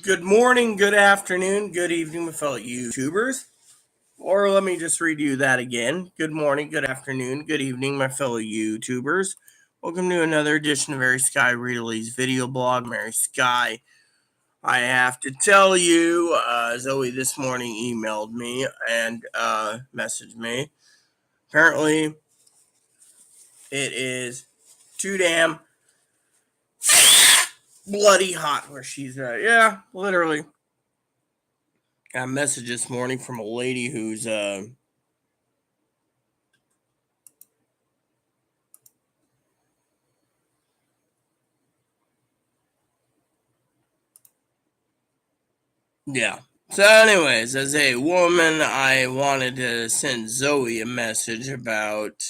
Good morning, good afternoon, good evening, my fellow YouTubers. Or let me just read you that again. Good morning, good afternoon, good evening, my fellow YouTubers. Welcome to another edition of Mary Sky Rita video blog. Mary Sky. I have to tell you, Zoe this morning emailed me and messaged me. Apparently, it is too damn bloody hot where she's at. Yeah, literally. Got a message this morning from a lady who's yeah. So anyways, as a woman, I wanted to send Zoe a message about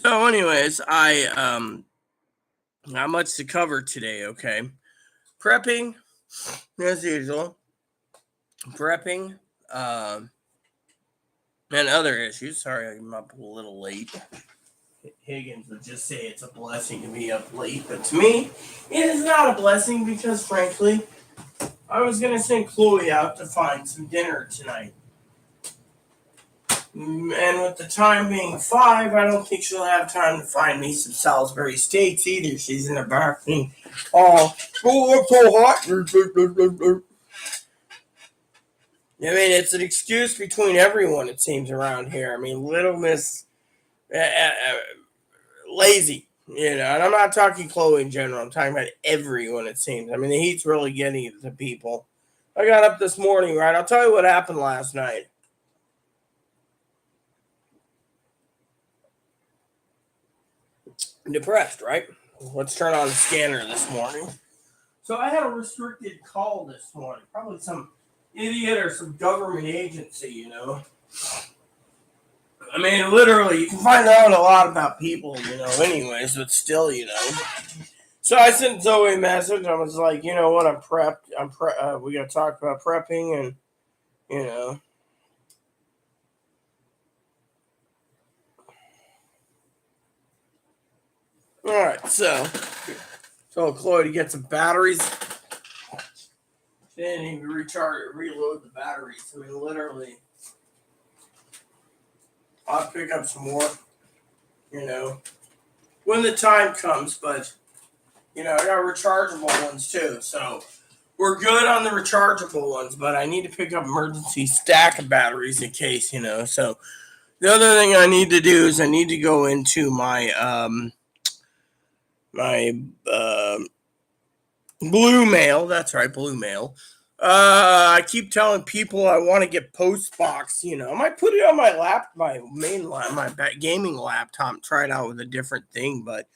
so anyways, I not much to cover today, okay? Prepping, as usual. Prepping, and other issues. Sorry, I'm up a little late. Higgins would just say it's a blessing to be up late, but to me, it is not a blessing because, frankly, I was going to send Chloe out to find some dinner tonight. And with the time being 5, I don't think she'll have time to find me some Salisbury steaks either. She's in the bathroom. Oh, it's so hot. I mean, it's an excuse between everyone, it seems, around here. I mean, Little Miss lazy, and I'm not talking Chloe in general. I'm talking about everyone, it seems. I mean, the heat's really getting to people. I got up this morning, right? I'll tell you what happened last night. Depressed, right? Let's turn on the scanner this morning. So I had a restricted call this morning. Probably some idiot or some government agency, I mean, literally, you can find out a lot about people, anyways, but still, So I sent Zoe a message. I was like, you know what? I'm prepped. We got to talk about prepping and, All right, so Chloe to get some batteries. She didn't even reload the batteries. I mean, literally. I'll pick up some more, when the time comes. But, I got rechargeable ones too. So we're good on the rechargeable ones, but I need to pick up emergency stack of batteries in case, So the other thing I need to do is I need to go into my Blue Mail. That's right, Blue Mail. I keep telling people I want to get Postbox. I might put it on my gaming laptop, try it out with a different thing. But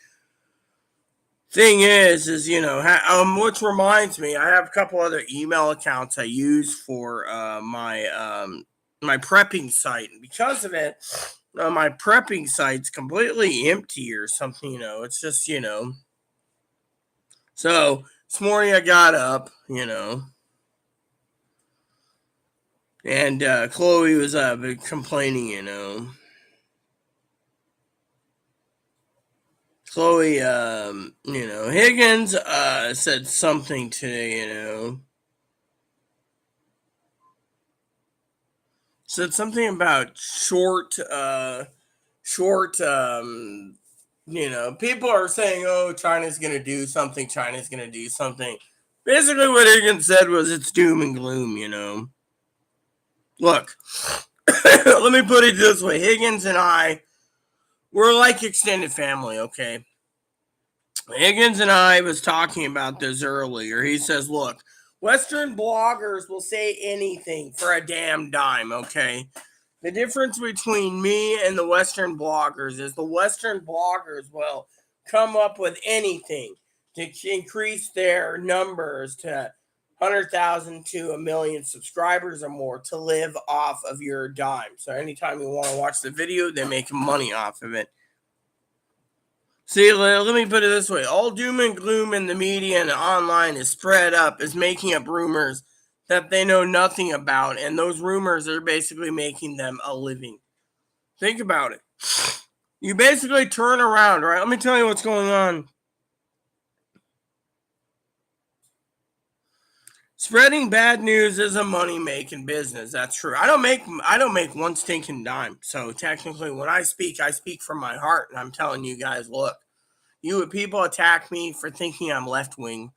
thing is which reminds me, I have a couple other email accounts I use for my prepping site, and because of it, my prepping site's completely empty or something. It's just So this morning I got up, and Chloe was complaining, Chloe, Higgins said something today, said something about short, people are saying, oh, China's going to do something. Basically, what Higgins said was it's doom and gloom, Look, let me put it this way. Higgins and I, we're like extended family, okay? Higgins and I was talking about this earlier. He says, look, Western bloggers will say anything for a damn dime, okay? The difference between me and the Western bloggers is the Western bloggers will come up with anything to increase their numbers to 100,000 to 1,000,000 subscribers or more to live off of your dime. So anytime you want to watch the video, they make money off of it. See, let me put it this way. All doom and gloom in the media and online is spread up, is making up rumors that they know nothing about, and those rumors are basically making them a living. Think about it. You basically turn around, right? Let me tell you what's going on. Spreading bad news is a money-making business. That's true. I don't make one stinking dime. So technically, when I speak from my heart, and I'm telling you guys, look, people attack me for thinking I'm left wing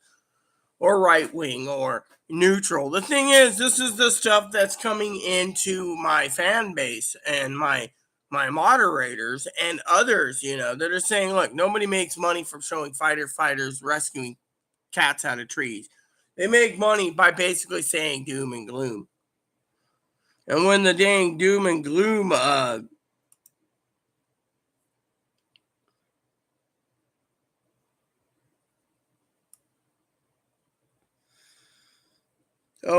or right wing or neutral. The thing is, this is the stuff that's coming into my fan base and my moderators and others, that are saying, look, nobody makes money from showing fighters rescuing cats out of trees. They make money by basically saying doom and gloom. And when the dang doom and gloom oh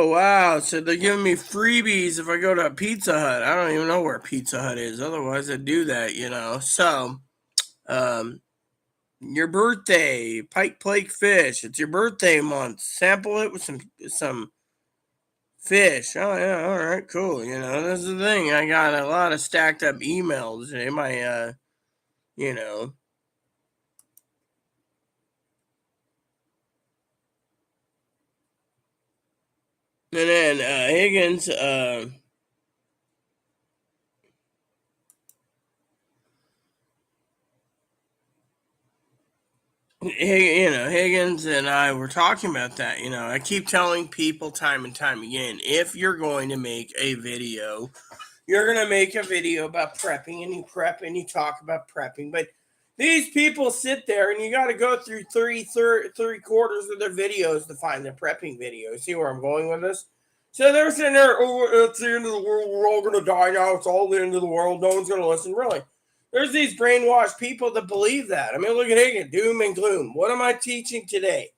wow, so they're giving me freebies if I go to a Pizza Hut. I don't even know where Pizza Hut is. Otherwise I'd do that. So your birthday, pike plate fish. It's your birthday month. Sample it with some fish. Oh yeah, all right, cool. That's the thing. I got a lot of stacked up emails. They might you know. And then Higgins, Higgins and I were talking about that. I keep telling people time and time again, if you're going to make a video, you're going to make a video about prepping, and you prep and you talk about prepping. But these people sit there and you got to go through three quarters of their videos to find the prepping video. See where I'm going with this? So they're sitting there, oh, it's the end of the world. We're all going to die now. It's all the end of the world. No one's going to listen. Really? There's these brainwashed people that believe that. I mean, look at Higgins, doom and gloom. What am I teaching today?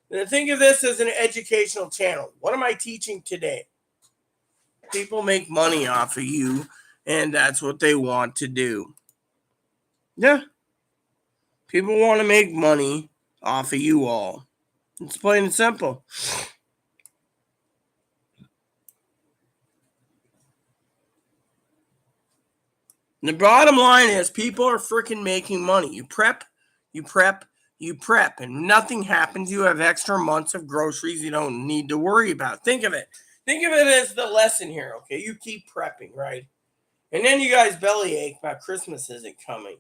And think of this as an educational channel. What am I teaching today? People make money off of you, and that's what they want to do. Yeah. People want to make money off of you all. It's plain and simple. The bottom line is people are freaking making money. You prep, and nothing happens. You have extra months of groceries you don't need to worry about. Think of it. Think of it as the lesson here, okay? You keep prepping, right? And then you guys bellyache about Christmas isn't coming.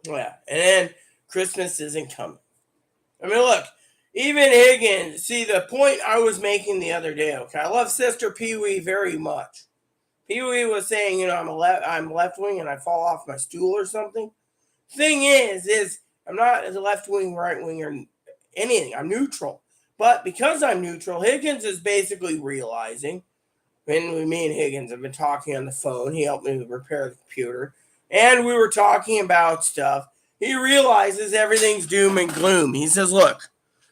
Yeah, and then Christmas isn't coming. I mean, look, even Higgins, see the point I was making the other day, okay? I love Sister Pee Wee very much. Pee Wee was saying, I'm left wing and I fall off my stool or something. Thing is I'm not a left wing, right wing, or anything. I'm neutral. But because I'm neutral, Higgins is basically realizing, when me and Higgins have been talking on the phone, he helped me repair the computer, and we were talking about stuff. He realizes everything's doom and gloom. He says, look,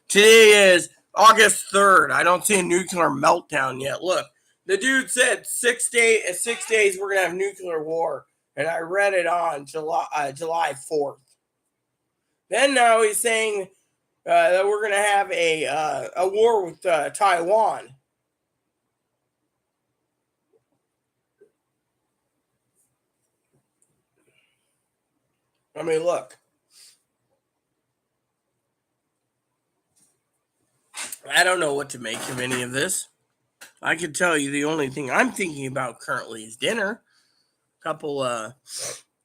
today is August 3rd. I don't see a nuclear meltdown yet. Look, the dude said 6 days we're going to have nuclear war. And I read it on July 4th. Then now he's saying that we're going to have a war with Taiwan. I mean, look. I don't know what to make of any of this. I can tell you the only thing I'm thinking about currently is dinner. A couple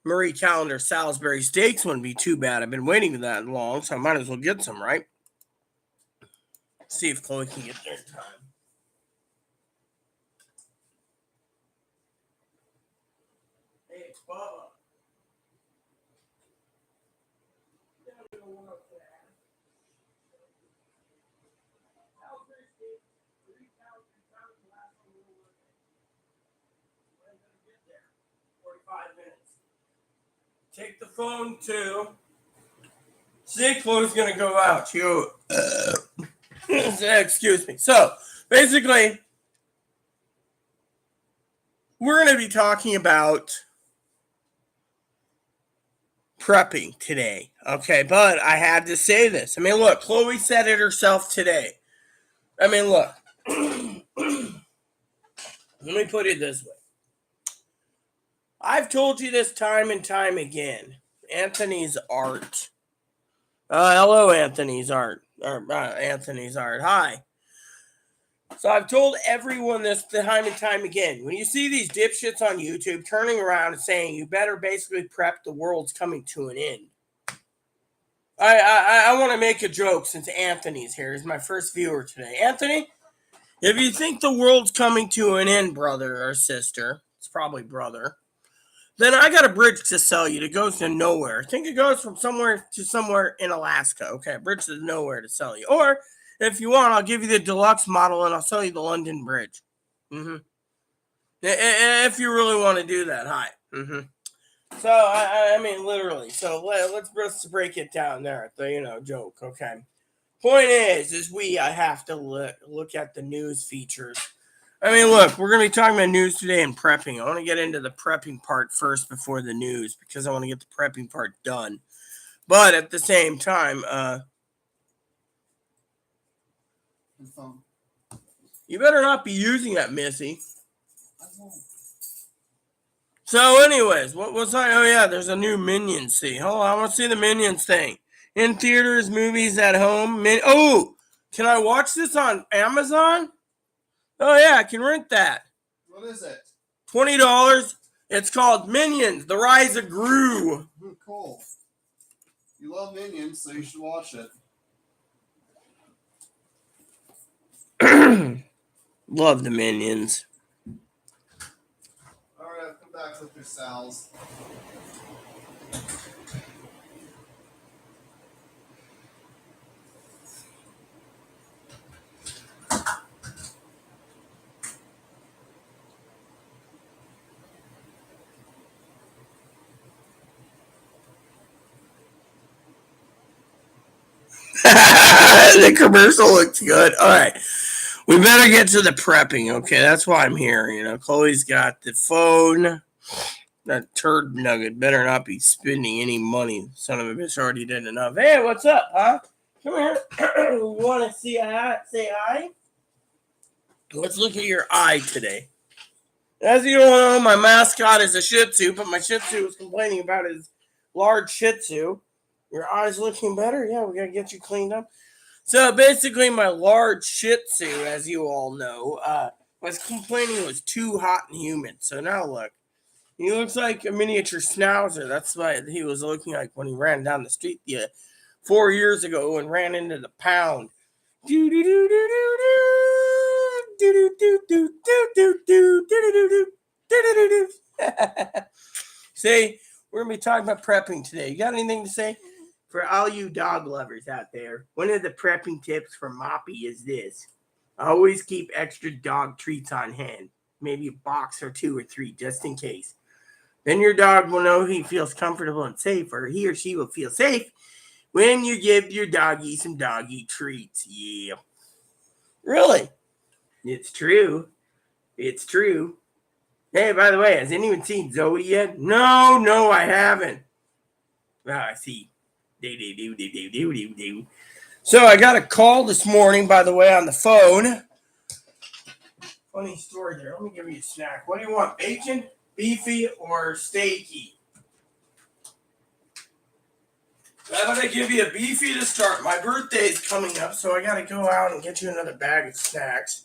Marie Callender Salisbury steaks wouldn't be too bad. I've been waiting that long, so I might as well get some, right? See if Chloe can get there in time. Hey, it's Bubba. Take the phone too. See, Chloe's gonna go out. You, excuse me. So basically, we're gonna be talking about prepping today. Okay, but I had to say this. I mean, look, Chloe said it herself today. I mean, look. Let me put it this way. I've told you this time and time again. Anthony's art. Hello, Anthony's art. Anthony's art. Hi. So I've told everyone this time and time again. When you see these dipshits on YouTube turning around and saying you better basically prep, the world's coming to an end. I want to make a joke since Anthony's here. He's my first viewer today. Anthony, if you think the world's coming to an end, brother or sister, it's probably brother, then I got a bridge to sell you that goes to nowhere. I think it goes from somewhere to somewhere in Alaska. Okay, a bridge to nowhere to sell you. Or if you want, I'll give you the deluxe model and I'll sell you the London Bridge. If you really want to do that, hi. So I mean, literally. So let's break it down there. The joke. Okay. Point is I have to look at the news features. I mean, look, we're going to be talking about news today and prepping. I want to get into the prepping part first before the news because I want to get the prepping part done. But at the same time, you better not be using that, Missy. So anyways, what was I? Oh, yeah, there's a new Minions thing. Hold on, I want to see the Minions thing. In theaters, movies, at home. Can I watch this on Amazon? Oh, yeah, I can rent that. What is it? $20. It's called Minions, The Rise of Gru. Cool. You love Minions, so you should watch it. Love the Minions. Alright, come back with your Sal's. The commercial looks good. All right. We better get to the prepping, okay? That's why I'm here. Chloe's got the phone. That turd nugget better not be spending any money. Son of a bitch already did enough. Hey, what's up, huh? Come here. You want to say hi? Let's look at your eye today. As you know, my mascot is a Shih Tzu, but my Shih Tzu was complaining about his large Shih Tzu. Your eye's looking better? Yeah, we got to get you cleaned up. So basically, my large Shih Tzu, as you all know, was complaining it was too hot and humid. So now look, he looks like a miniature schnauzer. That's what he was looking like when he ran down the street 4 years ago and ran into the pound. See, we're gonna be talking about prepping today. You got anything to say? For all you dog lovers out there, one of the prepping tips for Moppy is this. Always keep extra dog treats on hand. Maybe a box or 2 or 3 just in case. Then your dog will know he feels comfortable and safe, or he or she will feel safe when you give your doggy some doggy treats. Yeah. Really? It's true. It's true. Hey, by the way, has anyone seen Zoe yet? No, I haven't. I see. So I got a call this morning, by the way, on the phone. Funny story there. Let me give you a snack. What do you want? Bacon, beefy, or steaky? I'm going to give you a beefy to start. My birthday's coming up, so I got to go out and get you another bag of snacks.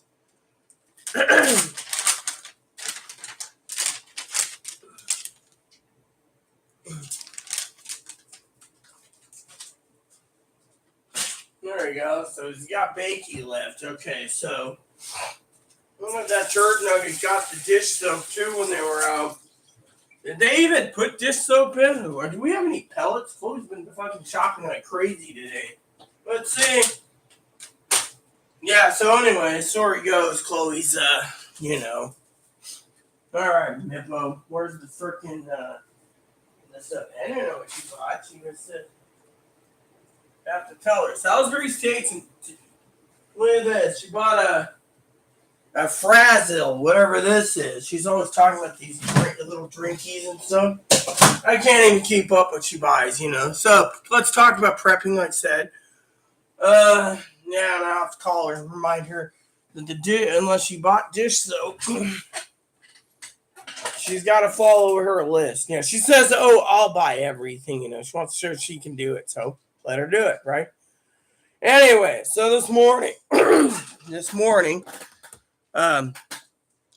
There we go. So he's got bakey left. Okay, so that turd nugget got the dish soap too when they were out. Did they even put dish soap in? Or do we have any pellets? Chloe's been fucking shopping like crazy today. Let's see. Yeah, so anyway, story goes, Chloe's, All right, Mippo, where's the frickin', this stuff? I didn't know what she bought. She was, I have to tell her. Salisbury steaks and look at this. She bought a Frazzle, whatever this is. She's always talking about these little drinkies and stuff. I can't even keep up what she buys, So let's talk about prepping, like I said. Yeah, and I have to call her and remind her that unless she bought dish soap, she's got to follow her list. Yeah, she says, "Oh, I'll buy everything." She wants to show she can do it, so let her do it, right? Anyway, so this morning, um,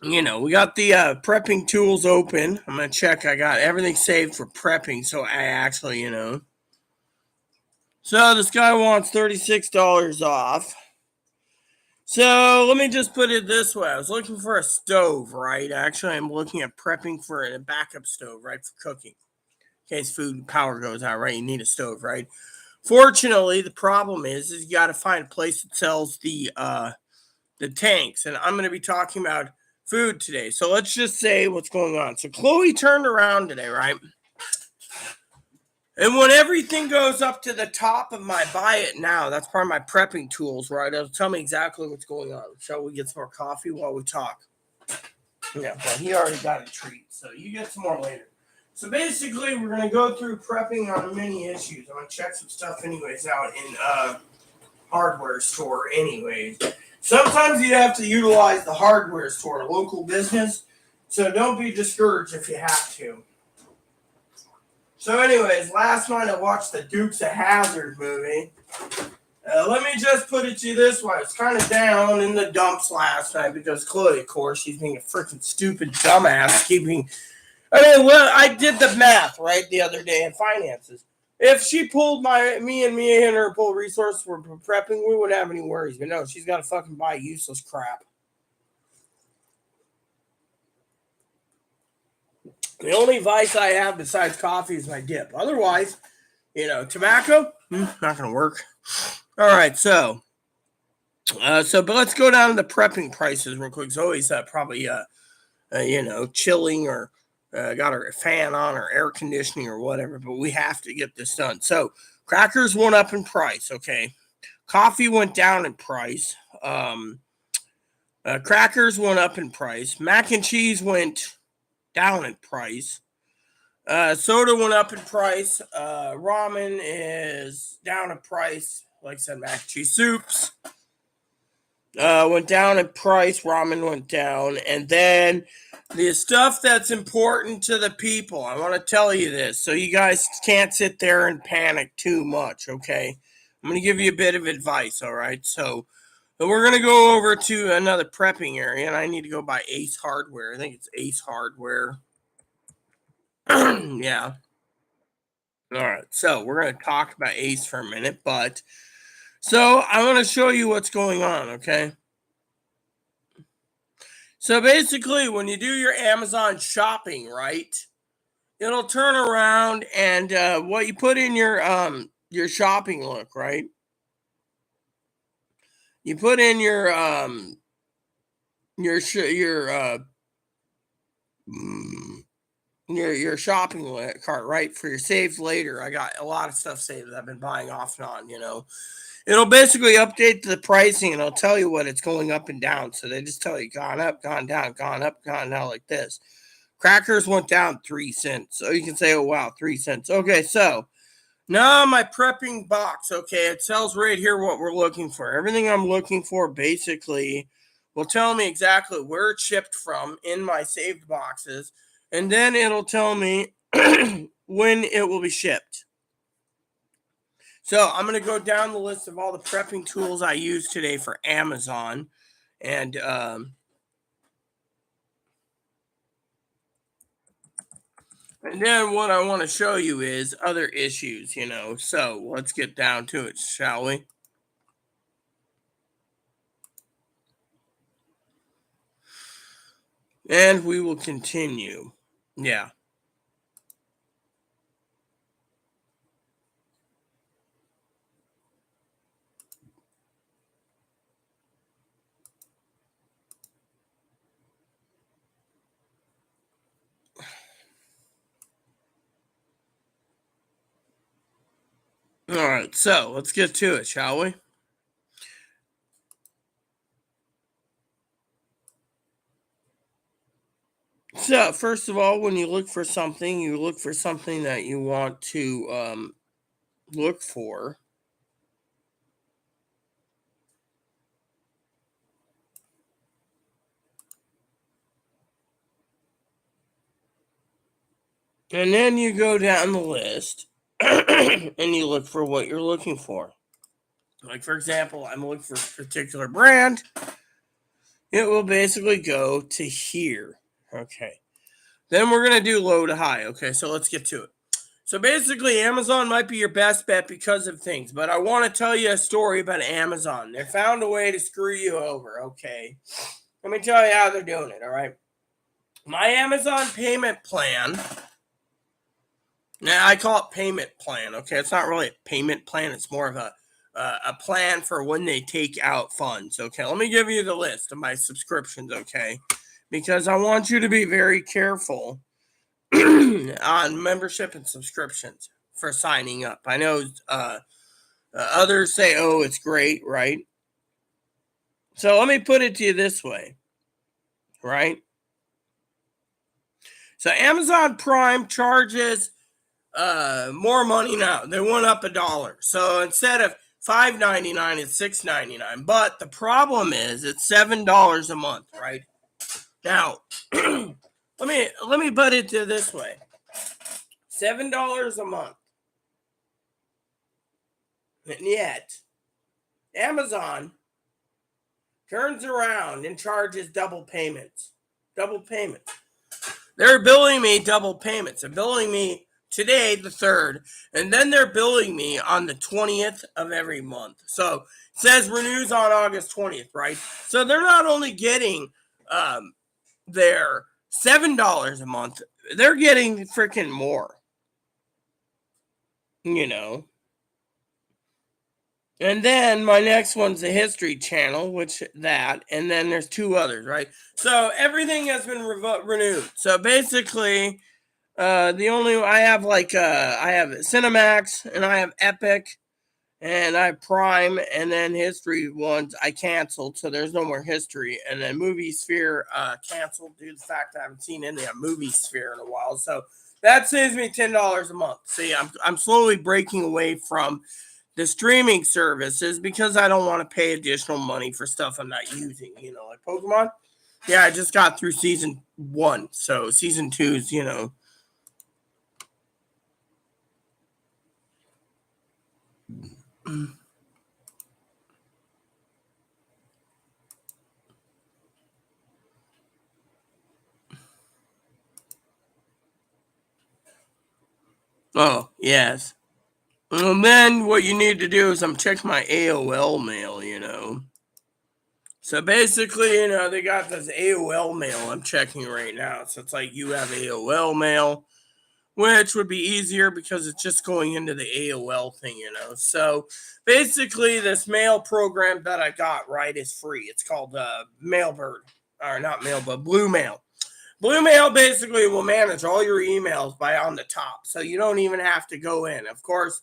we got the prepping tools open. I'm gonna check. I got everything saved for prepping, so I actually, So this guy wants $36 off. So let me just put it this way. I was looking for a stove, right? Actually, I'm looking at prepping for a backup stove, right, for cooking. In case food power goes out, right? You need a stove, right? Fortunately, the problem is you got to find a place that sells the tanks. And I'm going to be talking about food today. So let's just say what's going on. So Chloe turned around today, right? And when everything goes up to the top of my buy it now, that's part of my prepping tools, right? It'll tell me exactly what's going on. Shall we get some more coffee while we talk? Yeah, but he already got a treat, so you get some more later. So basically, we're going to go through prepping on many issues. I'm going to check some stuff anyways out in hardware store anyways. Sometimes you have to utilize the hardware store, local business, so don't be discouraged if you have to. So anyways, last night I watched the Dukes of Hazzard movie. Let me just put it to you this way. It's kind of down in the dumps last night because Chloe, of course, she's being a freaking stupid dumbass I did the math, right, the other day in finances. If she pulled me and her pull resources for prepping, we wouldn't have any worries. But no, she's got to fucking buy useless crap. The only vice I have besides coffee is my dip. Otherwise, tobacco, not going to work. All right, but let's go down to the prepping prices real quick. Zoe's probably, chilling or got her fan on or air conditioning or whatever, but we have to get this done. So crackers went up in price, okay? Coffee went down in price. Crackers went up in price. Mac and cheese went down in price. Soda went up in price. Ramen is down in price. Like I said, mac and cheese soups went down in price. Ramen went down. And then the stuff that's important to the people. I want to tell you this so you guys can't sit there and panic too much, okay? I'm going to give you a bit of advice, all right? So we're going to go over to another prepping area, and I need to go by Ace Hardware. I think it's Ace Hardware. Yeah. All right, so we're going to talk about Ace for a minute, so I want to show you what's going on, okay? So basically, when you do your Amazon shopping, right, it'll turn around and what you put in your shopping look, right? You put in your shopping cart, right, for your saves later. I got a lot of stuff saved that I've been buying off and on. It'll basically update the pricing and it'll tell you what it's going up and down. So they just tell you gone up, gone down, gone up, gone down like this. Crackers went down 3 cents. So you can say, oh, wow, 3 cents. Okay, so now my prepping box. Okay, it tells right here what we're looking for. Everything I'm looking for basically will tell me exactly where it's shipped from in my saved boxes. And then it'll tell me when it will be shipped. So I'm going to go down the list of all the prepping tools I used today for Amazon. And then what I want to show you is other issues, So let's get down to it, shall we? And we will continue. Yeah. All right, so let's get to it, shall we? So, first of all, when you look for something, you look for something that you want to look for. And then you go down the list and you look for what you're looking for. Like, for example, I'm looking for a particular brand. It will basically go to here. Okay. Then we're going to do low to high. Okay, so let's get to it. So basically, Amazon might be your best bet because of things, but I want to tell you a story about Amazon. They found a way to screw you over, okay? Let me tell you how they're doing it, all right? My Amazon payment plan, now I call it payment plan, okay? It's not really a payment plan, it's more of a plan for when they take out funds, okay? Let me give you the list of my subscriptions, okay? Because I want you to be very careful on membership and subscriptions for signing up. I know others say, oh, it's great, right? So let me put it to you this way, right? So Amazon Prime charges more money now. They went up $1. So instead of $5.99, it's $6.99. But the problem is it's $7 a month, right? Now, let me put it to this way. $7 a month. And yet, Amazon turns around and charges double payments. Double payments. They're billing me double payments. They're billing me today, the 3rd, and then they're billing me on the 20th of every month. So it says renews on August 20th, right? So they're not only getting their $7 a month, they're getting freaking more. You know. And then my next one's the History Channel, and then there's 2 others, right? So everything has been renewed. So basically, I have Cinemax, and I have Epic, and I have Prime, and then History ones I canceled, so there's no more History. And then Movie Sphere canceled due to the fact I haven't seen any of Movie Sphere in a while. So that saves me $10 a month. See, I'm slowly breaking away from the streaming services because I don't want to pay additional money for stuff I'm not using, like Pokemon. Yeah, I just got through season 1, so season 2's, Oh, yes. And then what you need to do is I'm checking my AOL mail. So basically, they got this AOL mail I'm checking right now. So it's like you have AOL mail, which would be easier because it's just going into the AOL thing. So basically, this mail program that I got, right, is free. It's called Mailbird, or not Mailbird, Blue Mail. Blue Mail basically will manage all your emails by on the top, so you don't even have to go in. Of course,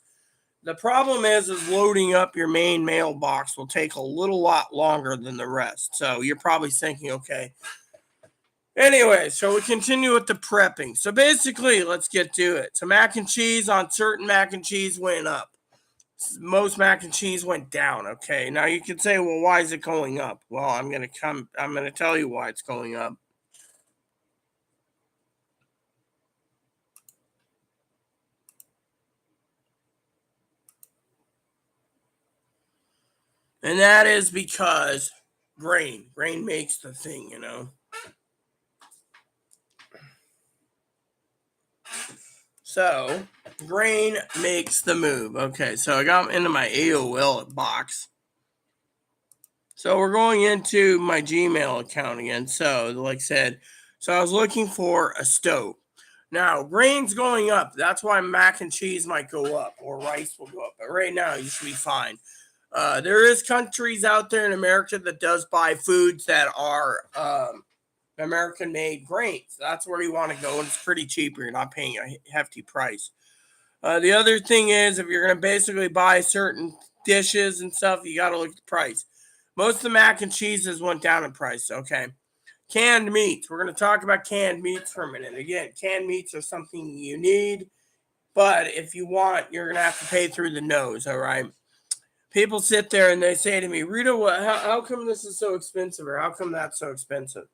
the problem is loading up your main mailbox will take a little lot longer than the rest. So you're probably thinking, okay. Anyway, so we continue with the prepping. So basically, let's get to it. So mac and cheese, on certain mac and cheese went up. Most mac and cheese went down. Okay. Now you can say, well, why is it going up? Well, I'm gonna tell you why it's going up. And that is because grain makes the thing. So grain makes the move. Okay, so I got into my AOL box. So we're going into my Gmail account again. So like I said, so I was looking for a stove. Now grain's going up. That's why mac and cheese might go up or rice will go up. But right now you should be fine. There is countries out there in America that does buy foods that are American-made grains. That's where you want to go, and it's pretty cheap. You're not paying a hefty price. The other thing is, if you're going to basically buy certain dishes and stuff, you got to look at the price. Most of the mac and cheeses went down in price. Okay. Canned meats. We're going to talk about canned meats for a minute. Again, canned meats are something you need, but if you want, you're going to have to pay through the nose. All right. People sit there and they say to me, Rita, how come this is so expensive, or how come that's so expensive?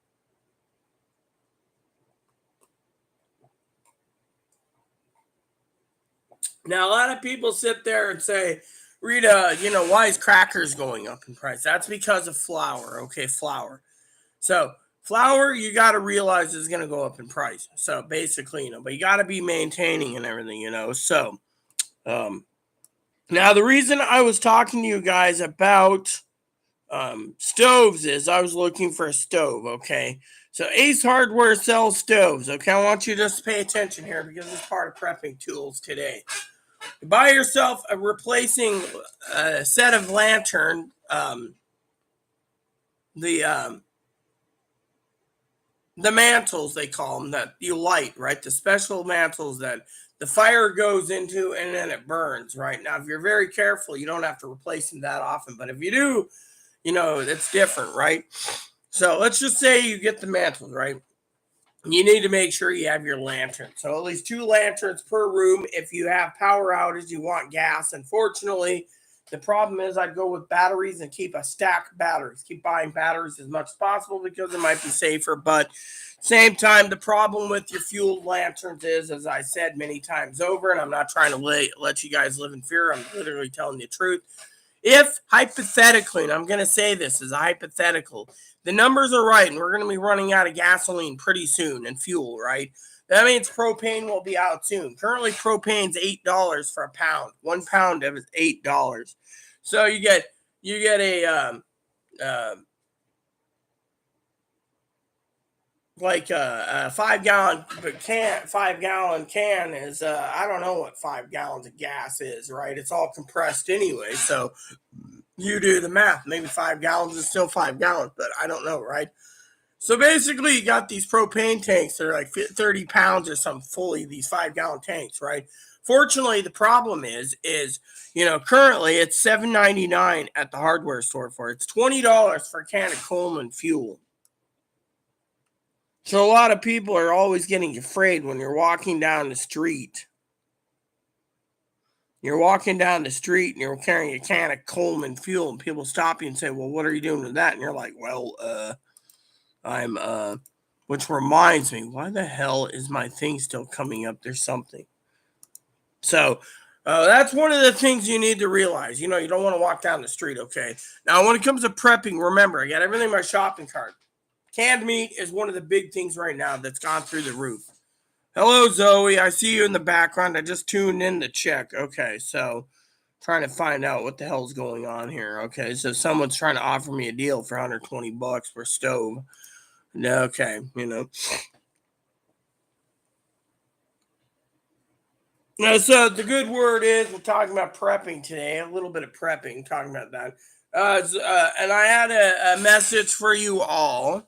Now, a lot of people sit there and say, Rita, why is crackers going up in price? That's because of flour. Okay, flour. So flour, you got to realize is going to go up in price. So basically, but you got to be maintaining and everything, So now the reason I was talking to you guys about stoves is I was looking for a stove. Okay, so Ace Hardware sells stoves. Okay, I want you to just pay attention here because it's part of prepping tools today. Buy yourself a replacing set of lantern. The mantles, they call them, that you light, right? The special mantles that the fire goes into and then it burns, right? Now, if you're very careful, you don't have to replace them that often. But if you do, it's different, right? So let's just say you get the mantles, right? You need to make sure you have your lantern. So at least 2 lanterns per room. If you have power outage, you want gas. Unfortunately, the problem is I'd go with batteries and keep a stack of batteries. Keep buying batteries as much as possible because it might be safer. But same time, the problem with your fueled lanterns is, as I said many times over, and I'm not trying to let you guys live in fear. I'm literally telling you the truth. If hypothetically, and I'm going to say this as a hypothetical, the numbers are right and we're going to be running out of gasoline pretty soon and fuel, right? That means propane will be out soon. Currently, propane's $8 for a pound. 1 pound of it is $8. So you get a like a 5-gallon can. 5-gallon can is I don't know what 5 gallons of gas is, right? It's all compressed anyway, so you do the math. Maybe 5 gallons is still 5 gallons, but I don't know, right? So basically, you got these propane tanks that are like 30 pounds or something fully, these 5-gallon tanks, right? Fortunately, the problem is currently it's $7.99 at the hardware store for it. It's $20 for a can of Coleman fuel. So a lot of people are always getting afraid when you're walking down the street. You're walking down the street and you're carrying a can of Coleman fuel, and people stop you and say, well, what are you doing with that? And you're like, well, I'm, which reminds me, why the hell is my thing still coming up? There's something. So that's one of the things you need to realize. You don't want to walk down the street, okay? Now, when it comes to prepping, remember, I got everything in my shopping cart. Canned meat is one of the big things right now that's gone through the roof. Hello, Zoe. I see you in the background. I just tuned in to check. Okay, so trying to find out what the hell's going on here. Okay, so someone's trying to offer me a deal for $120 for a stove. Okay, Now, so the good word is we're talking about prepping today. A little bit of prepping, talking about that. And I had a message for you all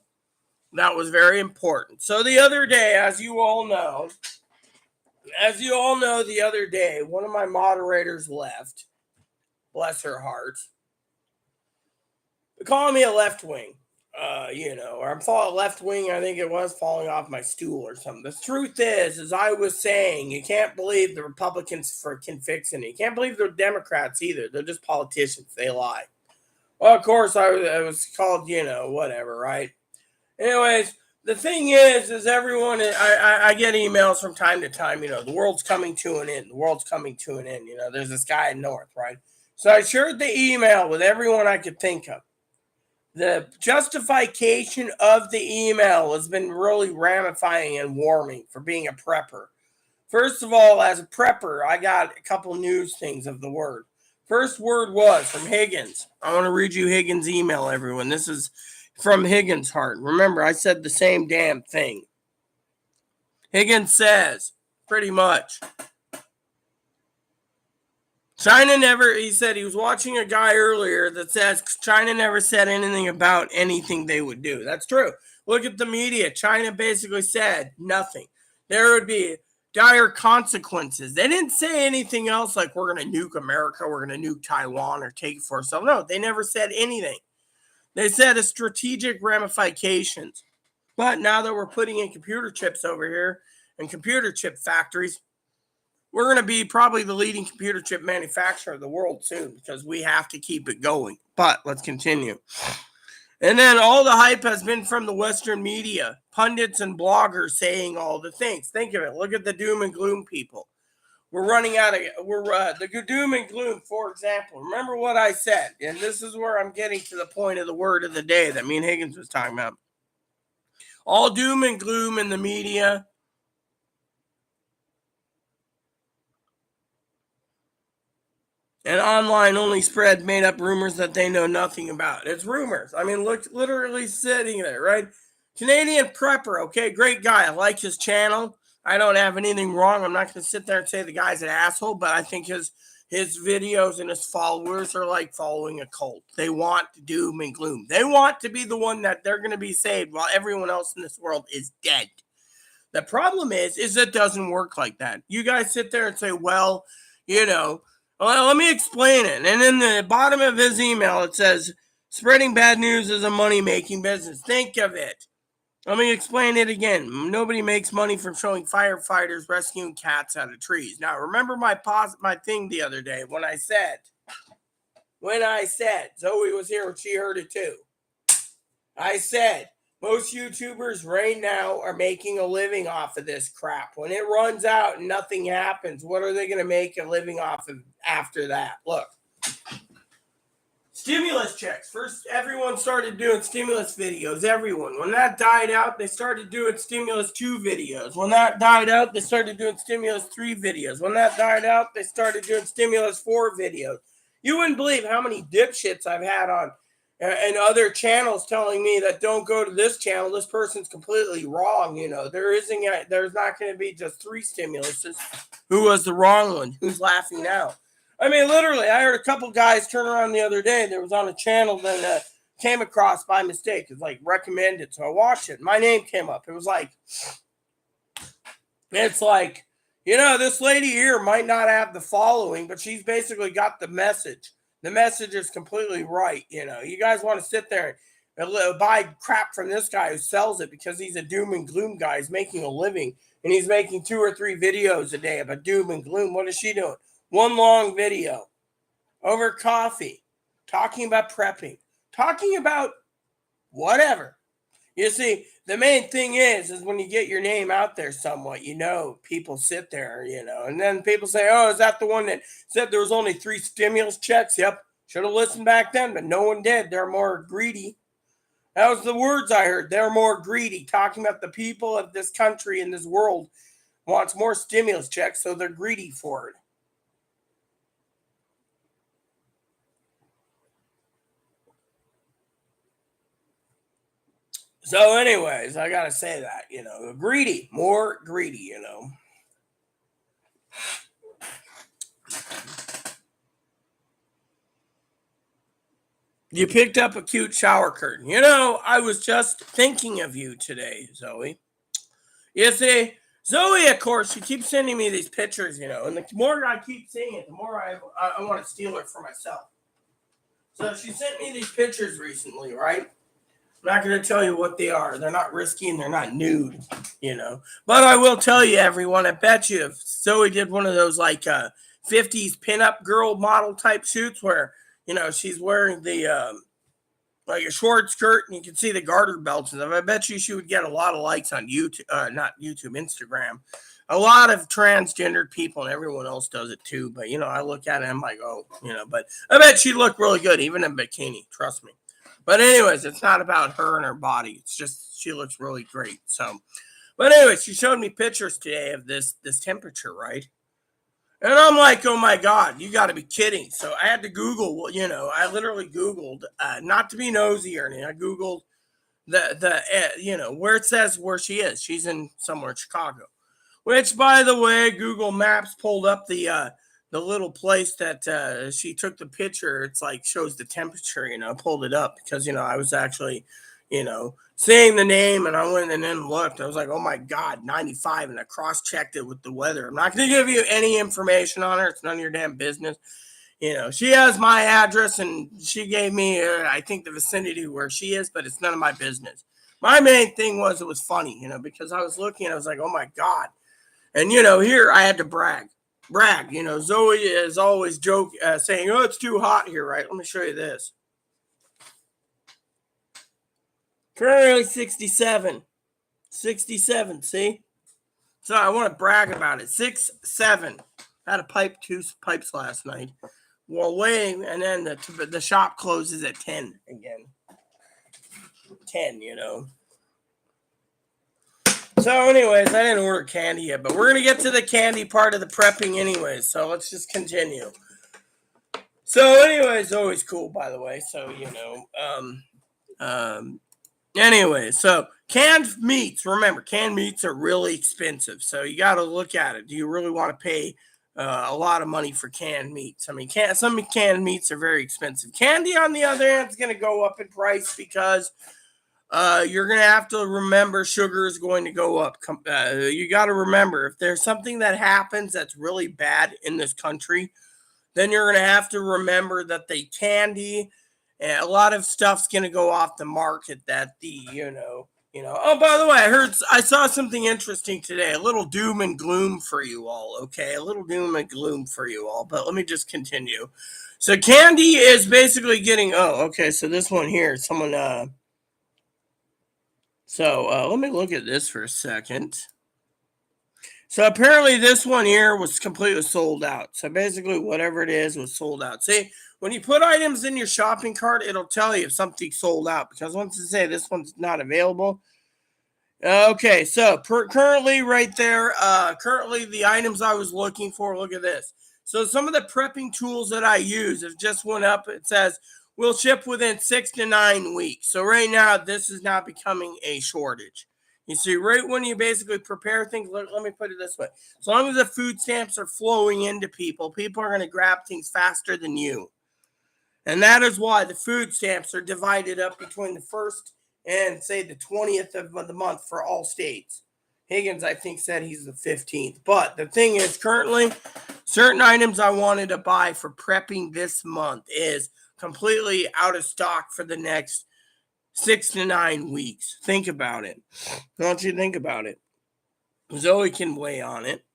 that was very important. So the other day, as you all know, the other day, one of my moderators left. Bless her heart. They call me a left wing. Or I'm falling left wing. I think it was falling off my stool or something. The truth is, as I was saying, you can't believe the Republicans can fix it. You can't believe the Democrats either. They're just politicians. They lie. Well, of course, I was called, whatever, right? Anyways, the thing is everyone, I get emails from time to time, the world's coming to an end. The world's coming to an end. There's this guy in North, right? So I shared the email with everyone I could think of. The justification of the email has been really ramifying and warming for being a prepper. First of all, as a prepper, I got a couple news things of the word. First word was from Higgins. I want to read you Higgins' email, everyone. This is from Higgins' heart. Remember, I said the same damn thing. Higgins says, pretty much, China never, he said he was watching a guy earlier that says China never said anything about anything they would do. That's true. Look at the media. China basically said nothing. There would be dire consequences. They didn't say anything else like we're going to nuke America, we're going to nuke Taiwan or take it for ourselves. No, they never said anything. They said a strategic ramifications. But now that we're putting in computer chips over here and computer chip factories, we're going to be probably the leading computer chip manufacturer of the world soon because we have to keep it going. But let's continue. And then all the hype has been from the Western media, pundits and bloggers saying all the things. Think of it. Look at the doom and gloom people. We're running out of, the doom and gloom, for example. Remember what I said, and this is where I'm getting to the point of the word of the day that me and Higgins was talking about. All doom and gloom in the media. And online only spread made up rumors that they know nothing about. It's rumors. I mean, look, literally sitting there, right? Canadian Prepper, okay, great guy. I like his channel. I don't have anything wrong. I'm not going to sit there and say the guy's an asshole, but I think his videos and his followers are like following a cult. They want doom and gloom. They want to be the one that they're going to be saved while everyone else in this world is dead. The problem is it doesn't work like that. You guys sit there and say, well, well, let me explain it. And in the bottom of his email, it says, spreading bad news is a money-making business. Think of it. Let me explain it again. Nobody makes money from showing firefighters rescuing cats out of trees. Now, remember my thing the other day when I said, Zoe was here and she heard it too. I said, most YouTubers right now are making a living off of this crap. When it runs out and nothing happens, what are they going to make a living off of after that? Look, stimulus checks. First, everyone started doing stimulus videos. Everyone. When that died out, they started doing stimulus 2 videos. When that died out, they started doing stimulus 3 videos. When that died out, they started doing stimulus 4 videos. You wouldn't believe how many dipshits I've had on and other channels telling me that don't go to this channel. This person's completely wrong. There's not going to be just 3 stimuluses. Who was the wrong one? Who's laughing now? I mean, literally, I heard a couple guys turn around the other day. There was on a channel that came across by mistake. It's like recommended, so I watched it. My name came up. It was like, this lady here might not have the following, but she's basically got the message. The message is completely right. You guys want to sit there and buy crap from this guy who sells it because he's a doom and gloom guy. He's making a living, and he's making 2 or 3 videos a day about doom and gloom. What is she doing? One long video over coffee, talking about prepping, talking about whatever. You see, the main thing is when you get your name out there somewhat, people sit there, and then people say, oh, is that the one that said there was only 3 stimulus checks? Yep. Should have listened back then, but no one did. They're more greedy. That was the words I heard. They're more greedy, talking about the people of this country and this world wants more stimulus checks, so they're greedy for it. So anyways, I got to say that, greedy, more greedy, You picked up a cute shower curtain. I was just thinking of you today, Zoe. You see, Zoe, of course, she keeps sending me these pictures, and the more I keep seeing it, the more I want to steal it for myself. So she sent me these pictures recently, right? I'm not going to tell you what they are. They're not risky and they're not nude, But I will tell you, everyone, I bet you if Zoe did one of those 50s pinup girl model type shoots where, she's wearing the like a short skirt and you can see the garter belts and stuff, I bet you she would get a lot of likes on YouTube, not YouTube, Instagram. A lot of transgendered people and everyone else does it too. But, I look at it and I'm like, oh, but I bet she'd look really good, even in bikini. Trust me. But anyways, it's not about her and her body. It's just she looks really great. So, but anyways, she showed me pictures today of this temperature, right? And I'm like, oh my God, you got to be kidding. So I had to Google, I literally Googled, not to be nosy or anything. I Googled where it says where she is. She's in somewhere in Chicago, which by the way, Google Maps pulled up the little place that she took the picture. It's like shows the temperature, I pulled it up because, I was actually, seeing the name and I went and then looked. I was like, oh my God, 95. And I cross-checked it with the weather. I'm not going to give you any information on her. It's none of your damn business. She has my address and she gave me, I think, the vicinity where she is, but it's none of my business. My main thing was it was funny, because I was looking and I was like, oh my God. And, here I had to brag. Zoe is always saying, oh, it's too hot here, right? Let me show you this. Currently 67. 67, see? So I want to brag about it. 6'7". I had to two pipes last night. Well, waiting, and then the shop closes at 10 again. 10, So, anyways, I didn't order candy yet, but we're going to get to the candy part of the prepping anyways, so let's just continue. So, anyways, always cool, by the way, so, anyway, so canned meats, remember, canned meats are really expensive, so you got to look at it. Do you really want to pay a lot of money for canned meats? I mean, some canned meats are very expensive. Candy, on the other hand, is going to go up in price because you're going to have to remember sugar is going to go up. You got to remember, if there's something that happens that's really bad in this country, then you're going to have to remember that the candy and a lot of stuff's going to go off the market that Oh, by the way, I saw something interesting today. A little doom and gloom for you all, okay? A little doom and gloom for you all, but let me just continue. So candy is basically getting, okay, so this one here, let me look at this for a second. So apparently this one here was completely sold out. So basically whatever it is was sold out. See, when you put items in your shopping cart, it'll tell you if something's sold out. Because once it say this one's not available. Okay, so currently right there, currently the items I was looking for, look at this. So some of the prepping tools that I use, it just went up. It says, will ship within 6 to 9 weeks. So right now, this is not becoming a shortage. You see, right when you basically prepare things, let me put it this way. As long as the food stamps are flowing into people are going to grab things faster than you. And that is why the food stamps are divided up between the 1st and, say, the 20th of the month for all states. Higgins, I think, said he's the 15th. But the thing is, currently, certain items I wanted to buy for prepping this month is completely out of stock for the next 6 to 9 weeks. Think about it. I want you to think about it. Zoe can weigh on it.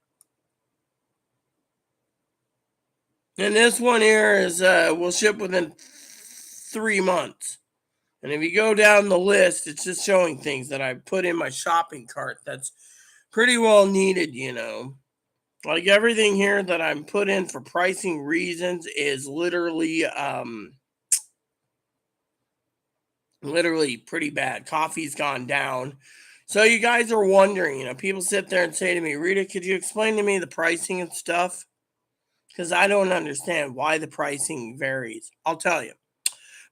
And this one here is will ship within 3 months. And if you go down the list, it's just showing things that I put in my shopping cart that's pretty well needed, Like everything here that I'm put in for pricing reasons is literally pretty bad. Coffee's gone down. So you guys are wondering, people sit there and say to me, Rita, could you explain to me the pricing and stuff? Because I don't understand why the pricing varies. I'll tell you.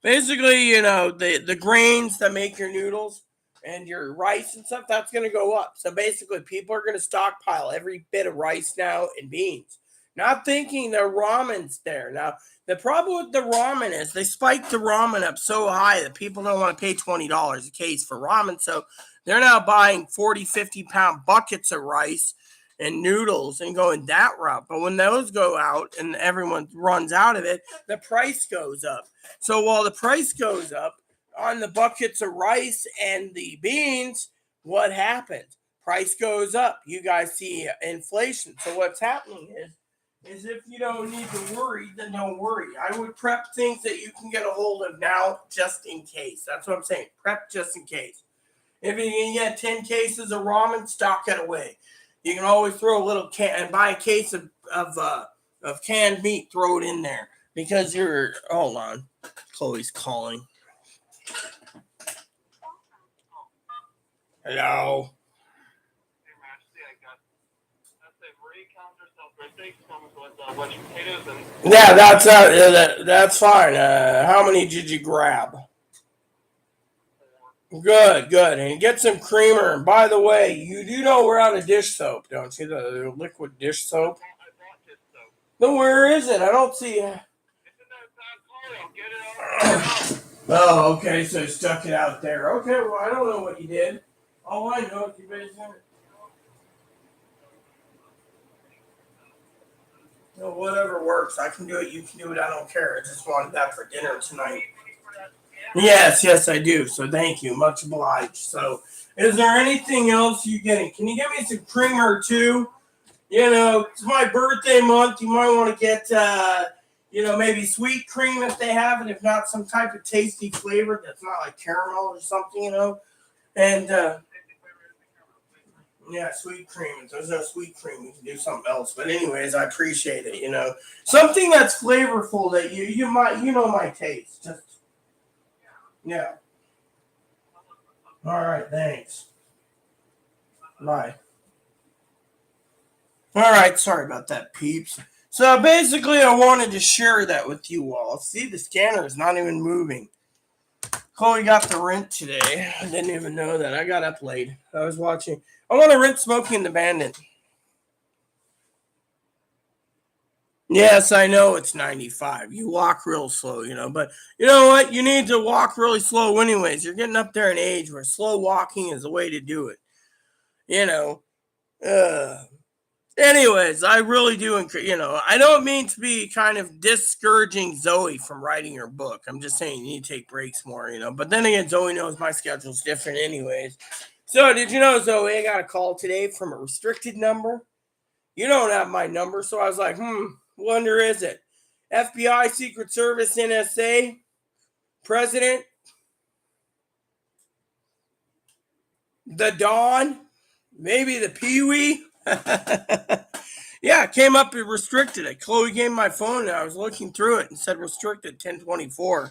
Basically, the grains that make your noodles and your rice and stuff, that's going to go up. So basically, people are going to stockpile every bit of rice now and beans. Not thinking the ramen's there. Now, the problem with the ramen is they spiked the ramen up so high that people don't want to pay $20 a case for ramen. So they're now buying 40, 50-pound buckets of rice and noodles and going that route. But when those go out and everyone runs out of it, the price goes up. So while the price goes up on the buckets of rice and the beans, what happens? Price goes up. You guys see inflation. So what's happening is if you don't need to worry, then don't worry. I would prep things that you can get a hold of now just in case. That's what I'm saying. Prep just in case. If you can get 10 cases of ramen, stock it away. You can always throw a little can and buy a case of canned meat, throw it in there. Because hold on. Chloe's calling. Hello. Yeah, that's fine. How many did you grab? Good. And get some creamer. And by the way, you do know we're out of dish soap, don't you? The liquid dish soap. Then where is it? I don't see it. Oh, okay. So you stuck it out there. Okay. Well, I don't know what you did. All I know is you basically. Whatever works. I can do it. You can do it. I don't care. I just wanted that for dinner tonight. Yes, I do. So thank you. Much obliged. So is there anything else you getting? Can you get me some creamer too? It's my birthday month. You might want to get, maybe sweet cream if they have it. If not, some type of tasty flavor that's not like caramel or something, And, Yeah, sweet cream. If there's no sweet cream, we can do something else. But anyways, I appreciate it. Something that's flavorful that you might might taste. Just yeah. All right, thanks. Bye. All right, sorry about that, peeps. So basically, I wanted to share that with you all. See, the scanner is not even moving. Chloe got the rent today. I didn't even know that. I got up late. I was watching. I want to rent Smokey and the Bandit. Yes, I know it's 95. You walk real slow, but you know what? You need to walk really slow anyways. You're getting up there in age where slow walking is the way to do it. You know. Uh, Anyways, I really do, I don't mean to be kind of discouraging Zoe from writing her book. I'm just saying you need to take breaks more, But then again, Zoe knows my schedule's different anyways. So, did you know, Zoe, I got a call today from a restricted number? You don't have my number, so I was like, wonder is it? FBI, Secret Service, NSA, President, the Dawn, maybe the Pee-wee? Yeah, it came up restricted. Chloe gave me my phone and I was looking through it and said restricted 1024.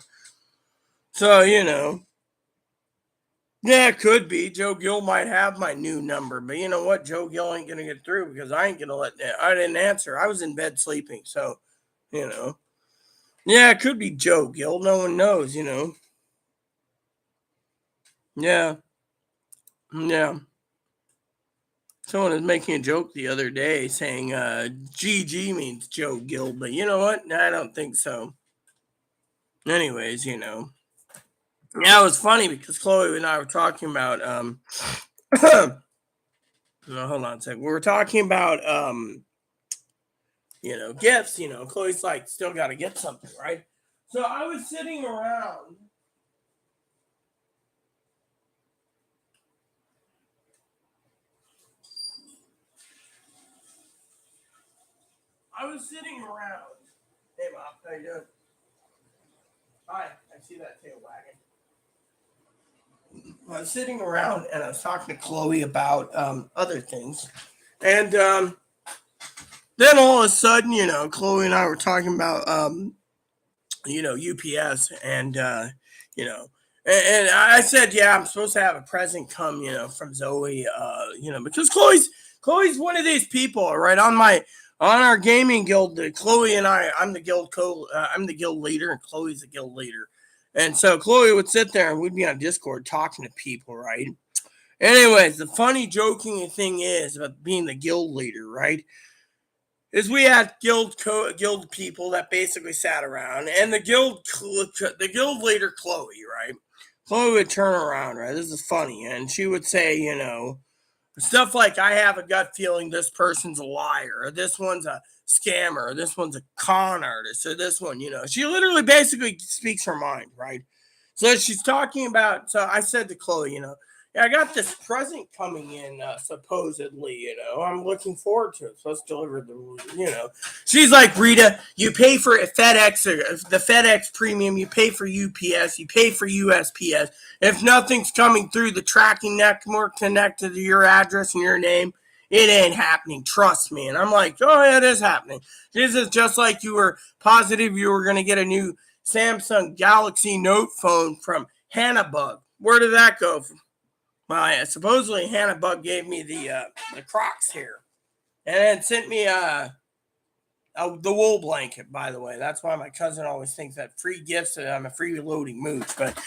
So, yeah, it could be. Joe Gill might have my new number, but you know what? Joe Gill ain't going to get through because I ain't going to I didn't answer. I was in bed sleeping. So, yeah, it could be Joe Gill. No one knows, Yeah. Yeah. Someone was making a joke the other day saying GG means Joe Gill, but you know what? I don't think so. Anyways, yeah, it was funny because Chloe and I were talking about no, hold on a second. We were talking about gifts, Chloe's like still gotta get something, right? So I was sitting around. Hey Mom, how you doing? Hi, I see that tail wagging. I was sitting around and I was talking to Chloe about other things. And then all of a sudden, Chloe and I were talking about, UPS you know, and I said, yeah, I'm supposed to have a present come, from Zoe, because Chloe's one of these people, right? On our gaming guild, Chloe and I'm the I'm the guild leader, and Chloe's the guild leader. And so Chloe would sit there and we'd be on Discord talking to people, right? Anyways, the funny joking thing is about being the guild leader, right? Is we had guild people that basically sat around, and the guild leader Chloe, right? Chloe would turn around, right? This is funny, and she would say, stuff like, "I have a gut feeling this person's a liar, or this one's a scammer, or this one's a con artist, or this one, She literally basically speaks her mind, right? So she's talking about. So I said to Chloe, yeah, I got this present coming in, supposedly, I'm looking forward to it. So let's deliver She's like, Rita, you pay for FedEx, or the FedEx premium, you pay for UPS, you pay for USPS. If nothing's coming through the tracking network connected to your address and your name, it ain't happening. Trust me. And I'm like, oh, yeah, it is happening. This is just like you were positive you were going to get a new Samsung Galaxy Note phone from Hannah Bug. Where did that go? Well, yeah, supposedly Hannah Bug gave me the Crocs here, and then sent me the wool blanket. By the way, that's why my cousin always thinks that free gifts that I'm a freeloading mooch. But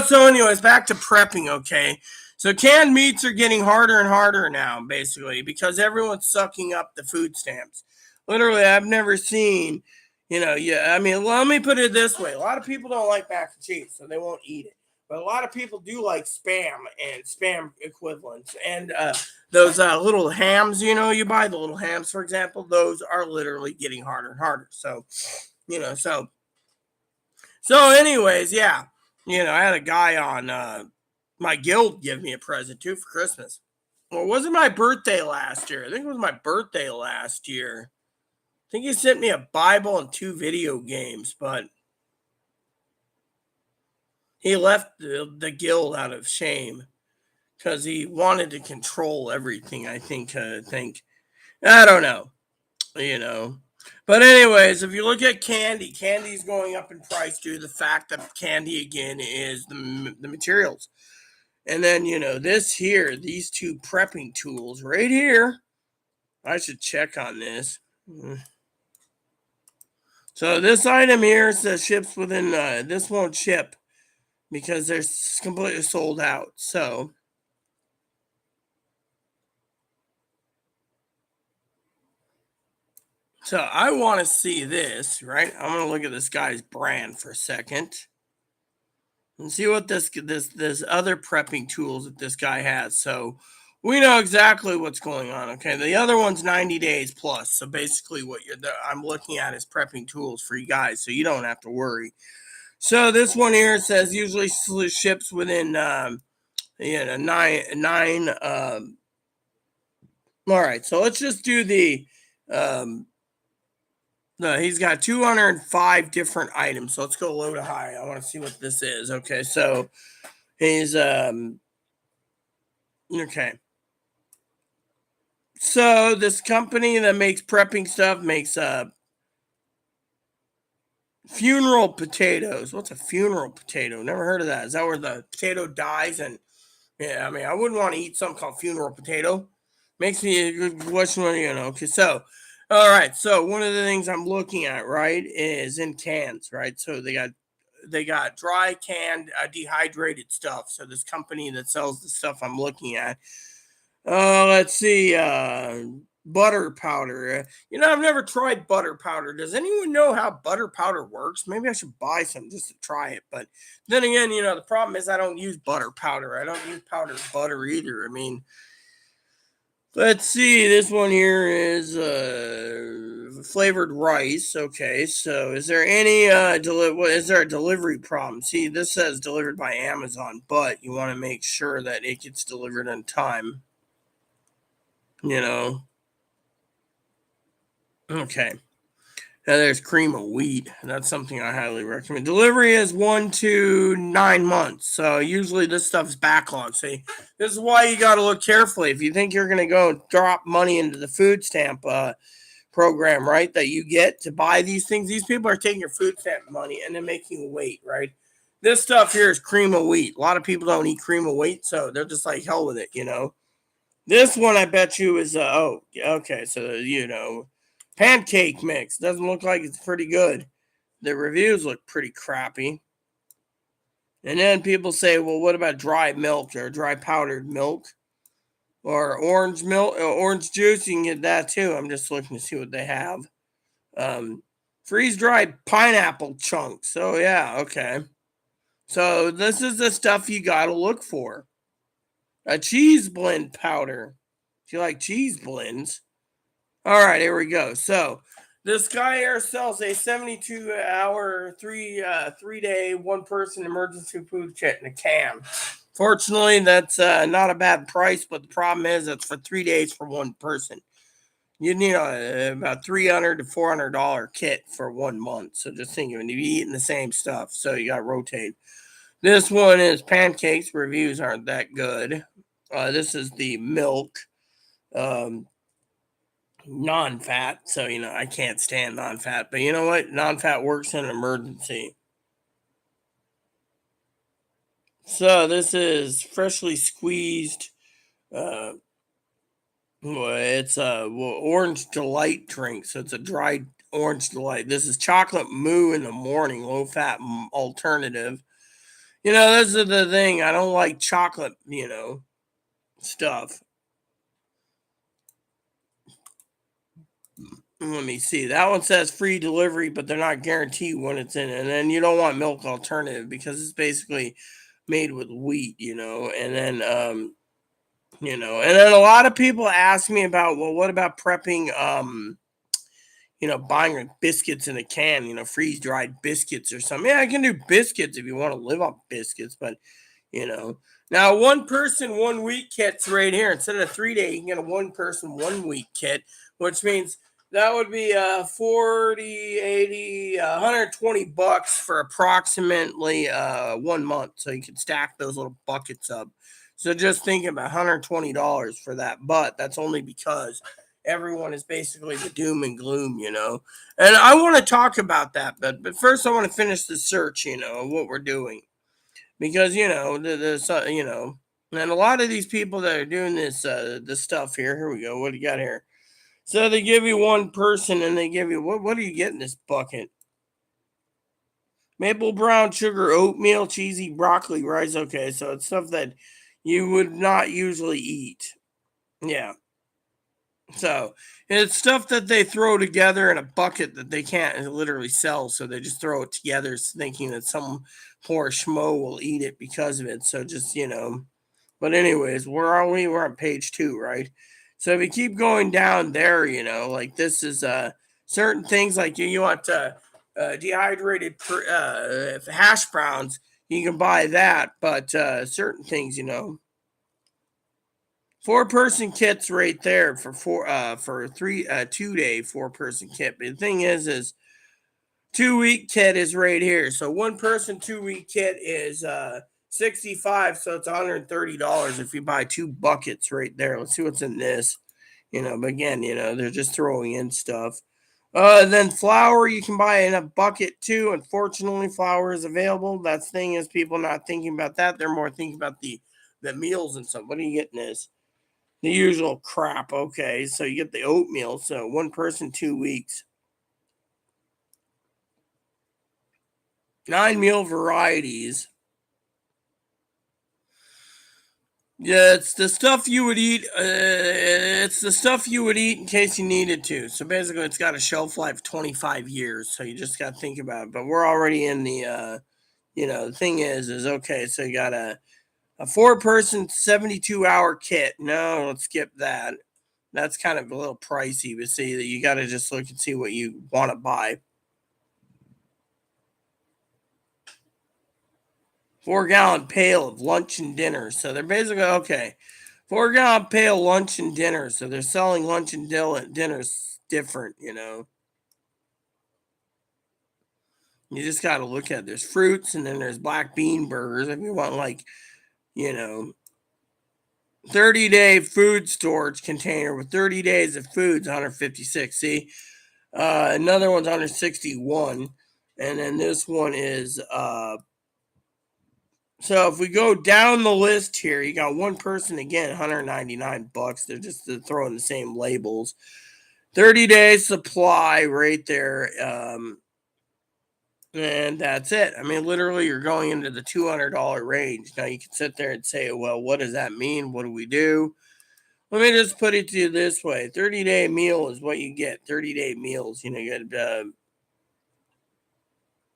so anyways, back to prepping. Okay, so canned meats are getting harder and harder now, basically, because everyone's sucking up the food stamps. Literally, I've never seen. Yeah. I mean, let me put it this way: a lot of people don't like mac and cheese, so they won't eat it. But a lot of people do like spam and spam equivalents. And those little hams, you buy the little hams, for example, those are literally getting harder and harder. So, anyways, yeah. I had a guy on my guild give me a present too for Christmas. Well, it wasn't my birthday last year. I think it was my birthday last year. I think he sent me a Bible and 2 video games, but he left the guild out of shame because he wanted to control everything. I think. I don't know. You know. But anyways, if you look at candy's going up in price due to the fact that candy again is the materials. And then this here, these two prepping tools right here. I should check on this. So this item here says ships within. This won't ship because they're completely sold out. So I want to see this, right? I'm gonna look at this guy's brand for a second and see what this other prepping tools that this guy has. So we know exactly what's going on. Okay, the other one's 90 days plus. So basically, I'm looking at is prepping tools for you guys, so you don't have to worry. So this one here says usually ships within nine. All right, so let's just do the. No, he's got 205 different items. So let's go low to high. I want to see what this is. Okay, so he's okay. So this company that makes prepping stuff makes funeral potatoes. What's a funeral potato? Never heard of that. Is that where the potato dies? And yeah, I mean, I wouldn't want to eat something called funeral potato. Makes me a good question, Okay, so all right. So one of the things I'm looking at, right, is in cans, right? So they got dry canned dehydrated stuff. So this company that sells the stuff I'm looking at. Let's see. Butter powder. I've never tried butter powder. Does anyone know how butter powder works? Maybe I should buy some just to try it. But then again, the problem is I don't use butter powder. I don't use powdered butter either. I mean, let's see. This one here is flavored rice. Okay, so is there any is there a delivery problem? See, this says delivered by Amazon, but you want to make sure that it gets delivered on time. Okay. Now there's cream of wheat. That's something I highly recommend. Delivery is 1 to 9 months. So usually this stuff's backlogged. See, this is why you got to look carefully. If you think you're going to go drop money into the food stamp program, right, that you get to buy these things, these people are taking your food stamp money and then making you wait, right? This stuff here is cream of wheat. A lot of people don't eat cream of wheat, so they're just like, hell with it, This one, I bet you, is, okay, so, pancake mix. Doesn't look like it's pretty good. The reviews look pretty crappy. And then people say, well, what about dry milk or dry powdered milk? Or orange milk, orange juice? You can get that too. I'm just looking to see what they have. Freeze-dried pineapple chunks. So, yeah, okay. So, this is the stuff you got to look for. A cheese blend powder. If you like cheese blends. All right, here we go. So this guy here sells a 72-hour, three-day, one-person emergency food kit in a can. Fortunately, that's not a bad price, but the problem is it's for 3 days for one person. You need about $300 to $400 kit for 1 month. So just think of it, you're eating the same stuff, so you got to rotate. This one is pancakes. Reviews aren't that good. This is the milk. Non-fat, so I can't stand non-fat, but you know what, non-fat works in an emergency. So this is freshly squeezed it's a orange delight drink, so it's a dried orange delight. This is chocolate moo in the morning, low fat alternative. This is the thing, I don't like chocolate stuff. Let me see. That one says free delivery, but they're not guaranteed when it's in it. And then you don't want milk alternative because it's basically made with wheat, And then and then a lot of people ask me about, well, what about prepping buying like biscuits in a can, freeze dried biscuits or something. Yeah, I can do biscuits if you want to live on biscuits, but now 1 person 1 week kit's right here. Instead of 3 day, you can get a 1 person 1 week kit, which means that would be 40, 80, $120 for approximately 1 month. So you can stack those little buckets up. So just think about $120 for that. But that's only because everyone is basically the doom and gloom, you know. And I want to talk about that, but first I want to finish the search, you know, of what we're doing. Because, you know, you know, and a lot of these people that are doing this stuff here we go. What do you got here? So they give you one person and they give you what do you get in this bucket? Maple brown sugar, oatmeal, cheesy broccoli, rice. Okay, so it's stuff that you would not usually eat. Yeah. So it's stuff that they throw together in a bucket that they can't literally sell. So they just throw it together thinking that some poor schmo will eat it because of it. So just, you know. But anyways, where are we? We're on page 2, right? So if you keep going down there, you know, like this is certain things like you want dehydrated hash browns, you can buy that. But certain things, you know, 4-person kits right there for 2-day 4-person kit. But the thing is 2-week kit is right here. So 1-person 2-week kit is 65, so it's $130 if you buy 2 buckets right there. Let's see what's in this. You know, but again, you know, they're just throwing in stuff. Then flour you can buy in a bucket too. Unfortunately, flour is available. That's the thing is people not thinking about that. They're more thinking about the meals and stuff. What are you getting this? The usual crap. Okay, so you get the oatmeal. So 1-person 2 weeks. 9 meal varieties. Yeah, it's the stuff you would eat. It's the stuff you would eat in case you needed to. So basically, it's got a shelf life of 25 years. So you just got to think about it. But we're already in the, you know, the thing is okay. So you got a 4-person 72-hour kit. No, let's skip that. That's kind of a little pricey. But see, that you got to just look and see what you want to buy. 4-gallon pail of lunch and dinner. So they're basically okay. 4-gallon pail lunch and dinner. So they're selling lunch and dinners different, you know. You just got to look at it. There's fruits and then there's black bean burgers. If you want, like, you know, 30-day food storage container with 30 days of food's 156. See, another one's 161, and then this one is So if we go down the list here, you got 1-person again, $199. They're just throwing the same labels. 30-day supply right there. And that's it. I mean, literally, you're going into the $200 range. Now you can sit there and say, well, what does that mean? What do we do? Let me just put it to you this way: 30-day meal is what you get. 30-day meals, you know, you get.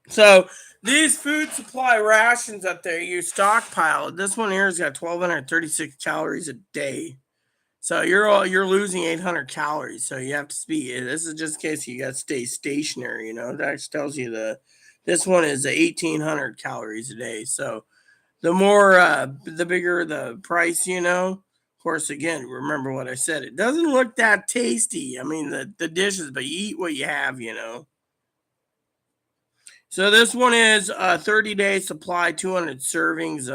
So these food supply rations up there, you stockpile. This one here has got 1,236 calories a day. So you're losing 800 calories. So you have to be. This is just in case you got to stay stationary. You know, that just tells you this one is 1,800 calories a day. So the more, the bigger the price. You know. Of course, again, remember what I said. It doesn't look that tasty. I mean, the dishes, but you eat what you have. You know. So this one is a 30-day supply, 200 servings,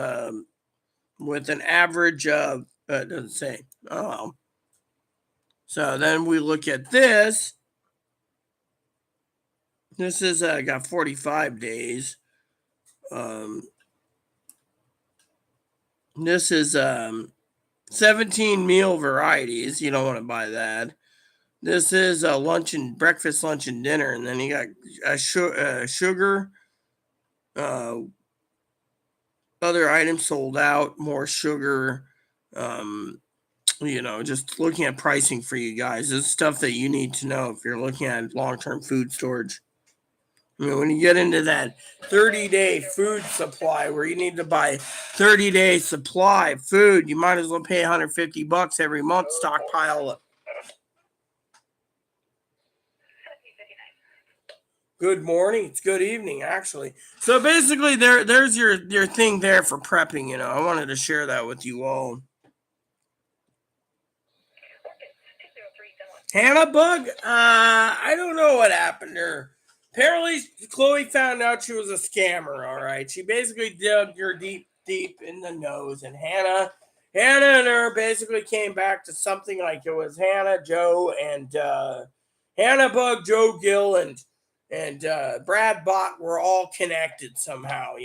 with an average of, it doesn't say. Oh, well. So then we look at this. This is got 45 days. This is 17 meal varieties. You don't want to buy that. This is a breakfast, lunch, and dinner. And then you got sugar. Other items sold out, more sugar. You know, just looking at pricing for you guys. This is stuff that you need to know if you're looking at long-term food storage. I mean, when you get into that 30-day food supply where you need to buy 30-day supply of food, you might as well pay $150 every month, stockpile. Good morning. It's good evening, actually. So basically, there's your thing there for prepping. You know, I wanted to share that with you all. Hannah Bug? I don't know what happened to her. Apparently, Chloe found out she was a scammer, all right? She basically dug her deep in the nose, and Hannah Hannah and her basically came back to something like it was Hannah, Joe, and Hannah Bug, Joe Gill, and Brad Bott were all connected somehow.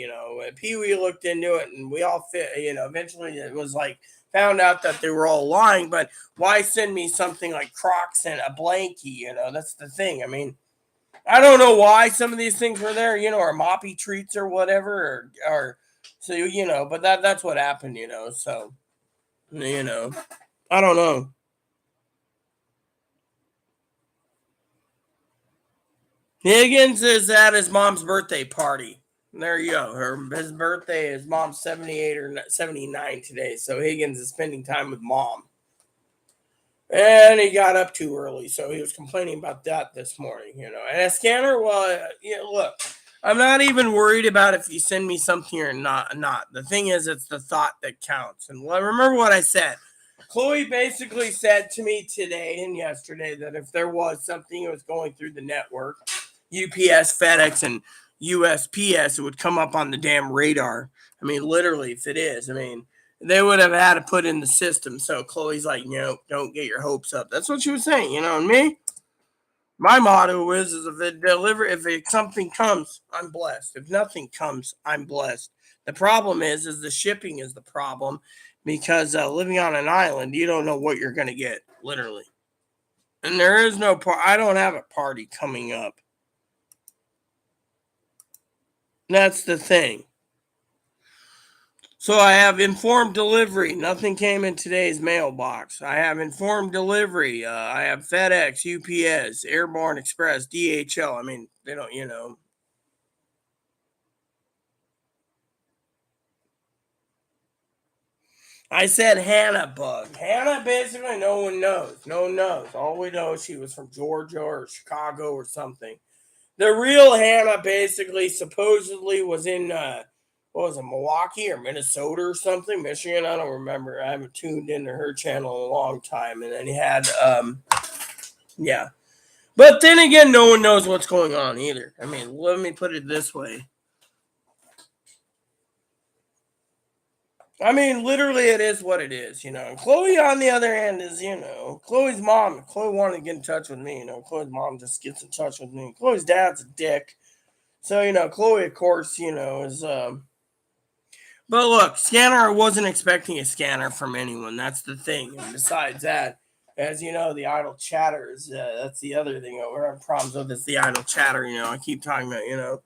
Pee Wee looked into it, and we all fit. Eventually it was like found out that they were all lying. But why send me something like Crocs and a blankie? That's the thing. I mean, I don't know why some of these things were there. Or moppy treats or whatever, or so But that's what happened. So I don't know. Higgins is at his mom's birthday party. There you go. His birthday is mom's 78 or 79 today. So Higgins is spending time with mom. And he got up too early, so he was complaining about that this morning, And a scanner, well, look, I'm not even worried about if you send me something or not. The thing is, it's the thought that counts. And remember what I said. Chloe basically said to me today and yesterday that if there was something that was going through the network, UPS, FedEx, and USPS, it would come up on the damn radar. I mean, literally, if it is, I mean, they would have had to put in the system. So Chloe's like, don't get your hopes up. That's what she was saying, and me. My motto is if something comes, I'm blessed. If nothing comes, I'm blessed. The problem is the shipping is the problem because living on an island, you don't know what you're going to get, literally. And there is no I don't have a party coming up. That's the thing. So I have informed delivery. Nothing came in today's mailbox. I have informed delivery. I have FedEx, UPS, Airborne Express, DHL. I mean, they don't. I said Hannah Bug. Hannah, basically, no one knows. No one knows. All we know is she was from Georgia or Chicago or something. The real Hannah, basically, supposedly was in, what was it, Milwaukee or Minnesota or something? Michigan? I don't remember. I haven't tuned into her channel in a long time. And then he had, yeah. But then again, no one knows what's going on either. I mean, let me put it this way. I mean, literally, it is what it is, And Chloe, on the other hand, is, Chloe's mom. Chloe wanted to get in touch with me, Chloe's mom just gets in touch with me. Chloe's dad's a dick. So, Chloe, of course, is, but look, scanner, I wasn't expecting a scanner from anyone. That's the thing. And besides that, as you know, the idle chatter is, that's the other thing that we're having problems with is the idle chatter, I keep talking about.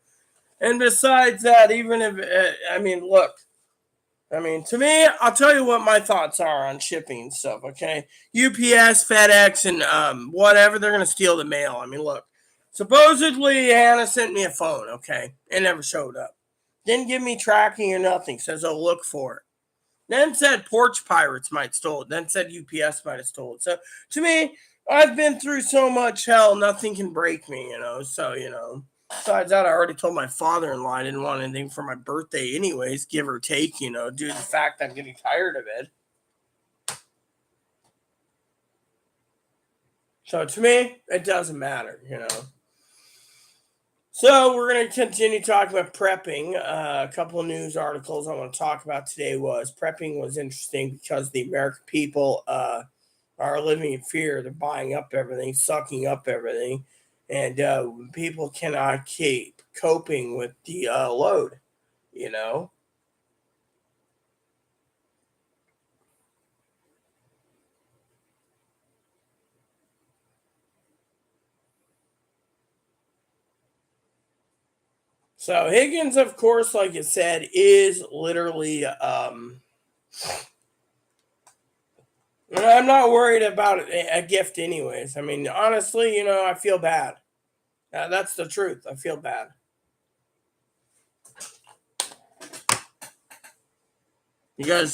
And besides that, even if, I mean, look, I mean, to me, I'll tell you what my thoughts are on shipping and stuff, okay? UPS, FedEx, and whatever, they're going to steal the mail. I mean, look, supposedly Hannah sent me a phone, okay? It never showed up. Didn't give me tracking or nothing. Says, oh, look for it. Then said porch pirates might stole it. Then said UPS might have stole it. So to me, I've been through so much hell, nothing can break me, So, besides that, I already told my father-in-law I didn't want anything for my birthday anyways, give or take, due to the fact that I'm getting tired of it. So to me, it doesn't matter. So we're going to continue talking about prepping. A couple of news articles I want to talk about today was prepping was interesting because the American people are living in fear. They're buying up everything, sucking up everything, and people cannot keep coping with the load. You know. So Higgins, of course, like you said, is literally. I'm not worried about a gift, anyways. I mean, honestly, I feel bad. That's the truth. I feel bad. Because,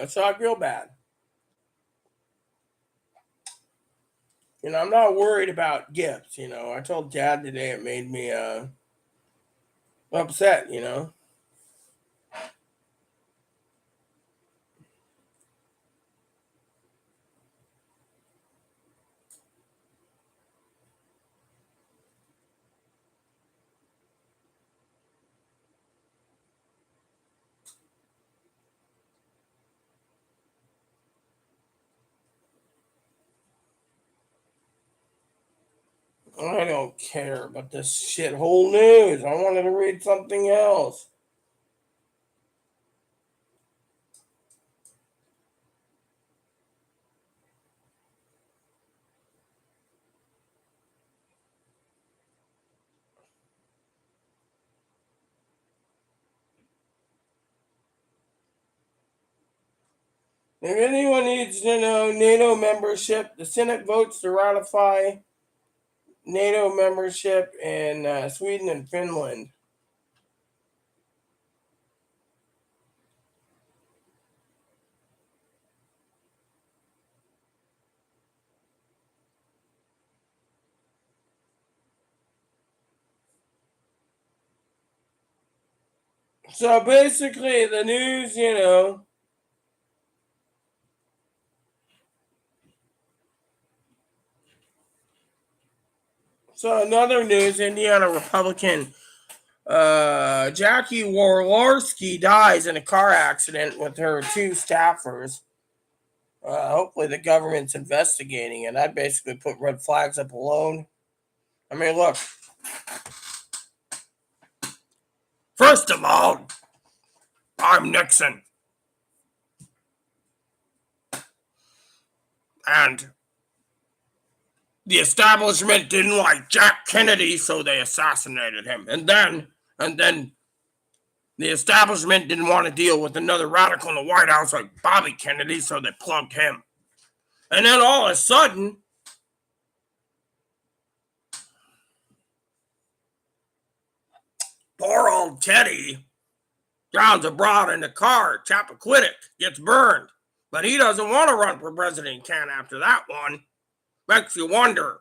so I feel bad. I'm not worried about gifts. I told Dad today it made me upset. I don't care about this shithole news. I wanted to read something else. If anyone needs to know NATO membership, the Senate votes to ratify NATO membership in Sweden and Finland. So basically, the news. So another news: Indiana Republican Jackie Warlarski dies in a car accident with her two staffers. Hopefully, the government's investigating it. I'd basically put red flags up alone. I mean, look. First of all, I'm Nixon. And the establishment didn't like Jack Kennedy, so they assassinated him. And then the establishment didn't want to deal with another radical in the White House like Bobby Kennedy, so they plugged him. And then all of a sudden, poor old Teddy drowns abroad in the car. Chappaquiddick gets burned. But he doesn't want to run for president. He can't after that one. Makes you wonder.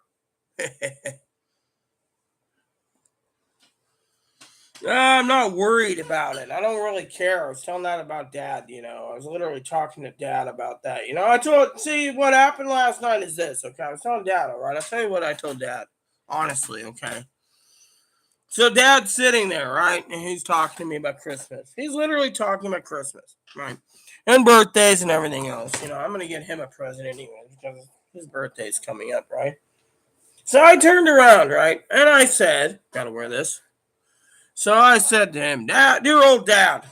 I'm not worried about it. I don't really care. I was telling that about Dad, I was literally talking to Dad about that. See, what happened last night is this, okay? I was telling Dad, all right? I'll tell you what I told Dad. Honestly, okay? So Dad's sitting there, right? And he's talking to me about Christmas. He's literally talking about Christmas, right? And birthdays and everything else. I'm going to get him a present anyway because his birthday's coming up, right? So I turned around, right? And I said, gotta wear this. So I said to him, Dad, dear old Dad,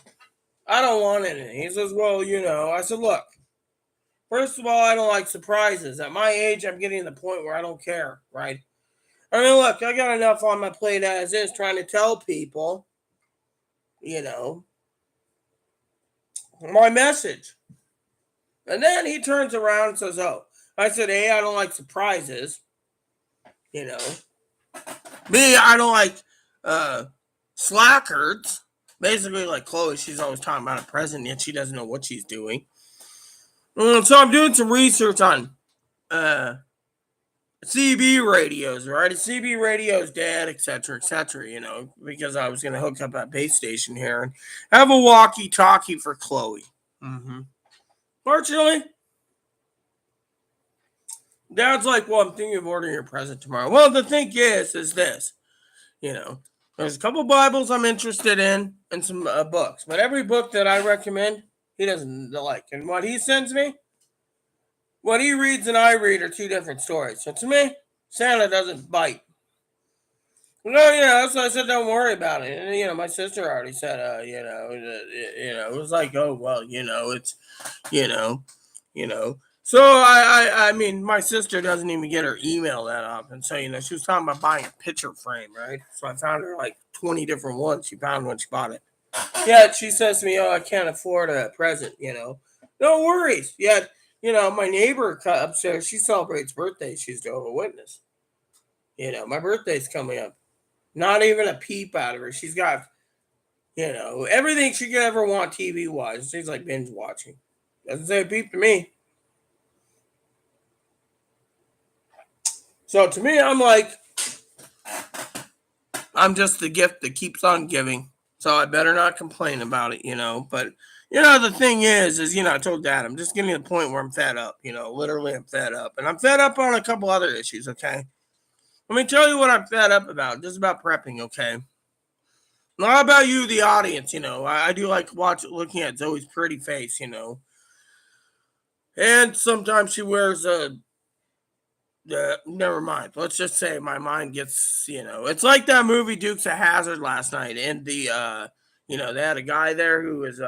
I don't want anything. He says, well, I said, look, first of all, I don't like surprises. At my age, I'm getting to the point where I don't care, right? I mean, look, I got enough on my plate as is trying to tell people, my message. And then he turns around and says, oh, I said, A, I don't like surprises. B, I don't like slackers. Basically, like Chloe, she's always talking about a present, yet she doesn't know what she's doing. So I'm doing some research on CB radios, right? CB radios, Dad, etc., because I was going to hook up a base station here and have a walkie-talkie for Chloe. Fortunately, Dad's like, well, I'm thinking of ordering your present tomorrow. Well, the thing is this, there's a couple Bibles I'm interested in and some books. But every book that I recommend, he doesn't like. And what he sends me, what he reads and I read are two different stories. So to me, Santa doesn't bite. No, that's why I said don't worry about it. And, my sister already said, it was like, oh, well, it's, So I mean, my sister doesn't even get her email that often. So, she was talking about buying a picture frame, right? So I found her like 20 different ones she found when she bought it. Yeah, she says to me, oh, I can't afford a present, No worries. Yet, my neighbor upstairs, she celebrates birthdays. She's Jehovah's Witness. My birthday's coming up. Not even a peep out of her. She's got, everything she could ever want TV wise. She's like binge watching. Doesn't say a peep to me. So to me, I'm like, I'm just the gift that keeps on giving. So I better not complain about it, But the thing is, I told Dad, I'm just getting to the point where I'm fed up. Literally, I'm fed up, and I'm fed up on a couple other issues. Okay, let me tell you what I'm fed up about. Just about prepping. Okay, not about you, the audience. I do like looking at Zoe's pretty face. And sometimes she wears a never mind. Let's just say my mind gets, it's like that movie Dukes of Hazard last night. And they had a guy there who was,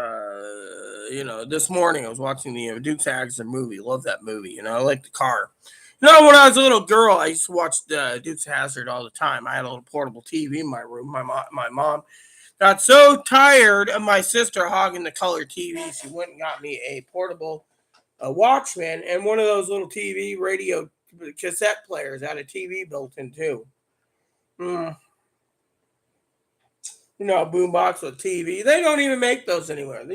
this morning I was watching the Dukes of Hazard movie. Love that movie. I like the car. When I was a little girl, I used to watch Dukes of Hazard all the time. I had a little portable TV in my room. My mom got so tired of my sister hogging the color TV, she went and got me a Walkman and one of those little TV radio cassette players had a TV built in too. Mm, a boombox with TV. They don't even make those anywhere. And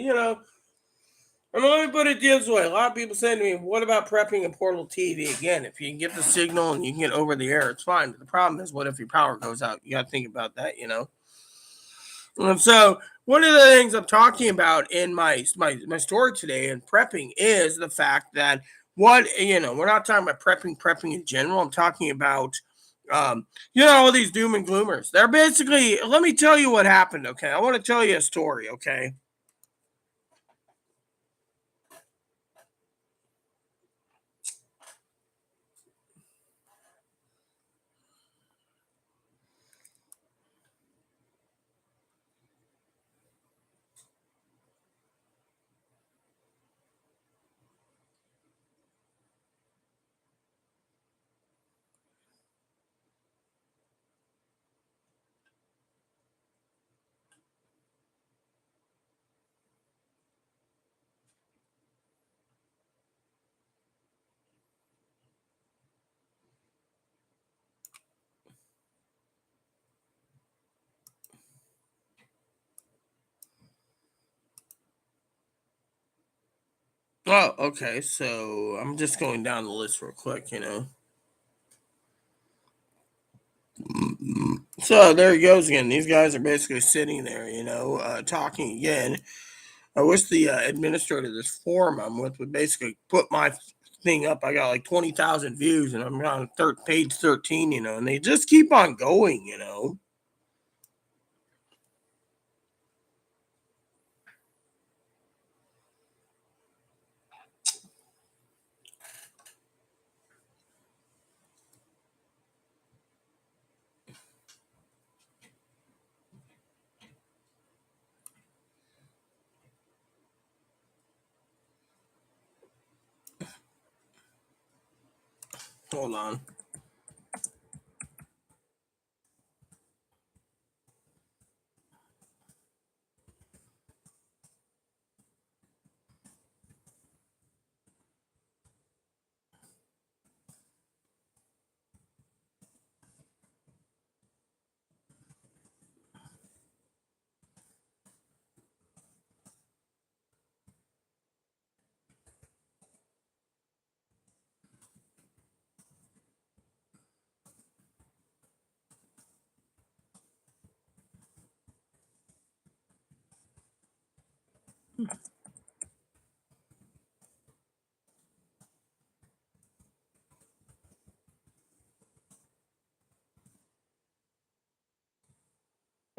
let me put it this way. A lot of people say to me, what about prepping a portable TV? Again, if you can get the signal and you can get over the air, it's fine. But the problem is, what if your power goes out? You got to think about that. And so one of the things I'm talking about in my story today and prepping is the fact that we're not talking about prepping in general. I'm talking about all these doom and gloomers. They're basically, let me tell you what happened, okay? I want to tell you a story, okay? Oh, okay. So I'm just going down the list real quick. So there he goes again. These guys are basically sitting there, talking again. I wish the administrator of this forum I'm with would basically put my thing up. I got like 20,000 views and I'm on page 13, and they just keep on going. Hold on.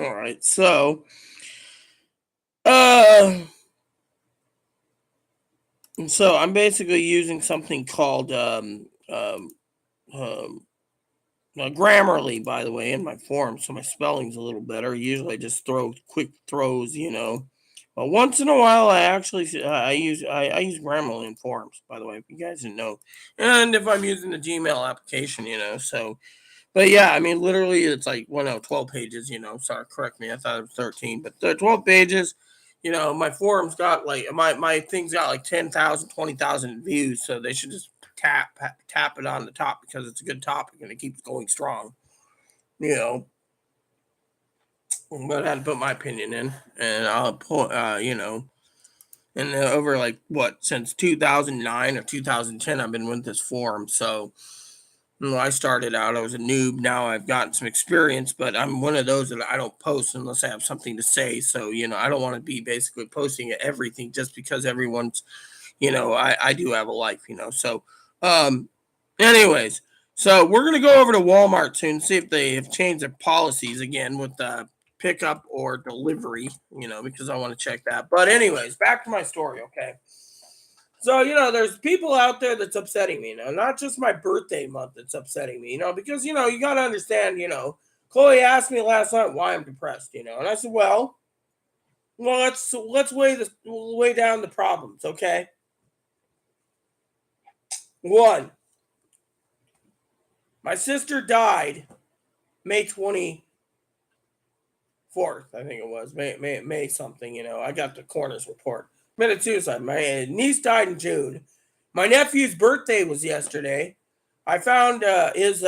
All right. Uh, so I'm basically using something called um, Grammarly, by the way, in my form, so my spelling's a little better. Usually, I just throw quick throws. But once in a while, I use Grammarly in forums. By the way, if you guys didn't know, and if I'm using the Gmail application. So, but yeah, I mean, literally, it's like 12 pages. Sorry, correct me. I thought it was 13, but 12 pages. My forum's got like my thing's got like 10,000, 20,000 views, so they should just tap it on the top because it's a good topic and it keeps going strong. You know, but I had to put my opinion in, and I'll put and over like what since 2009 or 2010, I've been with this forum. So I started out, I was a noob. Now I've gotten some experience, but I'm one of those that I don't post unless I have something to say. So, I don't want to be basically posting everything just because everyone's, I do have a life, So, um, anyways, so we're going to go over to Walmart soon and see if they have changed their policies again with pickup or delivery, because I want to check that. But, anyways, back to my story, okay? So, there's people out there that's upsetting me, not just my birthday month that's upsetting me, because, you got to understand, Chloe asked me last night why I'm depressed, and I said, well, let's weigh down the problems, okay? One, my sister died May 24th, I think it was, May something, I got the coroner's report. Committed suicide. My niece died in June. My nephew's birthday was yesterday. I found his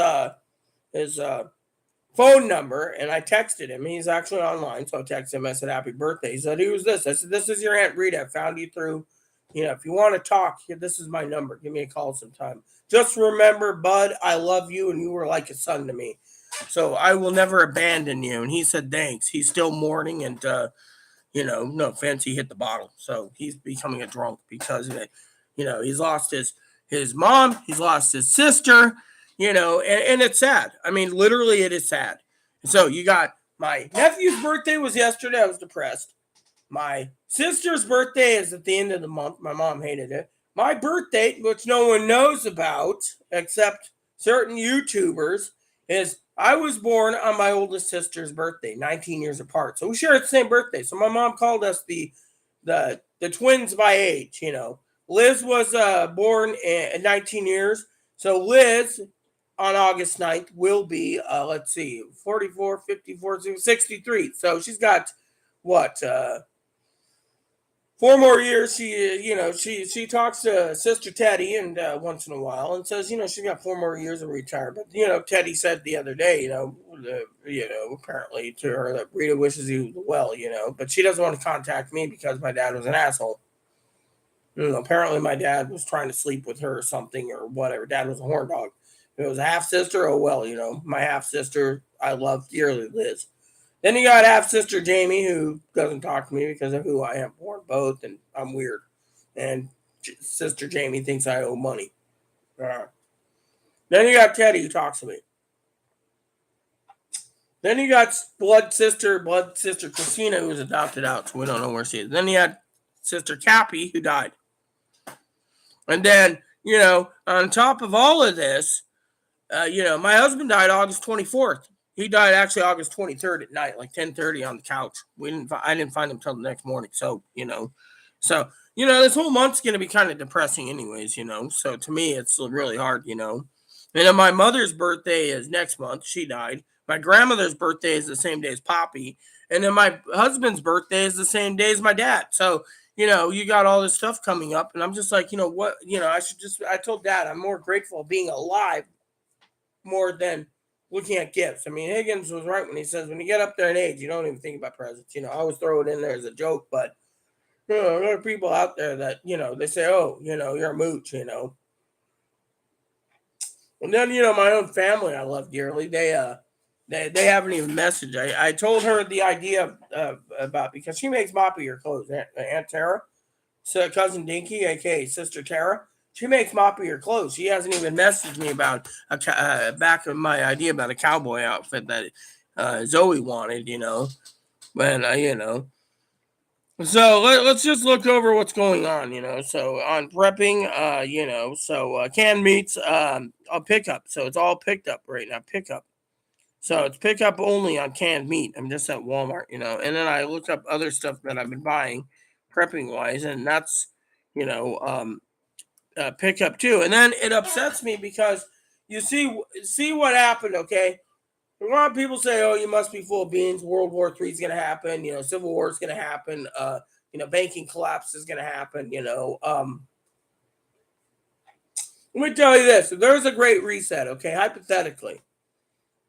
phone number and I texted him. He's actually online, so I texted him. I said, "Happy birthday." He said, "Who's this?" I said, "This is your Aunt Rita. I found you through, if you want to talk, this is my number. Give me a call sometime. Just remember, bud, I love you and you were like a son to me. So I will never abandon you." And he said, "Thanks." He's still mourning and no offense, he hit the bottle. So he's becoming a drunk because of it. He's lost his mom, he's lost his sister, and it's sad. I mean, literally, it is sad. So you got my nephew's birthday was yesterday. I was depressed. My sister's birthday is at the end of the month. My mom hated it. My birthday, which no one knows about except certain YouTubers, is I was born on my oldest sister's birthday, 19 years apart. So we share the same birthday. So my mom called us the twins by age. Liz was born at 19 years. So Liz on August 9th will be, let's see, 44, 54, 63. So she's got what? 4 more years. She talks to Sister Teddy and once in a while and says, she's got 4 more years of retirement. Teddy said the other day, apparently to her that Rita wishes you well, but she doesn't want to contact me because my dad was an asshole. Apparently my dad was trying to sleep with her or something or whatever. Dad was a horn dog. If it was a half sister, oh well, my half sister I love dearly, Liz. Then you got half sister Jamie, who doesn't talk to me because of who I am. Born both, and I'm weird. And sister Jamie thinks I owe money. Then you got Teddy, who talks to me. Then you got blood sister Christina, who was adopted out, so we don't know where she is. Then you had sister Cappy, who died. And then, on top of all of this, my husband died August 24th. He died actually August 23rd at night, like 10:30 on the couch. I didn't find him till the next morning. So, this whole month's going to be kind of depressing anyways, So to me, it's really hard, And then my mother's birthday is next month. She died. My grandmother's birthday is the same day as Poppy. And then my husband's birthday is the same day as my dad. So, you got all this stuff coming up. And I'm just like, what, I told Dad I'm more grateful of being alive more than looking at gifts. I mean, Higgins was right when he says when you get up there in age, you don't even think about presents. I always throw it in there as a joke, but there are people out there that they say, "Oh, you're a mooch," And then my own family I love dearly. They haven't even messaged. I told her the idea about because she makes moppier clothes. Aunt Tara, so cousin Dinky, aka Sister Tara. She makes moppier clothes. She hasn't even messaged me about back of my idea about a cowboy outfit that Zoe wanted, But so let's just look over what's going on, So on prepping, so canned meats, I'll pick up. So it's all picked up right now. Pickup. So it's pickup only on canned meat. I'm just at Walmart, And then I looked up other stuff that I've been buying, prepping wise, and that's, pickup too. And then it upsets me because you see what happened. Okay, a lot of people say, "Oh, you must be full of beans. World War III is going to happen. Civil War is going to happen. Banking collapse is going to happen. Let me tell you this: if there's a great reset, okay, hypothetically,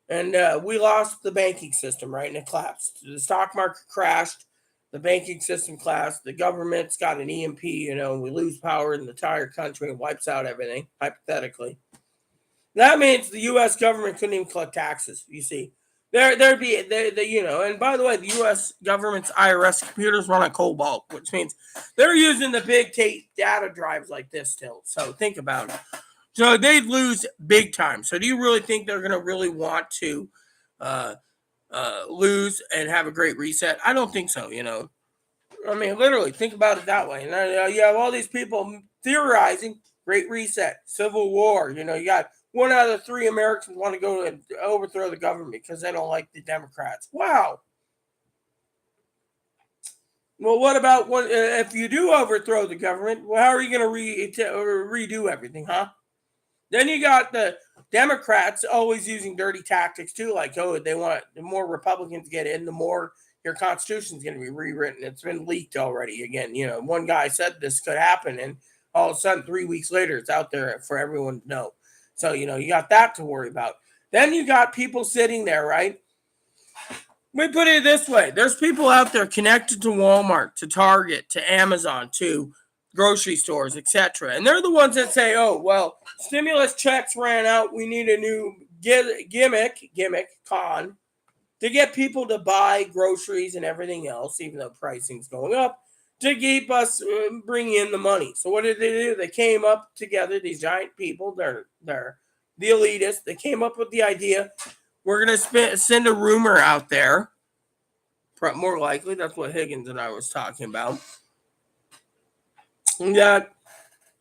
and we lost the banking system, right, and it collapsed. The stock market crashed. The banking system collapsed. The government's got an EMP, we lose power in the entire country and wipes out everything, hypothetically. That means the U.S. government couldn't even collect taxes. You see, there'd be And by the way, the U.S. government's IRS computers run on Cobalt, which means they're using the big data drives like this still. So think about it. So they'd lose big time. So do you really think they're going to really want to uh, lose and have a great reset? I don't think so. I mean, literally, think about it that way. And you have all these people theorizing Great Reset, Civil War. You got 1 out of 3 Americans want to go and overthrow the government because they don't like the Democrats. Wow. Well, what about if you do overthrow the government? Well, how are you going to redo everything, huh? Then you got the Democrats always using dirty tactics too, like, they want the more Republicans get in, the more your Constitution is going to be rewritten. It's been leaked already. Again, one guy said this could happen, and all of a sudden, 3 weeks later, it's out there for everyone to know. So, you got that to worry about. Then you got people sitting there, right? We put it this way. There's people out there connected to Walmart, to Target, to Amazon, to grocery stores, etc. And they're the ones that say, oh, well, stimulus checks ran out. We need a new gimmick to get people to buy groceries and everything else, even though pricing's going up, to keep us bringing in the money. So what did they do? They came up together, these giant people, they're the elitists. They came up with the idea, we're going to send a rumor out there. More likely, that's what Higgins and I was talking about. That,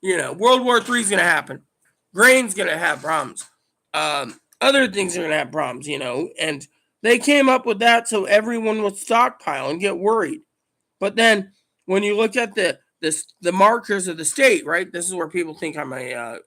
World War III is going to happen. Grain's going to have problems. Other things are going to have problems, and they came up with that so everyone would stockpile and get worried. But then when you look at the markers of the state, right? This is where people think I'm a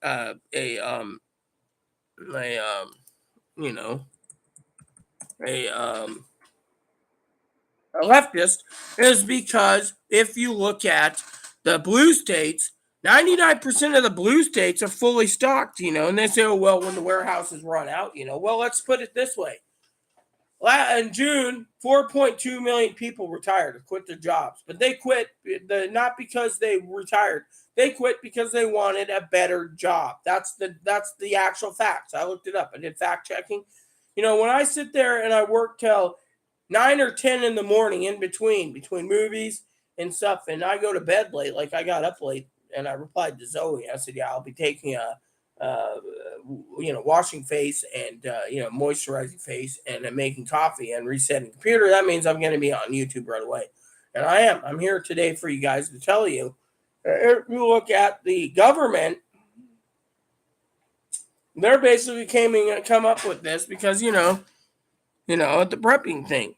leftist, is because if you look at the blue states, 99% of the blue states are fully stocked, and they say, oh, well, when the warehouses run out, well, let's put it this way. In June, 4.2 million people retired or quit their jobs, but they quit not because they retired. They quit because they wanted a better job. That's the actual facts. I looked it up. I did fact checking. When I sit there and I work till 9 or 10 in the morning in between movies and stuff, and I go to bed late, like I got up late, and I replied to Zoe. I said, yeah, I'll be taking a washing face and moisturizing face, and I'm making coffee and resetting the computer. That means I'm going to be on YouTube right away, and I'm here today for you guys to tell you, if you look at the government, they're basically come up with this because the prepping thing.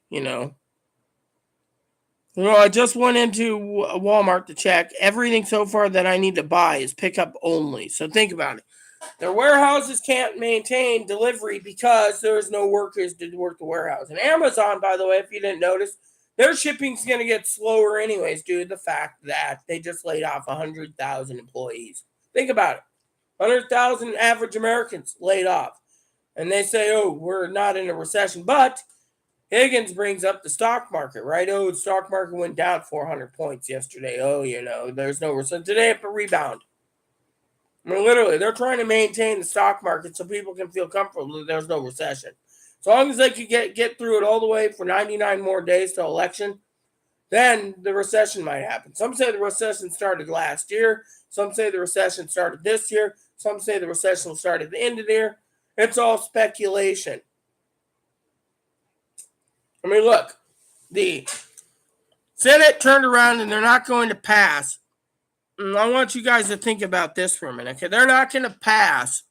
I just went into Walmart to check. Everything so far that I need to buy is pickup only. So think about it. Their warehouses can't maintain delivery because there's no workers to work the warehouse. And Amazon, by the way, if you didn't notice, their shipping's going to get slower anyways due to the fact that they just laid off 100,000 employees. Think about it. 100,000 average Americans laid off. And they say, oh, we're not in a recession. But Higgins brings up the stock market, right? Oh, the stock market went down 400 points yesterday. Oh, there's no recession. Today, it rebound. I mean, literally, they're trying to maintain the stock market so people can feel comfortable that there's no recession. As long as they can get through it all the way for 99 more days to election, then the recession might happen. Some say the recession started last year. Some say the recession started this year. Some say the recession will start at the end of the year. It's all speculation. I mean, look, the Senate turned around and they're not going to pass. And I want you guys to think about this for a minute. Okay, they're not going to pass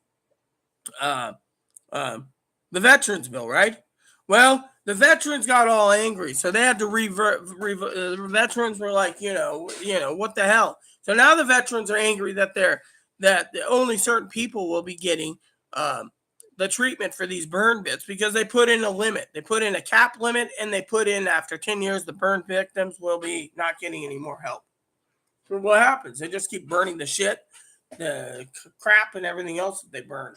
the veterans bill, right? Well, the veterans got all angry, so they had to the veterans were like, what the hell? So now the veterans are angry that only certain people will be getting the treatment for these burn bits because they put in a limit. They put in a cap limit, and they put in after 10 years, the burn victims will be not getting any more help. So what happens? They just keep burning the shit, the crap, and everything else that they burn.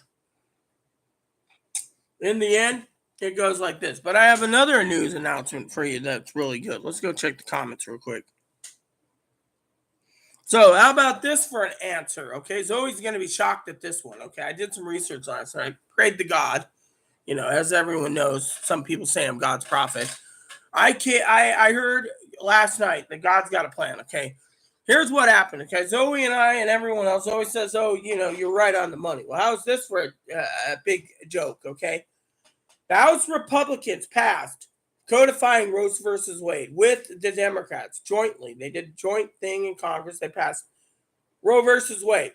In the end, it goes like this. But I have another news announcement for you that's really good. Let's go check the comments real quick. So how about this for an answer? Okay, Zoe's going to be shocked at this one. Okay, I did some research on it, so I prayed to God. As everyone knows, some people say I'm God's prophet. I heard last night that God's got a plan. Okay, here's what happened. Okay, Zoe and I and everyone else always says, "Oh, you're right on the money." Well, how's this for a big joke? Okay, the House Republicans passed codifying Roe versus Wade with the Democrats jointly. They did a joint thing in Congress. They passed Roe versus Wade.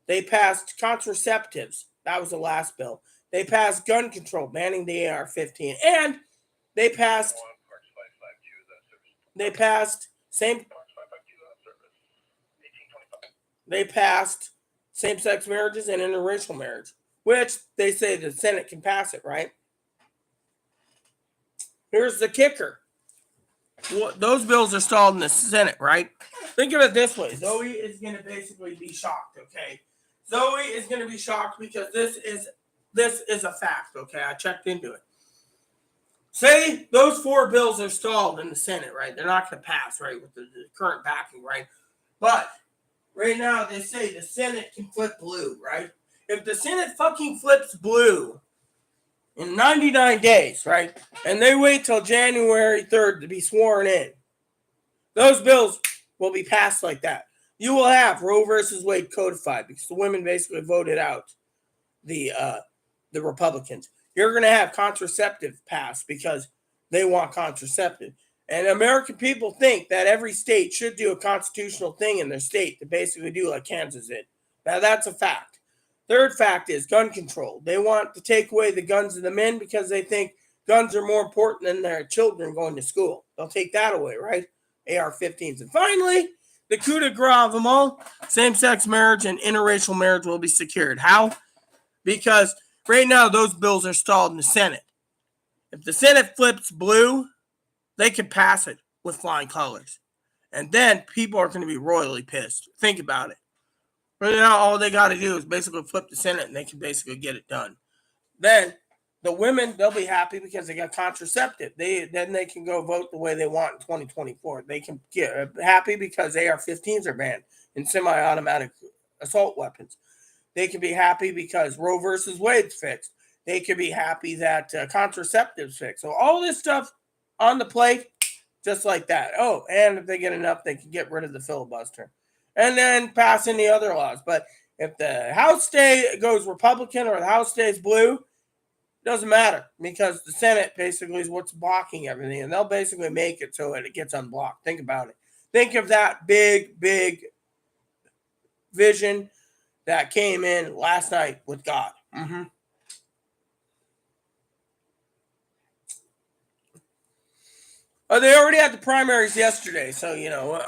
They passed contraceptives. That was the last bill. They passed gun control, banning the AR-15, and they passed same they passed same-sex marriages and interracial marriage, which they say the Senate can pass it, right? Here's the kicker. Those bills are stalled in the Senate, right? Think of it this way. Zoe is going to basically be shocked, okay? Zoe is going to be shocked because this is a fact, okay? I checked into it. Say those 4 bills are stalled in the Senate, right? They're not going to pass, right, with the current backing, right? But right now they say the Senate can flip blue, right? If the Senate fucking flips blue in 99 days, right, and they wait till January 3rd to be sworn in, those bills will be passed like that. You will have Roe versus Wade codified because the women basically voted out the Republicans. You're going to have contraceptive passed because they want contraceptive. And American people think that every state should do a constitutional thing in their state to basically do like Kansas did. Now, that's a fact. Third fact is gun control. They want to take away the guns of the men because they think guns are more important than their children going to school. They'll take that away, right? AR-15s. And finally, the coup de grace of them all, same-sex marriage and interracial marriage will be secured. How? Because right now those bills are stalled in the Senate. If the Senate flips blue, they can pass it with flying colors. And then people are going to be royally pissed. Think about it. Right now, all they got to do is basically flip the Senate and they can basically get it done. Then the women, they'll be happy because they got contraceptive. Then they can go vote the way they want in 2024. They can get happy because AR-15s are banned and semi-automatic assault weapons. They can be happy because Roe versus Wade's fixed. They can be happy that contraceptives fixed. So all this stuff on the plate, just like that. Oh, and if they get enough, they can get rid of the filibuster. And then pass any other laws. But if the House goes Republican or the House stays blue, it doesn't matter because the Senate basically is what's blocking everything. And they'll basically make it so it gets unblocked. Think about it. Think of that big, big vision that came in last night with God. They already had the primaries yesterday, so,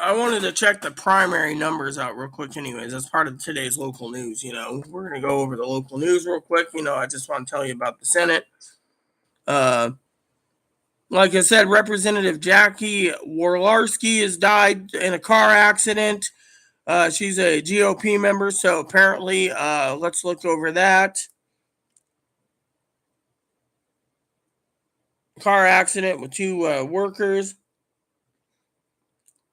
I wanted to check the primary numbers out real quick anyways. That's part of today's local news, We're going to go over the local news real quick. I just want to tell you about the Senate. Like I said, Representative Jackie Worlarski has died in a car accident. She's a GOP member, so apparently, let's look over that. Car accident with 2 workers.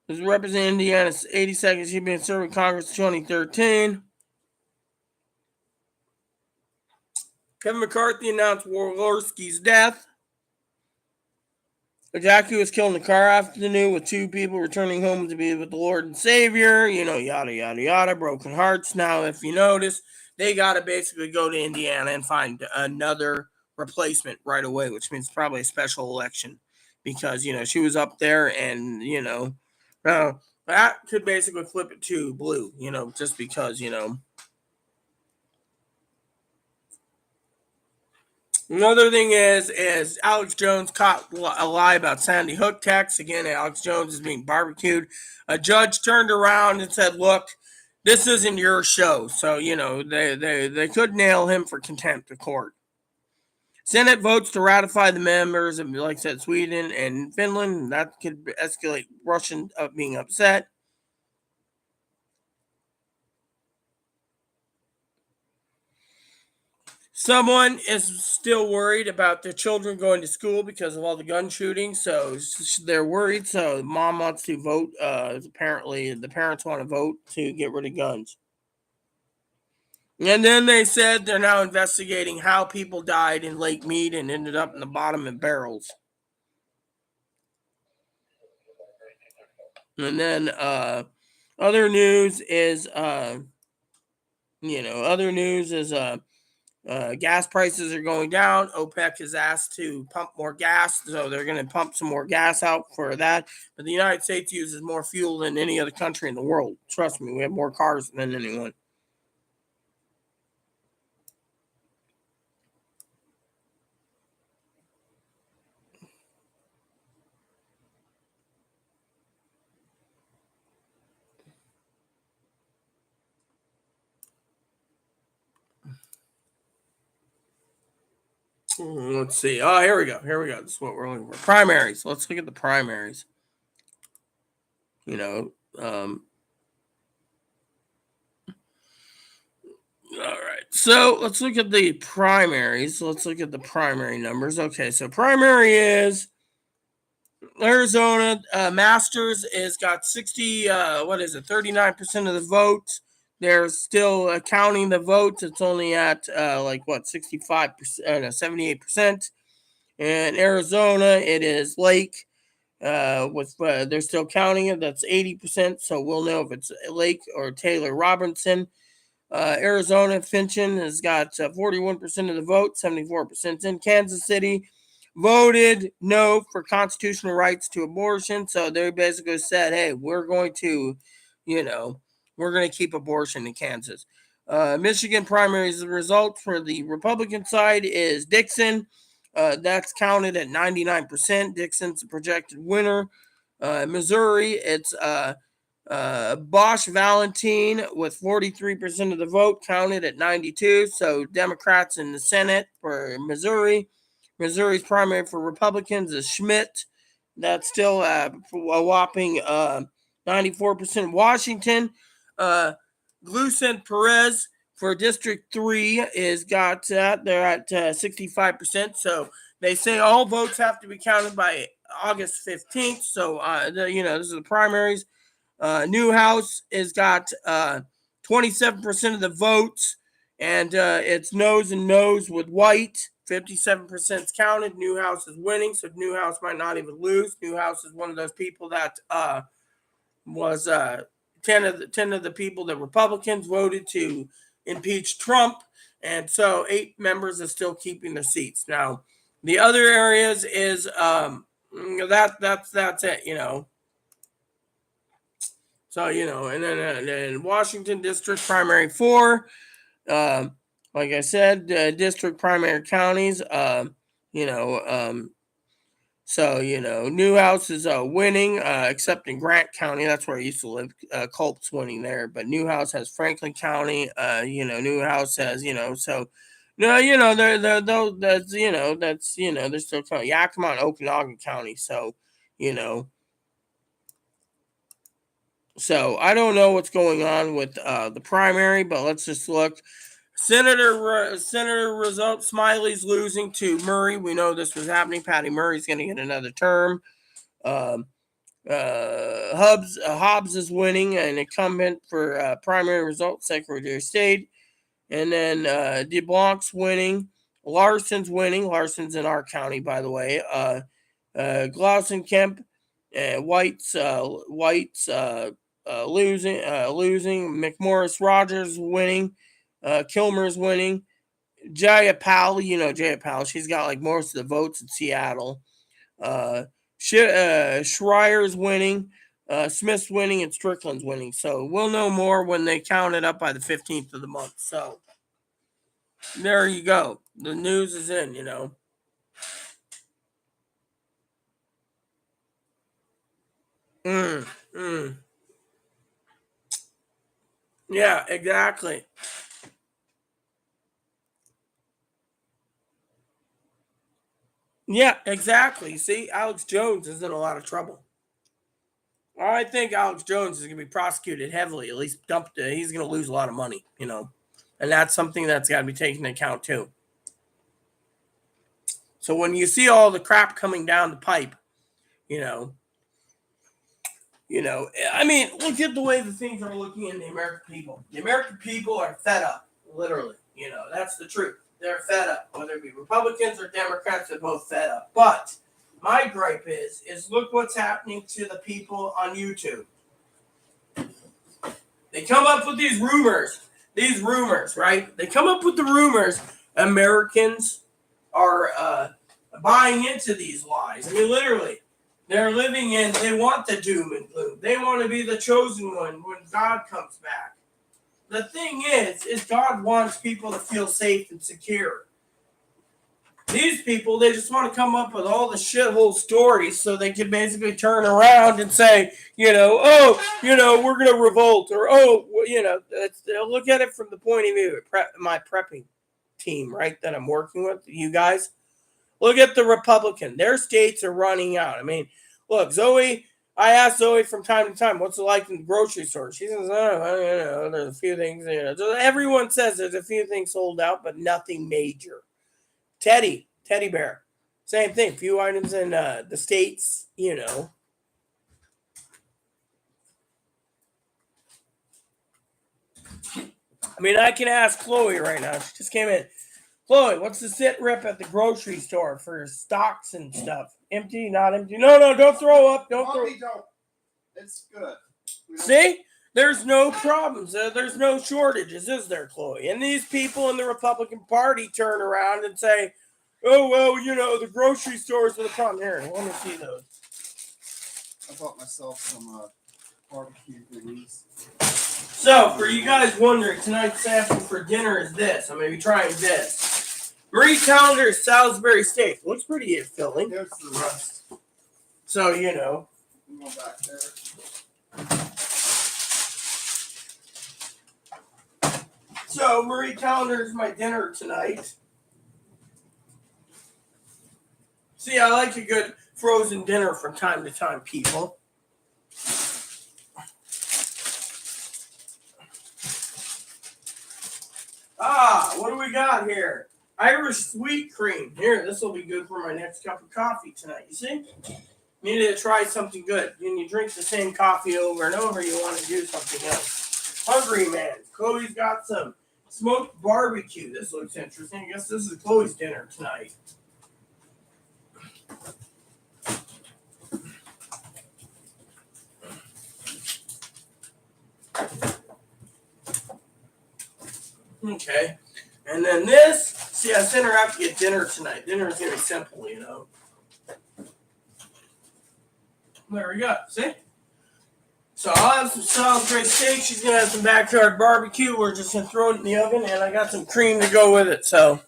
This is representing Indiana 82nd. She's been serving Congress in 2013. Kevin McCarthy announced Worlarski's death. Jackie was killed in a car afternoon with 2 people returning home to be with the Lord and Savior. Yada, yada, yada. Broken hearts. Now, if you notice, they got to basically go to Indiana and find another replacement right away, which means probably a special election because, she was up there and, that could basically flip it to blue, just because, Another thing is Alex Jones caught a lie about Sandy Hook tax. Again, Alex Jones is being barbecued. A judge turned around and said, look, this isn't your show. So, they could nail him for contempt of court. Senate votes to ratify the members of, like I said, Sweden and Finland. That could escalate Russian being upset. Someone is still worried about their children going to school because of all the gun shootings, so they're worried. So mom wants to vote. Apparently, the parents want to vote to get rid of guns. And then they said they're now investigating how people died in Lake Mead and ended up in the bottom of barrels. And then other news is gas prices are going down. OPEC is asked to pump more gas, so they're going to pump some more gas out for that. But the United States uses more fuel than any other country in the world. Trust me, we have more cars than anyone. Let's see. Oh, here we go. This is what we're looking for. Primaries. Let's look at the primaries. All right. So let's look at the primaries. Let's look at the primary numbers. Okay. So primary is Arizona. Masters is got 39% of the votes. They're still counting the votes. It's only at 65%, 78%. And Arizona, it is Lake. They're still counting it. That's 80%. So we'll know if it's Lake or Taylor Robinson. Arizona, Finchon has got 41% of the vote, 74% in. Kansas City voted no for constitutional rights to abortion. So they basically said, hey, we're going to keep abortion in Kansas. Michigan primaries, the result for the Republican side is Dixon. That's counted at 99%. Dixon's the projected winner. Missouri, it's Bosch Valentine with 43% of the vote, counted at 92. So Democrats in the Senate for Missouri. Missouri's primary for Republicans is Schmidt. That's still a whopping 94%. Washington, Glucent Perez for District 3 they're at 65%. So they say all votes have to be counted by August 15th. So this is the primaries. Newhouse has got 27% of the votes, and it's nose and nose with White. 57% is counted. Newhouse is winning, so Newhouse might not even lose. Newhouse is one of those people that was 10 of the people that Republicans voted to impeach Trump, and so 8 members are still keeping their seats. Now, the other areas is that's it. So, and then Washington District Primary 4, like I said, district primary counties, Newhouse is winning, except in Grant County. That's where I used to live. Culp's winning there, but Newhouse has Franklin County. Newhouse has, so no, they're still counting Yakima and Okanagan County. So, So I don't know what's going on with the primary, but let's just look. Senator result: Smiley's losing to Murray. We know this was happening. Patty Murray's going to get another term. Hobbs is winning, an incumbent for primary result, Secretary of State. And then DeBlanc's winning. Larson's winning. Larson's in our county, by the way. Glausen-Kemp, White's losing. McMorris Rogers winning. Kilmer's winning. Jaya Powell, Jaya Powell. She's got like most of the votes in Seattle. Schreier's winning. Smith's winning and Strickland's winning. So we'll know more when they count it up by the 15th of the month. So there you go. The news is in, Yeah, exactly. Yeah, exactly. See, Alex Jones is in a lot of trouble. I think Alex Jones is going to be prosecuted heavily, at least dumped. He's going to lose a lot of money, and that's something that's got to be taken into account too. So when you see all the crap coming down the pipe, you know, I mean, look at the way the things are looking in the American people. The American people are fed up, literally. That's the truth. They're fed up. Whether it be Republicans or Democrats, they're both fed up. But my gripe is look what's happening to the people on YouTube. They come up with these rumors, right? They come up with the rumors. Americans are buying into these lies. I mean, literally, they're living in, they want the doom and gloom. They want to be the chosen one when God comes back. The thing is God wants people to feel safe and secure. These people, they just want to come up with all the shithole stories so they can basically turn around and say, we're going to revolt, or, look at it from the point of view of my prepping team, right, that I'm working with, you guys. Look at the Republican. Their states are running out. I mean, look, Zoe, I asked Zoe from time to time, what's it like in the grocery store? She says, there's a few things. Everyone says there's a few things sold out, but nothing major. Teddy bear, same thing. A few items in the States, I mean, I can ask Chloe right now. She just came in. Chloe, what's the sit rep at the grocery store for stocks and stuff? Empty, not empty? No, don't throw up. Don't. It's good. See? There's no problems. There's no shortages, is there, Chloe? And these people in the Republican Party turn around and say, oh, well, the grocery stores are the problem. Here, let me see those. I bought myself some barbecue goodies. So, for you guys wondering, tonight's sample for dinner is this. I'm going to be trying this. Marie Callender's Salisbury steak. Looks pretty filling. There's the rest. So, I'm going back there. So, Marie Callender's my dinner tonight. See, I like a good frozen dinner from time to time, people. What do we got here? Irish sweet cream. Here, this will be good for my next cup of coffee tonight. You see? Needed to try something good. When you drink the same coffee over and over, you want to do something else. Hungry man. Chloe's got some smoked barbecue. This looks interesting. I guess this is Chloe's dinner tonight. Okay. And then this, see, I sent her out to get dinner tonight. Dinner is going to be simple, There we go. See? So I'll have some Salisbury steak. She's going to have some backyard barbecue. We're just going to throw it in the oven, and I got some cream to go with it. So,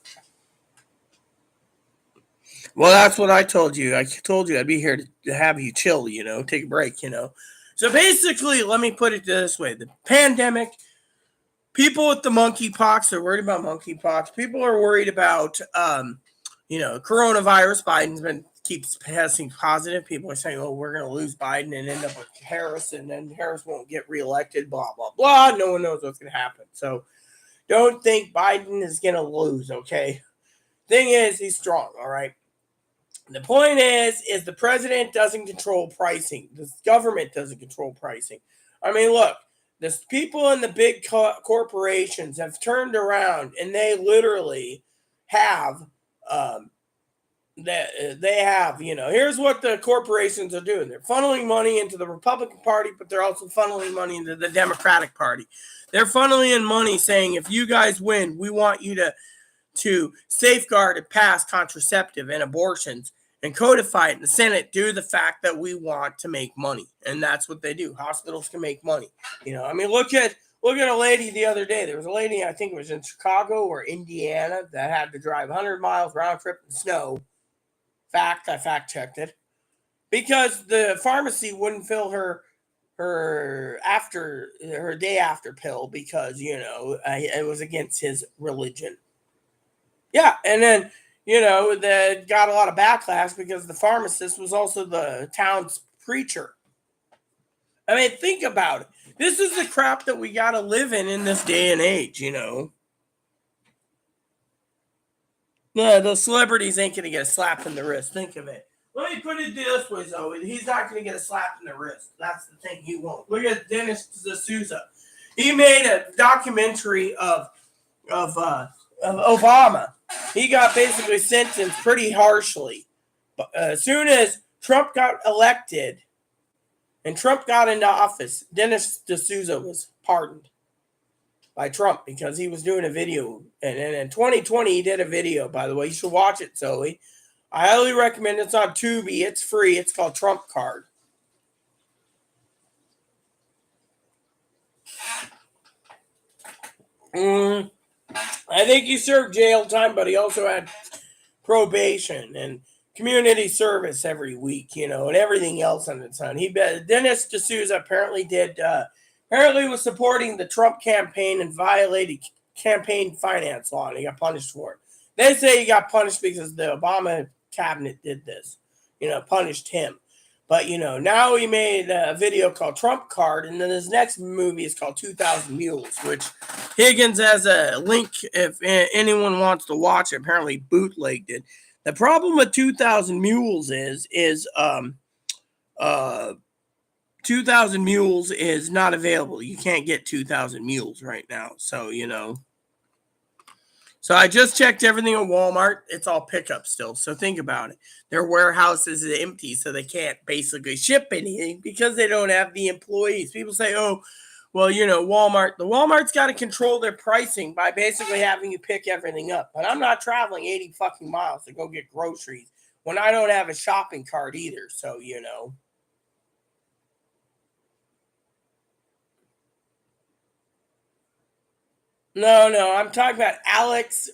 well, that's what I told you. I told you I'd be here to have you chill, take a break, So basically, let me put it this way. The pandemic, people with the monkeypox are worried about monkeypox. People are worried about, coronavirus. Biden's keeps testing positive. People are saying, oh, we're going to lose Biden and end up with Harris, and then Harris won't get reelected, blah, blah, blah. No one knows what's going to happen. So don't think Biden is going to lose, okay? Thing is, he's strong, all right? The point is the president doesn't control pricing. The government doesn't control pricing. I mean, look, the people in the big corporations have turned around, and they literally have here's what the corporations are doing. They're funneling money into the Republican Party, but they're also funneling money into the Democratic Party. They're funneling in money saying, if you guys win, we want you to safeguard and pass contraceptive and abortions and codify it in the Senate due to the fact that we want to make money. And that's what they do. Hospitals can make money. I mean, look at a lady the other day. There was a lady, I think it was in Chicago or Indiana, that had to drive 100 miles round trip in snow. I fact checked it. Because the pharmacy wouldn't fill her day after pill because, it was against his religion. Yeah, and then, that got a lot of backlash because the pharmacist was also the town's preacher. I mean, think about it. This is the crap that we got to live in this day and age, No, those celebrities ain't going to get a slap in the wrist. Think of it. Let me put it this way, Zoe. He's not going to get a slap in the wrist. That's the thing he won't. Look at Dennis D'Souza. He made a documentary of Obama. He got basically sentenced pretty harshly. But as soon as Trump got elected and Trump got into office, Dennis D'Souza was pardoned by Trump because he was doing a video. And in 2020, he did a video, by the way. You should watch it, Zoe. I highly recommend it. It's on Tubi. It's free. It's called Trump Card. I think he served jail time, but he also had probation and community service every week, and everything else on the sun. Dennis D'Souza apparently was supporting the Trump campaign and violated campaign finance law, and he got punished for it. They say he got punished because the Obama cabinet did this, punished him. But, now he made a video called Trump Card, and then his next movie is called 2,000 Mules, which Higgins has a link if anyone wants to watch it. Apparently bootlegged it. The problem with 2,000 Mules is 2,000 Mules is not available. You can't get 2,000 Mules right now. So, So I just checked everything at Walmart. It's all pickup still. So think about it. Their warehouse is empty, so they can't basically ship anything because they don't have the employees. People say, oh, well, Walmart. The Walmart's got to control their pricing by basically having you pick everything up. But I'm not traveling 80 fucking miles to go get groceries when I don't have a shopping cart either. So, No, I'm talking about Alex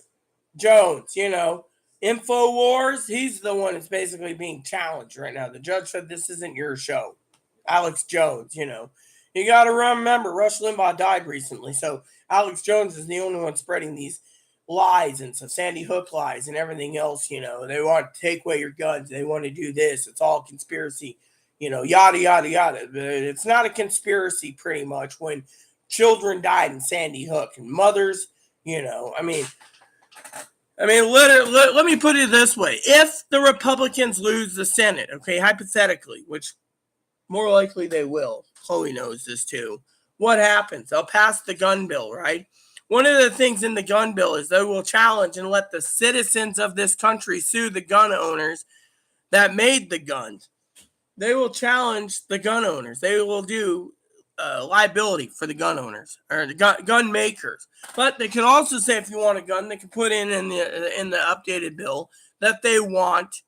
Jones, InfoWars. He's the one that's basically being challenged right now. The judge said this isn't your show. Alex Jones, you got to remember Rush Limbaugh died recently. So Alex Jones is the only one spreading these lies and some Sandy Hook lies and everything else. They want to take away your guns. They want to do this. It's all conspiracy, yada, yada, yada. But it's not a conspiracy pretty much when children died in Sandy Hook and mothers, let me put it this way. If the Republicans lose the Senate, okay, hypothetically, which more likely they will, Chloe knows this too, what happens? They'll pass the gun bill, right? One of the things in the gun bill is they will challenge and let the citizens of this country sue the gun owners that made the guns. They will challenge the gun owners. They will do liability for the gun owners or the gun makers. But they can also say if you want a gun, they can put in the updated bill that they want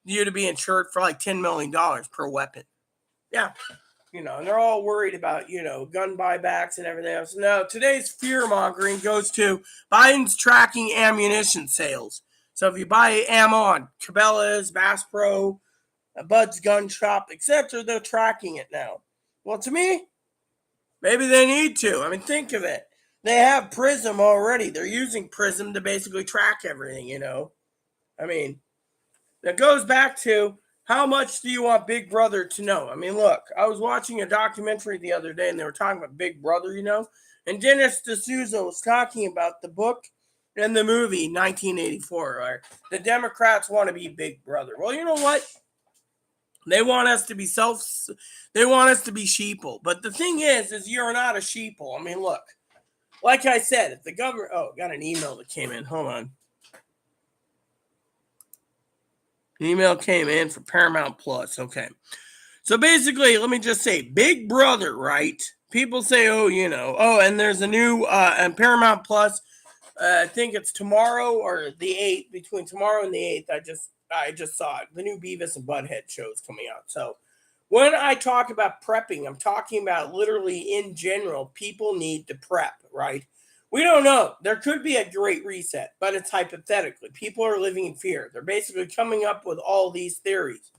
you to be insured for like $10 million per weapon. Yeah. And they're all worried about, gun buybacks and everything else. No, today's fear mongering goes to Biden's tracking ammunition sales. So if you buy ammo on Cabela's, Bass Pro, Bud's Gun Shop, etc., they're tracking it now. Well, to me, maybe they need to. I mean, think of it. They have Prism already. They're using Prism to basically track everything, I mean, that goes back to how much do you want Big Brother to know? I mean, look, I was watching a documentary the other day and they were talking about Big Brother, and Dennis D'Souza was talking about the book and the movie 1984. Right? The Democrats want to be Big Brother. Well, you know what? They want us to be they want us to be sheeple. But the thing is you're not a sheeple. I mean, look, like I said, if the government, got an email that came in. Hold on. The email came in for Paramount Plus. Okay. So basically, let me just say, Big Brother, right? People say, and there's a new, and Paramount Plus, I think it's tomorrow or the 8th, between tomorrow and the 8th, I just saw it. The new Beavis and Butthead show is coming out. So when I talk about prepping, I'm talking about literally in general, people need to prep, right? We don't know. There could be a great reset, but it's hypothetically. People are living in fear. They're basically coming up with all these theories.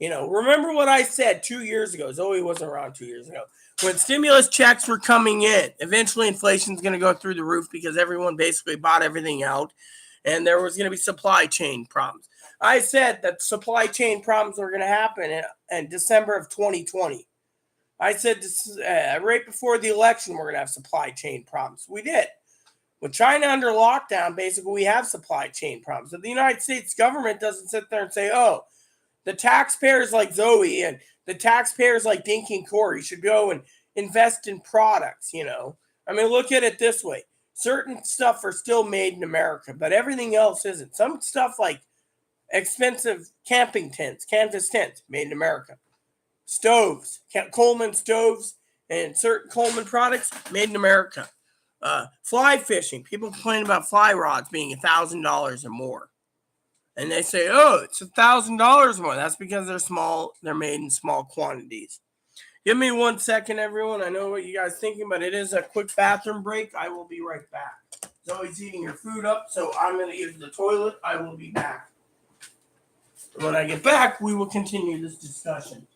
Remember what I said 2 years ago. Zoe wasn't around 2 years ago. When stimulus checks were coming in, eventually inflation's going to go through the roof because everyone basically bought everything out and there was going to be supply chain problems. I said that supply chain problems were going to happen in December of 2020. I said this, right before the election, we're going to have supply chain problems. We did. With China under lockdown, basically we have supply chain problems. But the United States government doesn't sit there and say, oh, the taxpayers like Zoe and the taxpayers like Dinky and Corey should go and invest in products, you know. I mean, look at it this way. Certain stuff are still made in America, but everything else isn't. Some stuff like expensive camping tents, canvas tents, made in America. Stoves, Coleman stoves, and certain Coleman products made in America. Fly fishing. People complain about fly rods being $1,000 or more. And they say, oh, it's $1,000 more. That's because they're small. They're made in small quantities. Give me 1 second, everyone. I know what you guys are thinking, but it is a quick bathroom break. I will be right back. Zoe's eating her food up, so I'm going to use the toilet. I will be back. When I get back, we will continue this discussion.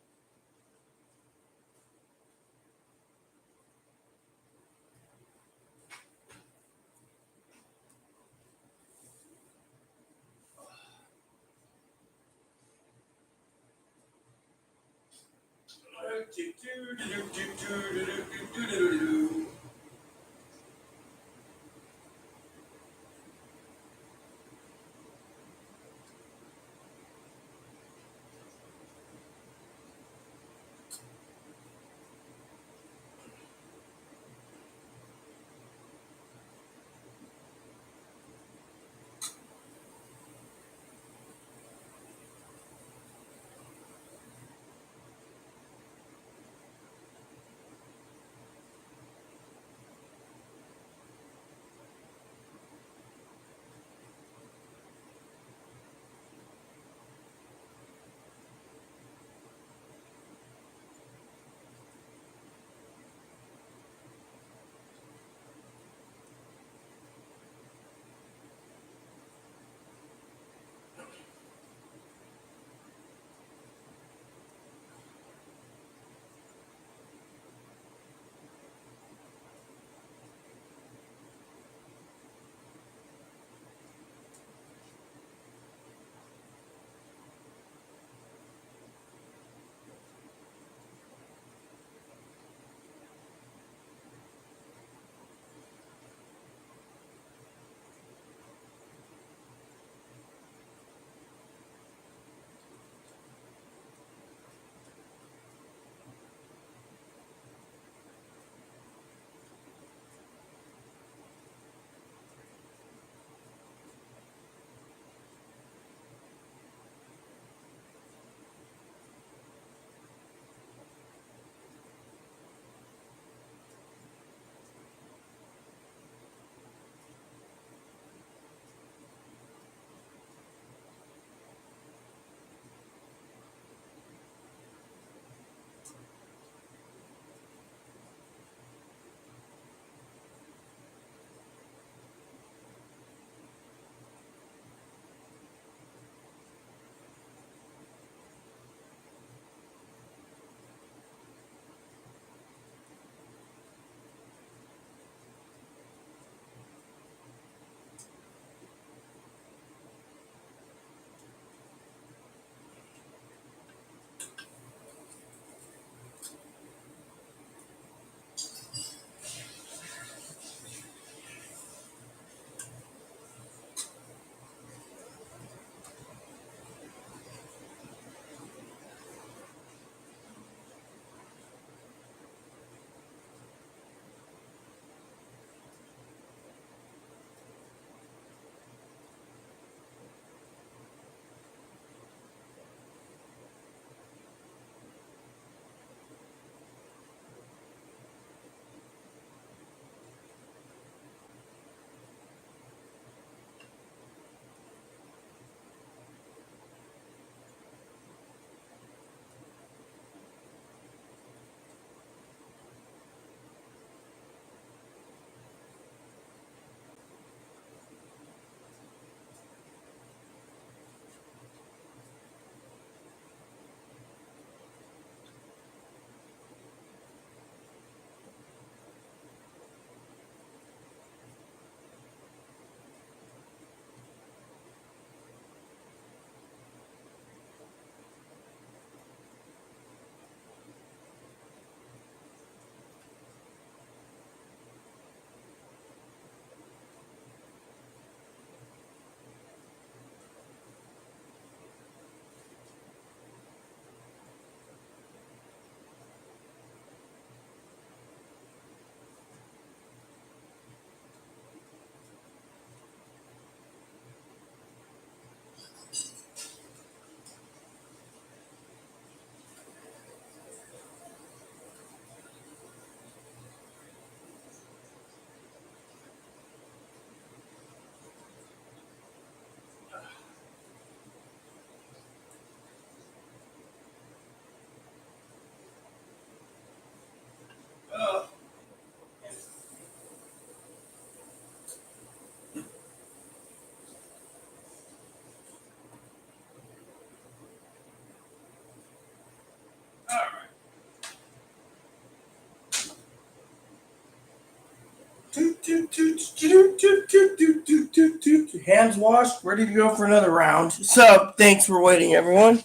Hands washed, ready to go for another round. So, thanks for waiting, everyone.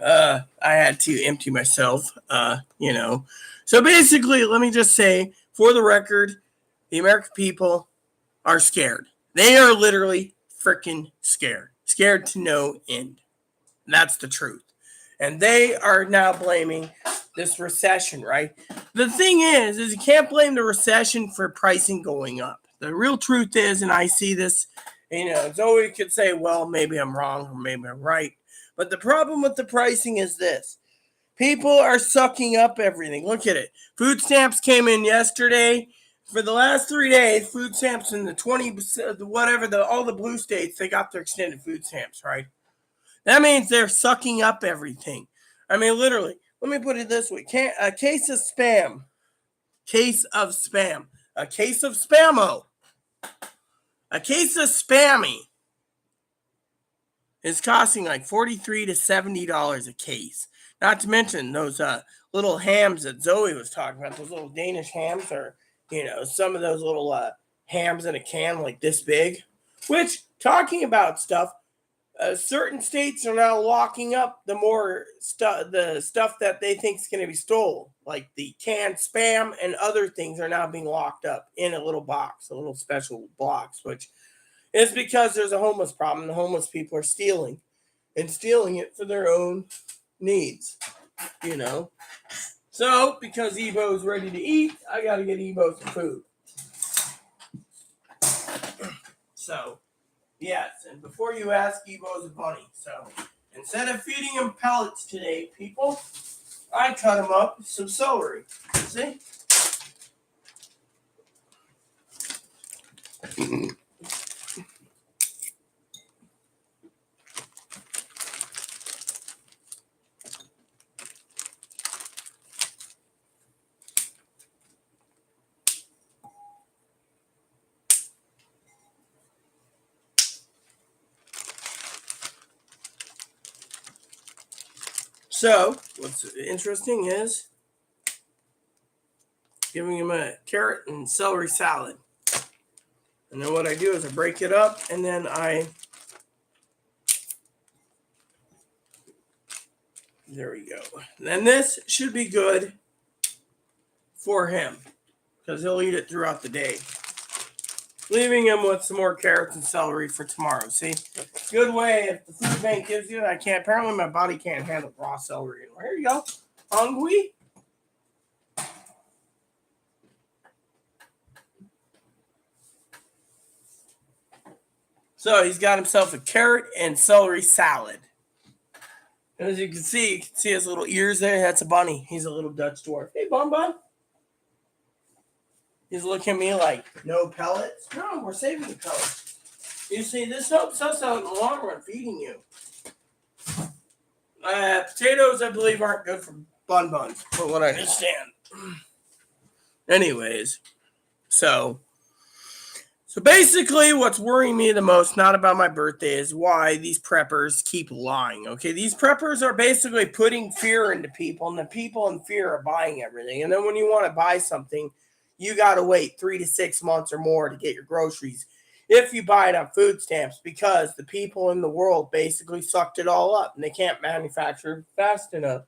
I had to empty myself, So basically, let me just say, for the record, the American people are scared. They are literally freaking scared. Scared to no end. That's the truth. And they are now blaming this recession, right? The thing is you can't blame the recession for pricing going up. The real truth is, and I see this, Zoe could say, well, maybe I'm wrong or maybe I'm right. But the problem with the pricing is this. People are sucking up everything. Look at it. Food stamps came in yesterday. For the last 3 days, food stamps in the 20, all the blue states, they got their extended food stamps, right? That means they're sucking up everything. I mean, literally. Let me put it this way: a case of spam, a case of spammo, a case of spammy is costing like $43 to $70 a case. Not to mention those little hams that Zoe was talking about. Those little Danish hams, or some of those little hams in a can like this big. Which, talking about stuff, certain states are now locking up the stuff that they think is going to be stolen, like the canned spam and other things are now being locked up in a little box, a little special box, which is because there's a homeless problem. The homeless people are stealing it for their own needs, So, because Ebo's ready to eat, I got to get Ebo some food. So, yes, and before you ask, Ebo's a bunny. So, instead of feeding him pellets today, people, I cut him up some celery. See? So, what's interesting is giving him a carrot and celery salad. And then what I do is I break it up and then there we go. Then this should be good for him because he'll eat it throughout the day. Leaving him with some more carrots and celery for tomorrow. See, good way if the food bank gives you it. Apparently my body can't handle raw celery. Here you go. Hungry? So he's got himself a carrot and celery salad. And as you can see his little ears there. That's a bunny. He's a little Dutch dwarf. Hey, Bun. He's looking at me like, no pellets? No, we're saving the pellets. You see, this helps us out in the long run, feeding you. Potatoes, I believe, aren't good for buns, from what I understand. Anyways, so basically what's worrying me the most, not about my birthday, is why these preppers keep lying, okay? These preppers are basically putting fear into people, and the people in fear are buying everything. And then when you want to buy something, you got to wait 3 to 6 months or more to get your groceries if you buy it on food stamps, because the people in the world basically sucked it all up and they can't manufacture fast enough.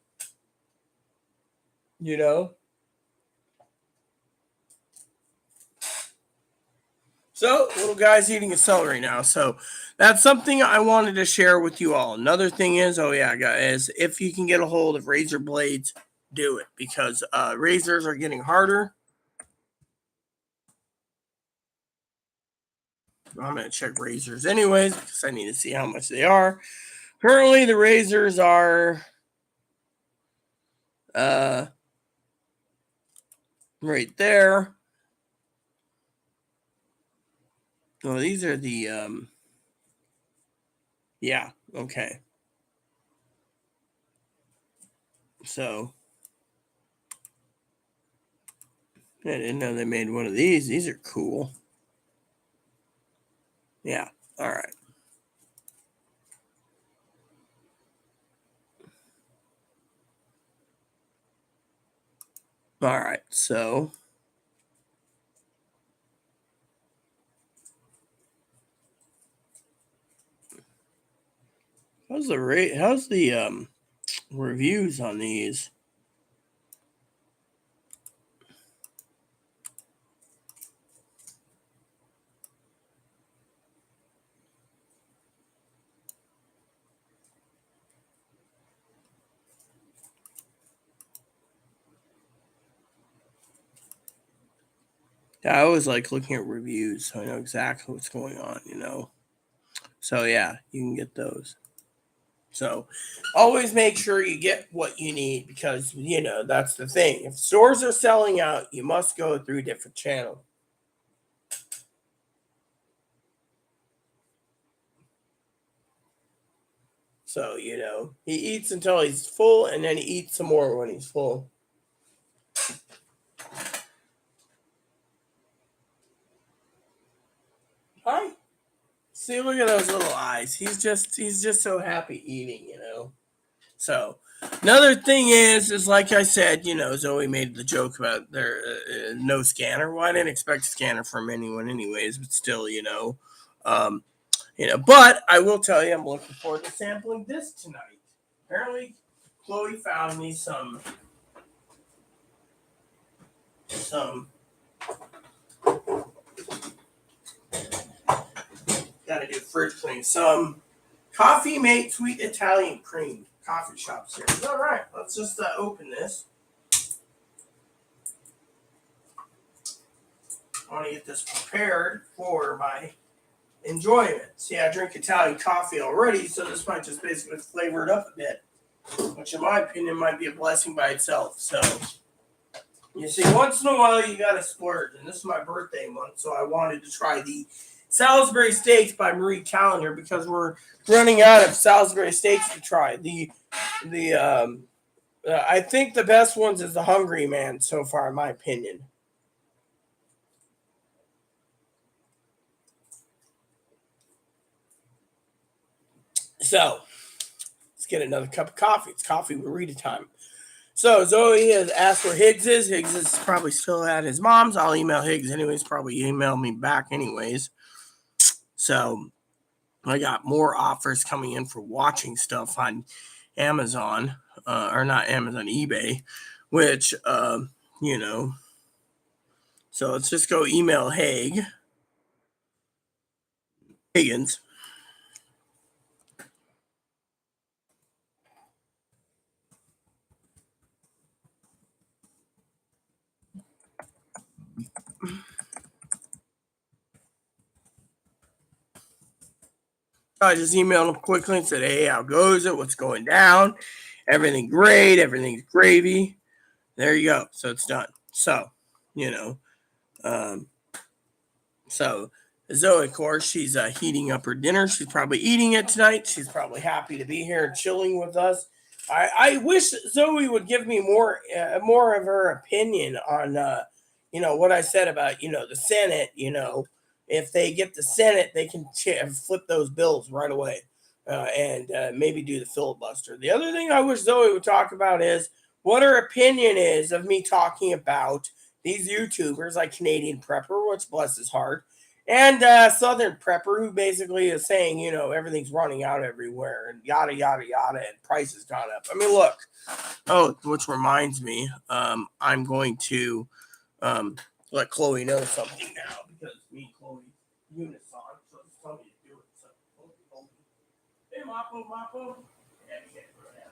So, little guy's eating a celery now. So, that's something I wanted to share with you all. Another thing is, guys, if you can get a hold of razor blades, do it, because razors are getting harder. I'm going to check razors anyways, because I need to see how much they are. Currently, the razors are right there. Oh, these are the yeah, okay. So I didn't know they made one of these. These are cool. Yeah, all right. All right, so How's the rate? How's the reviews on these? I always like looking at reviews so I know exactly what's going on, you know. So yeah, you can get those. So always make sure you get what you need because you know that's the thing. If stores are selling out, you must go through a different channel. So, you know, he eats until he's full and then he eats some more when he's full. Hi. See, look at those little eyes. He's just so happy eating, you know. So another thing is like I said, you know, Zoe made the joke about their no scanner. Well, I didn't expect a scanner from anyone, anyways, but still, um, you know. But I will tell you, I'm looking forward to sampling this tonight. Apparently, Chloe found me some. Got to do fridge clean. Some Coffee Mate Sweet Italian Cream coffee shop series. All right, let's just open this. I want to get this prepared for my enjoyment. See, I drink Italian coffee already, so this might just basically flavor it up a bit, which in my opinion might be a blessing by itself. So, you see, once in a while you got to splurge, and this is my birthday month, so I wanted to try the Salisbury Steaks by Marie Callender because we're running out of Salisbury steaks to try. I think the best ones is the Hungry Man so far, in my opinion. So let's get another cup of coffee. It's coffee with Rita time. So Zoe has asked where Higgs is. Higgs is probably still at his mom's. I'll email Higgs anyways. Probably email me back anyways. So I got more offers coming in for watching stuff on Amazon, or not Amazon, eBay, which, you know, so let's just go email Higgins. I just emailed him quickly and said, hey, how goes it? What's going down? Everything great. Everything's gravy. There you go. So it's done. So, you know, um, so Zoe, of course, she's heating up her dinner. She's probably eating it tonight. She's probably happy to be here and chilling with us. I wish Zoe would give me more of her opinion on, you know, what I said about, you know, the Senate. You know, if they get the Senate, they can flip those bills right away and maybe do the filibuster. The other thing I wish Zoe would talk about is what her opinion is of me talking about these YouTubers like Canadian Prepper, which bless his heart, and Southern Prepper, who basically is saying, you know, everything's running out everywhere and yada, yada, yada, and prices gone up. I mean, look. Oh, which reminds me, I'm going to let Chloe know something now because me and Chloe unison, so it's tell me to do it. So, hey, Mapo. Yeah, get it right now.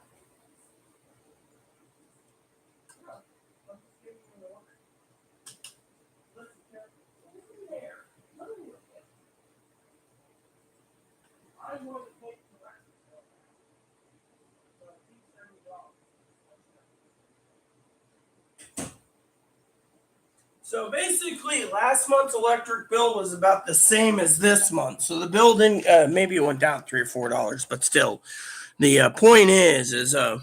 So basically, last month's electric bill was about the same as this month. So the bill didn't, maybe it went down $3 or $4, but still, the point is, so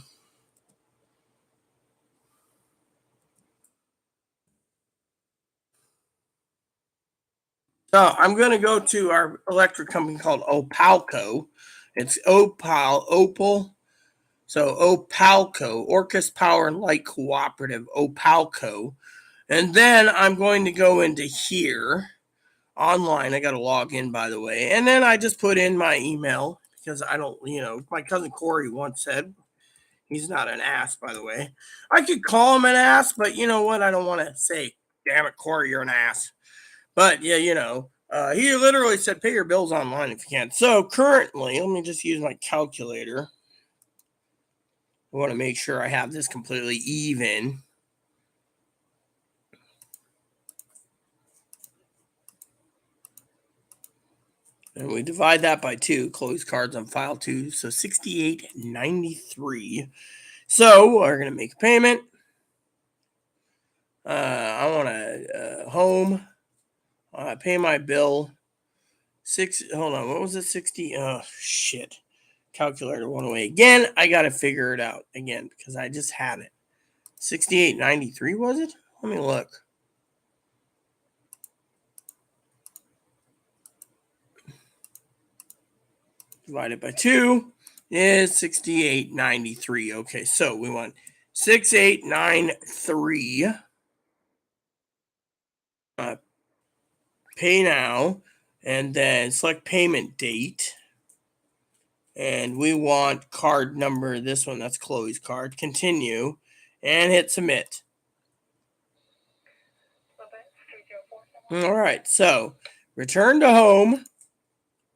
I'm going to go to our electric company called Opalco. It's Opal. So Opalco, Orcus Power and Light Cooperative, Opalco. And then I'm going to go into here online. I got to log in, by the way. And then I just put in my email because I don't, my cousin Corey once said, he's not an ass, by the way. I could call him an ass, but you know what? I don't want to say, damn it, Corey, you're an ass. But yeah, he literally said, pay your bills online if you can. So currently, let me just use my calculator. I want to make sure I have this completely even. And we divide that by 2, close cards on file 2, so $68.93. So we're going to make a payment. I want to home, pay my bill. Hold on, what was it? 60? Oh, shit. Calculator went away again. I got to figure it out again because I just had it. $68.93 was it? Let me look. Divided by 2 is $68.93. Okay, so we want 6893. Pay now, and then select payment date. And we want card number, this one, that's Chloe's card. Continue, and hit submit. All right, so return to home.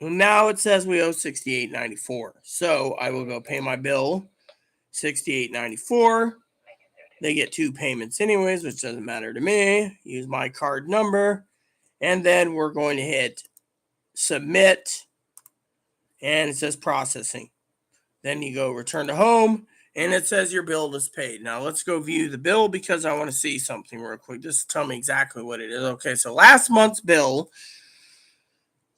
Now it says we owe $68.94. So I will go pay my bill, $68.94. They get 2 payments anyways, which doesn't matter to me. Use my card number. And then we're going to hit submit. And it says processing. Then you go return to home. And it says your bill is paid. Now let's go view the bill because I want to see something real quick. Just tell me exactly what it is. Okay, so last month's bill.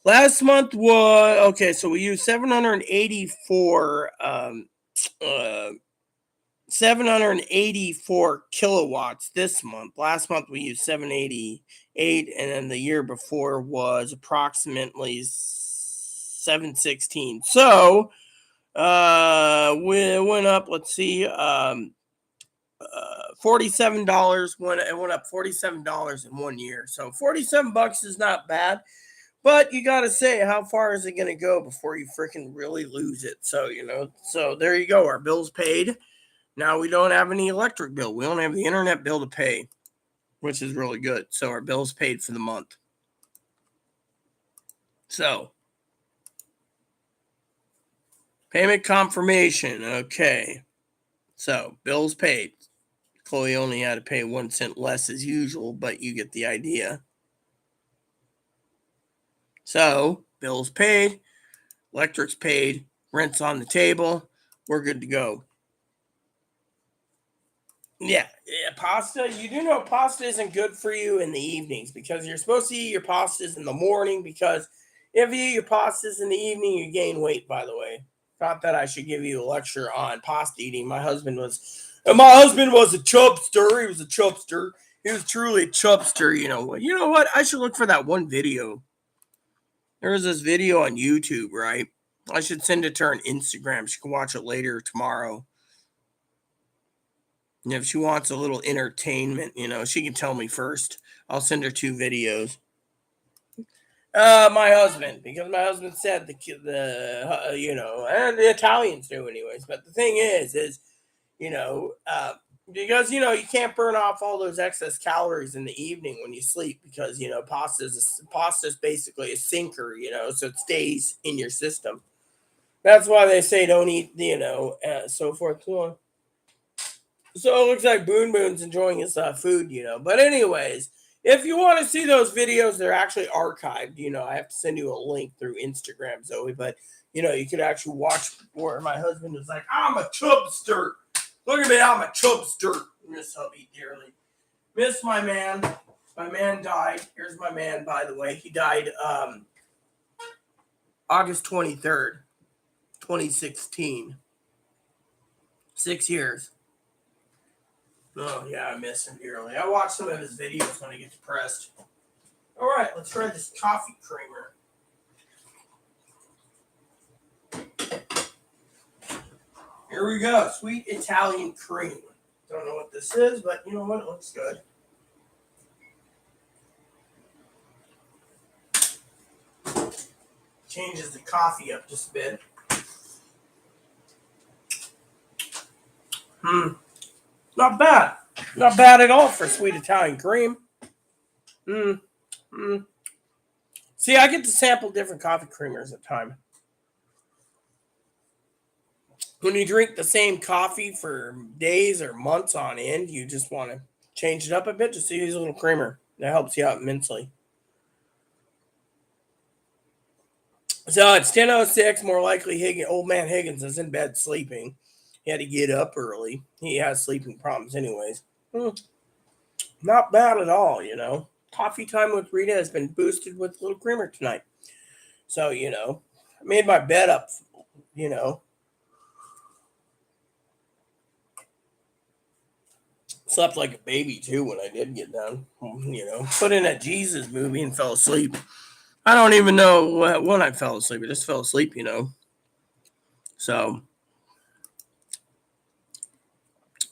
Last month was, okay, so we used 784 kilowatts this month. Last month we used 788, and then the year before was approximately 716. So we went up, let's see, $47. It went up $47 in 1 year. So $47 is not bad. But you got to say, how far is it going to go before you freaking really lose it? So, so there you go. Our bill's paid. Now we don't have any electric bill. We don't have the internet bill to pay, which is really good. So our bill's paid for the month. So, payment confirmation. Okay. So, bill's paid. Chloe only had to pay 1 cent less as usual, but you get the idea. So, bill's paid, electric's paid, rent's on the table. We're good to go. Yeah, pasta. You do know pasta isn't good for you in the evenings because you're supposed to eat your pastas in the morning because if you eat your pastas in the evening, you gain weight, by the way. Not that I should give you a lecture on pasta eating. My husband was a chubster. He was a chubster. He was truly a chubster. You know what? I should look for that one video. There was this video on YouTube, right? I should send it to her on Instagram. She can watch it later tomorrow. And if she wants a little entertainment, she can tell me first. I'll send her 2 videos. My husband, because my husband said and the Italians do anyways. But the thing is, because you can't burn off all those excess calories in the evening when you sleep because pasta's basically a sinker, so it stays in your system. That's why they say don't eat, so forth. So it looks like Boon's enjoying his food, But anyways, if you want to see those videos, they're actually archived. I have to send you a link through Instagram, Zoe. But, you could actually watch where my husband is like, I'm a chubster. Look at me, I'm a chubster. Miss hubby dearly. Miss my man. My man died. Here's my man, by the way. He died August 23rd, 2016. 6 years. Oh, yeah, I miss him dearly. I watch some of his videos when I get depressed. All right, let's try this coffee creamer. Here we go. Sweet Italian cream. Don't know what this is, but you know what? It looks good. Changes the coffee up just a bit. Not bad. Not bad at all for sweet Italian cream. See, I get to sample different coffee creamers at a time. When you drink the same coffee for days or months on end, you just want to change it up a bit. Just use a little creamer. That helps you out immensely. So it's 10:06. More likely, old man Higgins is in bed sleeping. He had to get up early. He has sleeping problems, anyways. Not bad at all, Coffee time with Rita has been boosted with a little creamer tonight. So, I made my bed up, Slept like a baby, too, when I did get done. Put in a Jesus movie and fell asleep. I don't even know when I fell asleep. I just fell asleep, So,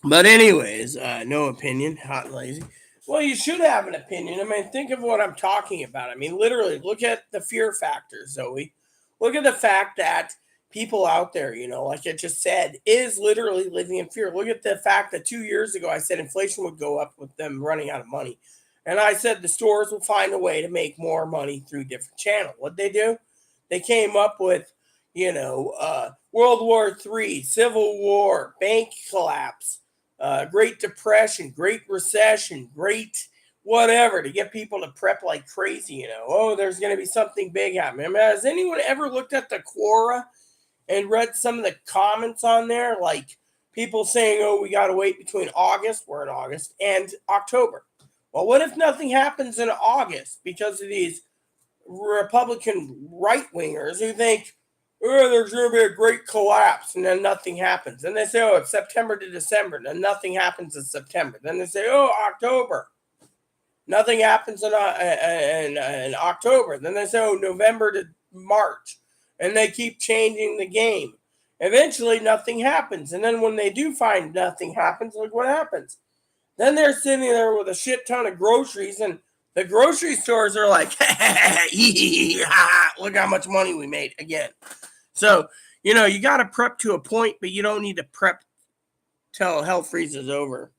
but anyways, no opinion, hot and lazy. Well, you should have an opinion. I mean, think of what I'm talking about. I mean, literally, look at the fear factor, Zoe. Look at the fact that people out there, like I just said, is literally living in fear. Look at the fact that 2 years ago I said inflation would go up with them running out of money. And I said the stores will find a way to make more money through different channels. What'd they do? They came up with, World War III, Civil War, bank collapse, Great Depression, Great Recession, Great whatever, to get people to prep like crazy, Oh, there's going to be something big happening. I mean, has anyone ever looked at the Quora and read some of the comments on there? Like people saying, oh, we got to wait between August, we're in August, and October. Well, what if nothing happens in August because of these Republican right-wingers who think, oh, there's going to be a great collapse, and then nothing happens. Then they say, oh, it's September to December, and then nothing happens in September. Then they say, oh, October. Nothing happens in October. Then they say, oh, November to March. And they keep changing the game. Eventually, nothing happens. And then when they do find nothing happens, look what happens. Then they're sitting there with a shit ton of groceries, and the grocery stores are like, look how much money we made again. So, you got to prep to a point, but you don't need to prep till hell freezes over.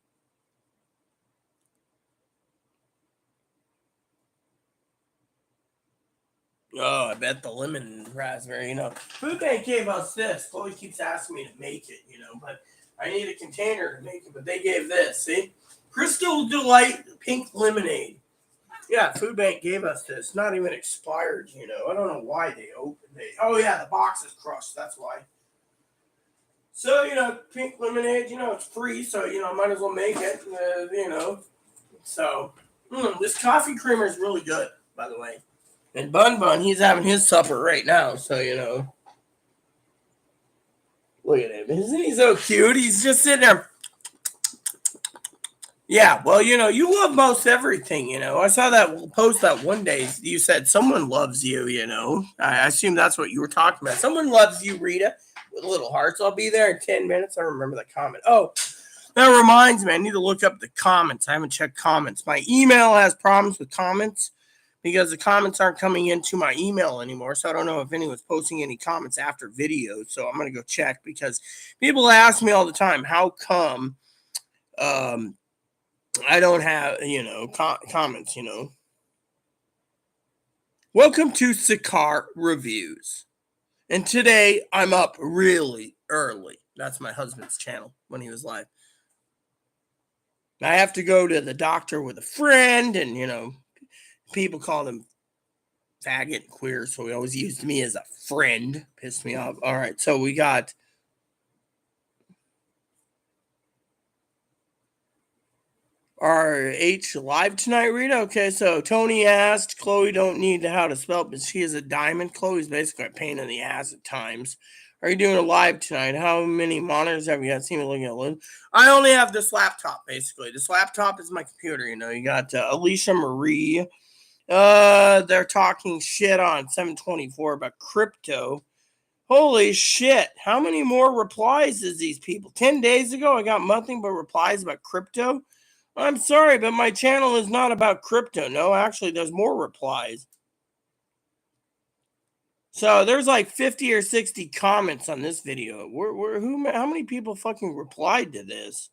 Oh, I bet the lemon raspberry, Food Bank gave us this. Chloe keeps asking me to make it, but I need a container to make it, but they gave this, see? Crystal Delight Pink Lemonade. Yeah, Food Bank gave us this. Not even expired, I don't know why they opened it. Oh, yeah, the box is crushed. That's why. So, pink lemonade, it's free, so, might as well make it, So, this coffee creamer is really good, by the way. And Bun, he's having his supper right now, so, Look at him. Isn't he so cute? He's just sitting there. Yeah, well, you love most everything, I saw that post that one day. You said someone loves you, I assume that's what you were talking about. Someone loves you, Rita, with little hearts. I'll be there in 10 minutes. I remember the comment. Oh, that reminds me. I need to look up the comments. I haven't checked comments. My email has problems with comments because the comments aren't coming into my email anymore. So I don't know if anyone's posting any comments after videos. So I'm going to go check because people ask me all the time, how come I don't have, comments, Welcome to Sakar Reviews. And today I'm up really early. That's my husband's channel when he was live. I have to go to the doctor with a friend, and, people call him faggot and queer, so he always used me as a friend. Pissed me off. All right, so we got RH live tonight, Rita. Okay, so Tony asked, Chloe don't need how to spell it, but she is a diamond. Chloe's basically a pain in the ass at times. Are you doing a live tonight? How many monitors have you got? See me looking at one. I only have this laptop, basically. This laptop is my computer, You got Alicia Marie. They're talking shit on 724 about crypto. Holy shit. How many more replies is these people? 10 days ago, I got nothing but replies about crypto. I'm sorry, but my channel is not about crypto. No, actually, there's more replies. So there's like 50 or 60 comments on this video. How many people fucking replied to this?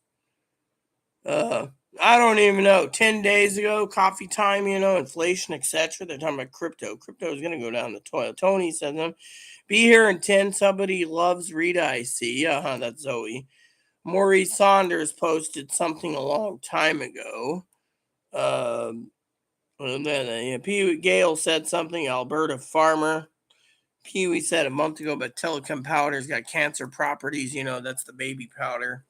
I don't even know. 10 days ago, coffee time, inflation, etc. They're talking about crypto. Crypto is going to go down the toilet. Tony says, be here in 10. Somebody loves Rita, I see. That's Zoe. Maurice Saunders posted something a long time ago. And then Pee Gale said something. Alberta farmer. Pee-wee said a month ago, but telecom powder's got cancer properties. That's the baby powder.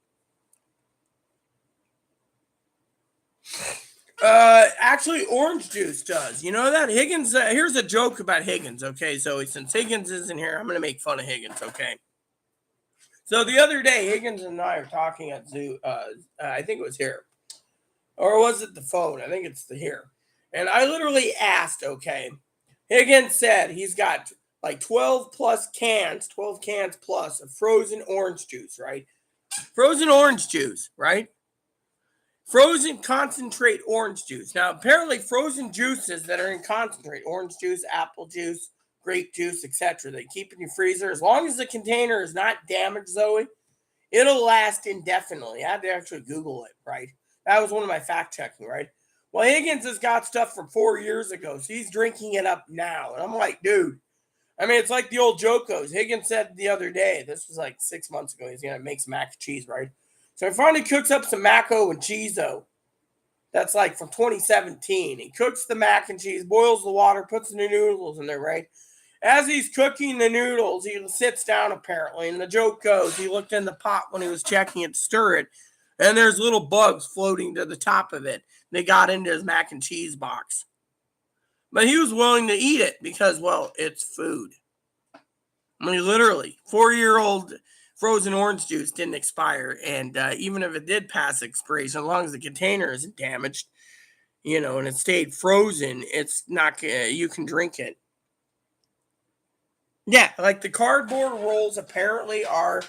Actually, orange juice does. You know that? Higgins, here's a joke about Higgins, okay? So since Higgins isn't here, I'm going to make fun of Higgins, okay? So the other day, Higgins and I are talking at Zoo. I think it was here. Or was it the phone? I think it's the here. And I literally asked, okay, Higgins said he's got like 12 cans plus of frozen orange juice, right? Frozen orange juice, right? Frozen concentrate orange juice. Now, apparently frozen juices that are in concentrate, orange juice, apple juice, grape juice, etc., they keep in your freezer. As long as the container is not damaged, Zoe, it'll last indefinitely. I had to actually Google it, right? That was one of my fact checking, right? Well, Higgins has got stuff from 4 years ago, so he's drinking it up now. And I'm like, dude, I mean, it's like the old joke goes. Higgins said the other day, this was like 6 months ago, he's going to make some mac and cheese, right? So he finally cooks up some maco and cheeso. That's like from 2017. He cooks the mac and cheese, boils the water, puts the noodles in there, right? As he's cooking the noodles, he sits down apparently, and the joke goes, he looked in the pot when he was checking it to stir it, and there's little bugs floating to the top of it. They got into his mac and cheese box. But he was willing to eat it because, well, it's food. I mean, literally, 4-year-old frozen orange juice didn't expire, and even if it did pass expiration, as long as the container isn't damaged, and it stayed frozen, it's not. You can drink it. Yeah, like the cardboard rolls apparently are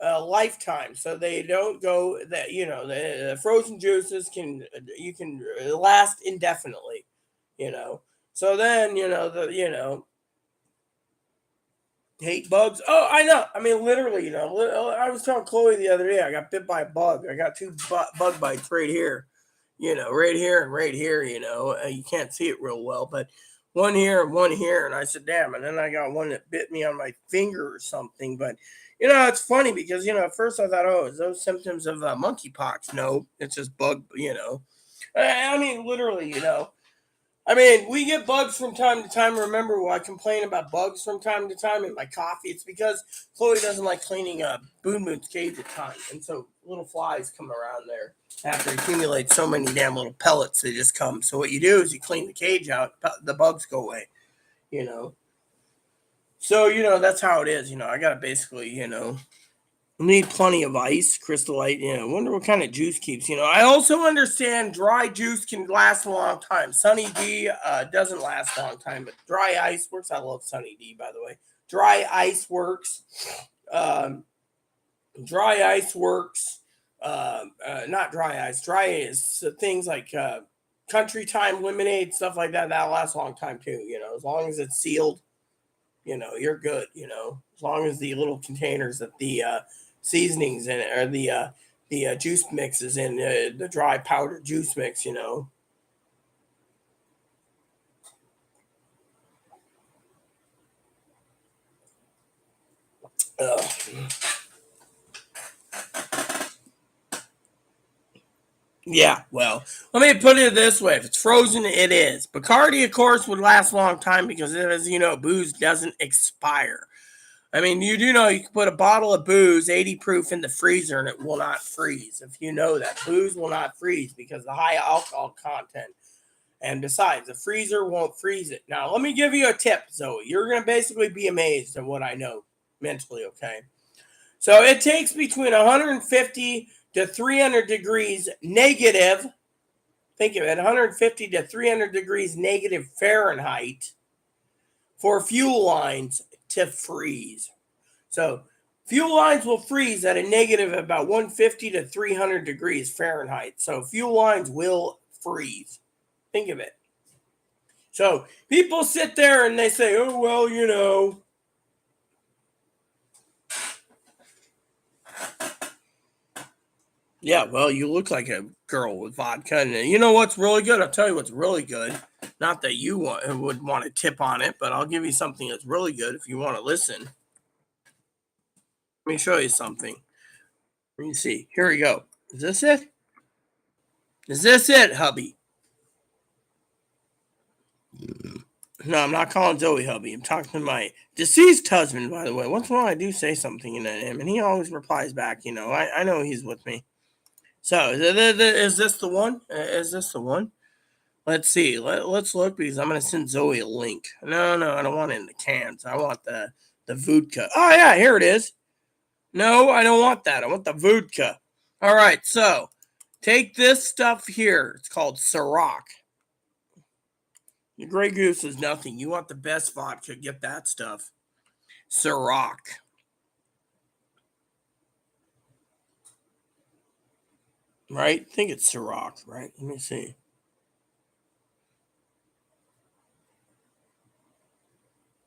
lifetime, so they don't go that the frozen juices can last indefinitely. So then hate bugs. Oh, I know. I mean, literally, I was telling Chloe the other day, I got bit by a bug. I got 2 bug bites right here, right here and right here. You can't see it real well, but one here and one here. And I said, damn. And then I got one that bit me on my finger or something. But, it's funny because, at first I thought, oh, is those symptoms of monkeypox? No, it's just bug, I mean, literally, I mean, we get bugs from time to time. Remember, when I complain about bugs from time to time in my coffee, it's because Chloe doesn't like cleaning up Boon Boon's cage at times. And so little flies come around there after it accumulates so many damn little pellets, they just come. So what you do is you clean the cage out, the bugs go away, So, that's how it is. I got to basically, need plenty of ice, crystallite. Wonder what kind of juice keeps. I also understand dry juice can last a long time. Sunny D doesn't last a long time, but dry ice works. I love Sunny D, by the way. Dry ice works. Dry ice works. Not dry ice. Dry is things like country time lemonade, stuff like that. That'll last a long time too. As long as it's sealed, you're good. As long as the little containers that the seasonings in it, or the juice mixes in the dry powder juice mix, Yeah, well, let me put it this way. If it's frozen, it is. Bacardi, of course, would last a long time because, as you know, booze doesn't expire. I mean, you do know you can put a bottle of booze, 80 proof, in the freezer and it will not freeze. If you know that, booze will not freeze because of the high alcohol content. And besides, the freezer won't freeze it. Now, let me give you a tip, Zoe. You're going to basically be amazed at what I know mentally, okay? So it takes between 150 to 300 degrees negative. Think of it, 150 to 300 degrees negative Fahrenheit for fuel lines to freeze. So fuel lines will freeze at a negative about 150 to 300 degrees Fahrenheit. So fuel lines will freeze. Think of it. So people sit there and they say, oh, well, Yeah, well, you look like a girl with vodka, and you know what's really good? I'll tell you what's really good. Not that you would want to tip on it, but I'll give you something that's really good if you want to listen. Let me show you something. Let me see. Here we go. Is this it? Is this it, hubby? No, I'm not calling Zoe hubby. I'm talking to my deceased husband, by the way. Once in a while, I do say something to him, and he always replies back. I know he's with me. So, is this the one? Is this the one? Let's see. Let's look because I'm going to send Zoe a link. No, no, I don't want it in the cans. I want the vodka. Oh, yeah, here it is. No, I don't want that. I want the vodka. All right, so take this stuff here. It's called Ciroc. The Grey Goose is nothing. You want the best vodka, get that stuff. Ciroc. Right? I think it's Ciroc, right? Let me see.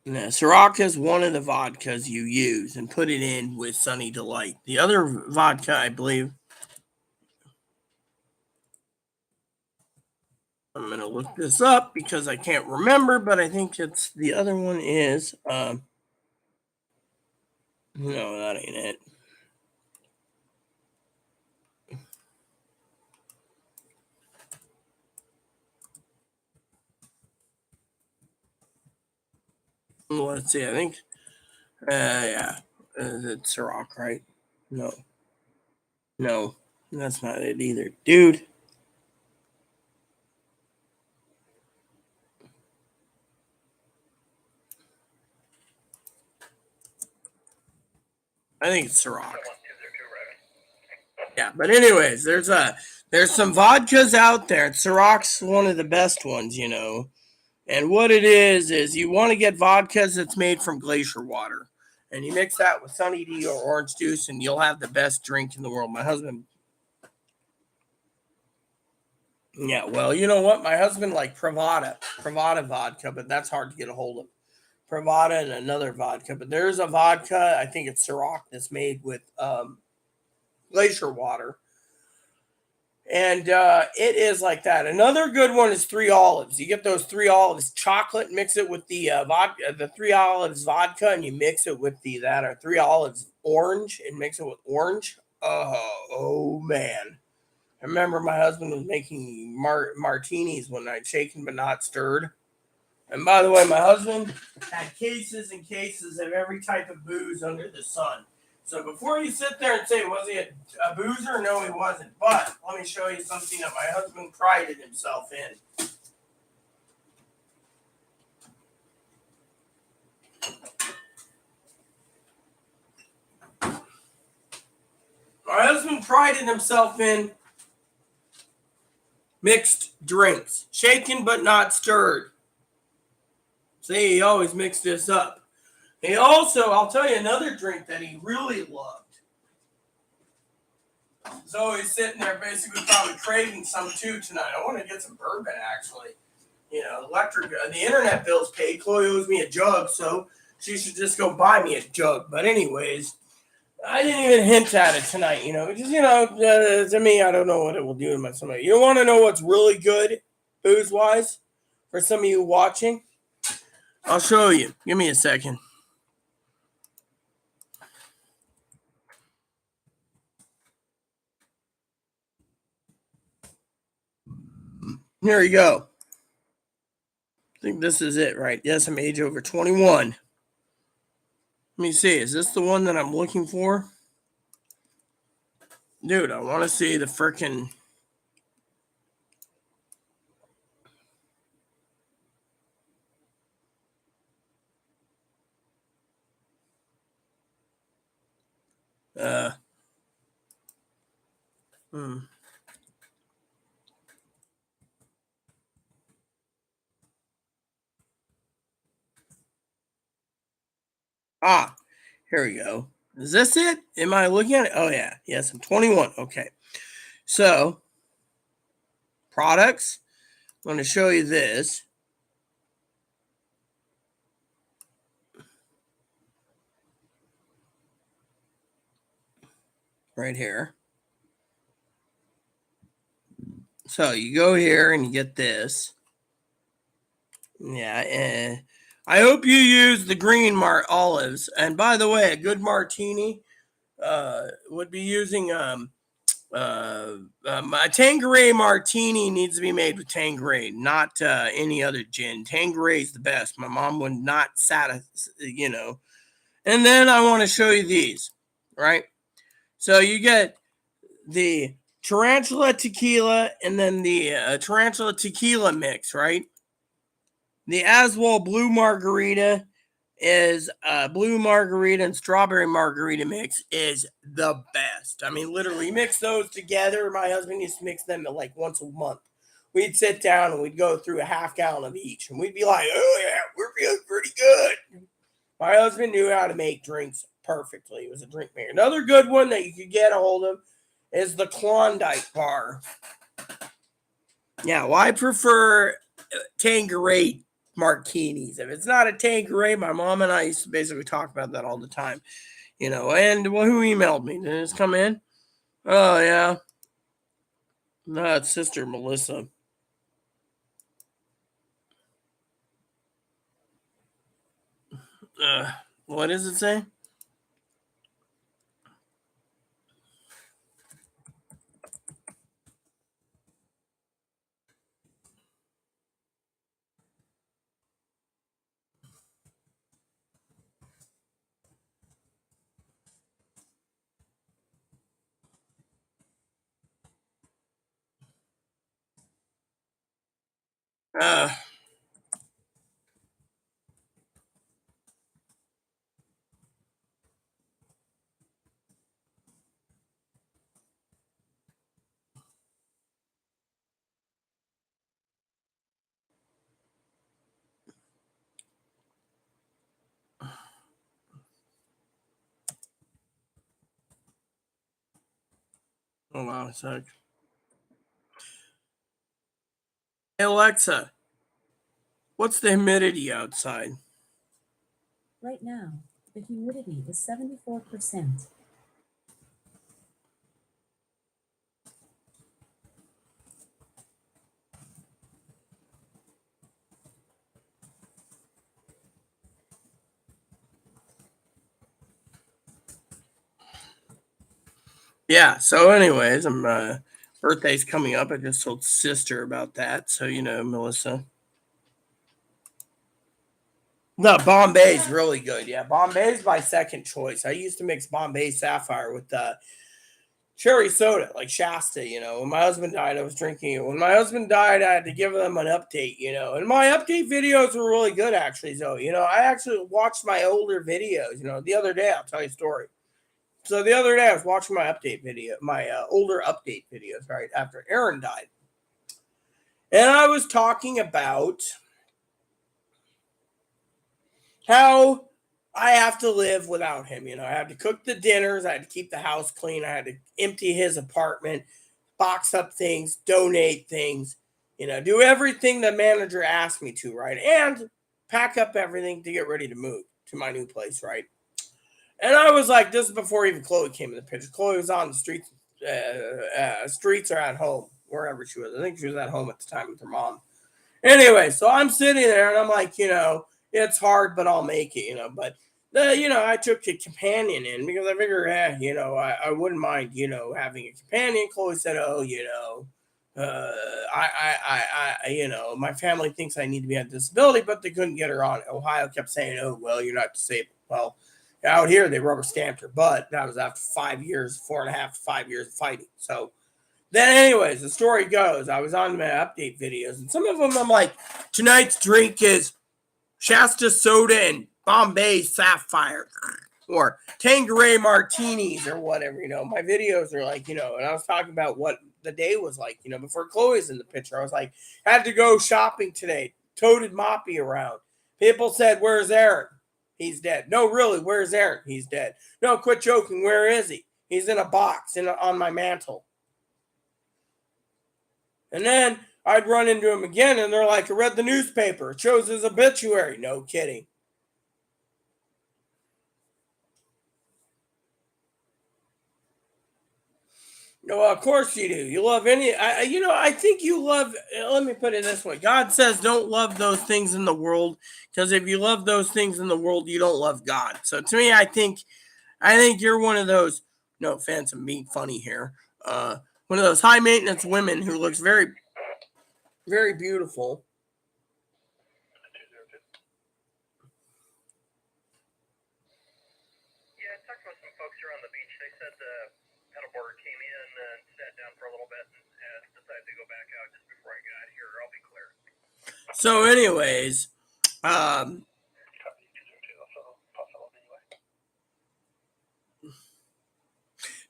Yeah, Ciroc is one of the vodkas you use and put it in with Sunny Delight. The other vodka, I believe, I'm going to look this up because I can't remember, but I think it's the other one is, no, that ain't it. Well, let's see, I think, yeah, it's Ciroc, right? No, no, that's not it either. Dude, I think it's Ciroc. Yeah, but anyways, there's some vodkas out there. Ciroc's one of the best ones. And what it is you want to get vodkas that's made from glacier water. And you mix that with Sunny D or orange juice, and you'll have the best drink in the world. My husband, yeah, well, you know what? My husband like Pravada vodka, but that's hard to get a hold of. Pravada and another vodka, but there's a vodka, I think it's Ciroc, that's made with glacier water. And it is like that. Another good one is Three Olives. You get those Three Olives chocolate, mix it with the vodka, the Three Olives vodka, and you mix it with the that or Three Olives orange, and mix it with orange. Oh man! I remember my husband was making martinis one night, shaken but not stirred. And by the way, my husband had cases and cases of every type of booze under the sun. So before you sit there and say, was he a boozer? No, he wasn't. But let me show you something that my husband prided himself in. My husband prided himself in mixed drinks, shaken but not stirred. See, he always mixed this up. He also, I'll tell you another drink that he really loved. So he's sitting there basically probably craving some too tonight. I want to get some bourbon actually. The internet bill's paid. Chloe owes me a jug, so she should just go buy me a jug. But anyways, I didn't even hint at it tonight. To me, I don't know what it will do to my stomach. You want to know what's really good, booze wise, for some of you watching? I'll show you. Give me a second. Here you go. I think this is it, right? Yes, I'm age over 21. Let me see. Is this the one that I'm looking for? Dude, I want to see the freaking. Uh, hmm. Ah, here we go. Is this it? Am I looking at it? Oh, yeah. Yes, I'm 21. Okay. So, products. I'm going to show you this right here. So you go here and you get this. Yeah, I hope you use the green olives. And by the way, a good martini would be using my Tanqueray martini needs to be made with Tanqueray, not any other gin. Tanqueray is the best. My mom would not satisfy. And then I want to show you these, right? So you get the tarantula tequila and then the tarantula tequila mix, right? The Aswell blue margarita is blue margarita and strawberry margarita mix is the best. I mean, literally mix those together. My husband used to mix them like once a month. We'd sit down and we'd go through a half gallon of each, and we'd be like, "Oh yeah, we're feeling pretty good." My husband knew how to make drinks perfectly. He was a drink maker. Another good one that you could get a hold of is the Klondike bar. Yeah, well, I prefer Tanqueray martinis. If it's not a Tanqueray, my mom and I used to basically talk about that all the time. And well, who emailed me? Did this come in? Oh, yeah. No, it's Sister Melissa. What does it say? Uh, Hold on a sec. Hey, Alexa, what's the humidity outside? Right now, the humidity is 74%. Yeah, so anyways, birthday's coming up. I just told sister about that. So, Melissa. No, Bombay's really good. Yeah, Bombay's my second choice. I used to mix Bombay Sapphire with cherry soda, like Shasta. When my husband died, I was drinking it. When my husband died, I had to give them an update. And my update videos were really good, actually. So, I actually watched my older videos. The other day, I'll tell you a story. So the other day, I was watching my older update videos, right after Aaron died, and I was talking about how I have to live without him. I had to cook the dinners, I had to keep the house clean, I had to empty his apartment, box up things, donate things, do everything the manager asked me to, right? And pack up everything to get ready to move to my new place, right? And I was like, this is before even Chloe came in the picture. Chloe was on the streets, streets or at home, wherever she was. I think she was at home at the time with her mom. Anyway, so I'm sitting there and I'm like, it's hard, but I'll make it, But I took a companion in because I figured, I wouldn't mind, having a companion. Chloe said, oh, my family thinks I need to be on disability, but they couldn't get her on. Ohio kept saying, oh, well, you're not disabled. Well, out here they rubber stamped her, but that was after 5 years, 4.5 to 5 years of fighting. So then, anyways, the story goes, I was on my update videos, and some of them I'm like, tonight's drink is Shasta soda and Bombay Sapphire or Tanqueray martinis or whatever. My videos are like, and I was talking about what the day was like, before Chloe's in the picture. I was like, had to go shopping today, toted Moppy around. People said, where's Aaron? He's dead. No, really, where's Aaron? He's dead. No, quit joking. Where is he? He's in a box on my mantle. And then I'd run into him again, and they're like, I read the newspaper. It shows his obituary. No kidding. No, of course you do. You love I think you love, let me put it this way. God says don't love those things in the world, because if you love those things in the world, you don't love God. So to me, I think you're one of those, no offense, I'm being funny here. Uh, One of those high maintenance women who looks very, very beautiful. Yeah, I talked with some folks here on the beach. They said the paddleboarder came in and sat down for a little bit and decided to go back out just before I got here. I'll be clear. So, anyways, um,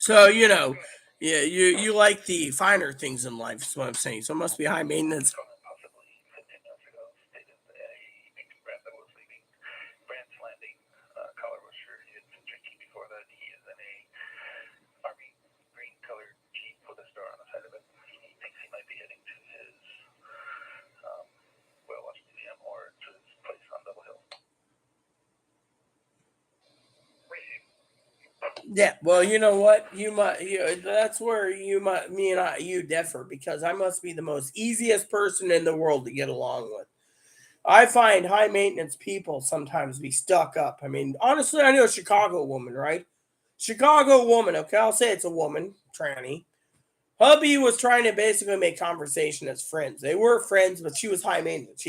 so yeah, you like the finer things in life. Is what I'm saying. So it must be high maintenance. Yeah, well, you know what? That's where me and you differ, because I must be the most easiest person in the world to get along with. I find high maintenance people sometimes be stuck up. I mean, honestly, I know a Chicago woman, right? Chicago woman, okay, I'll say it's a woman, tranny. Hubby was trying to basically make conversation as friends. They were friends, but she was high maintenance.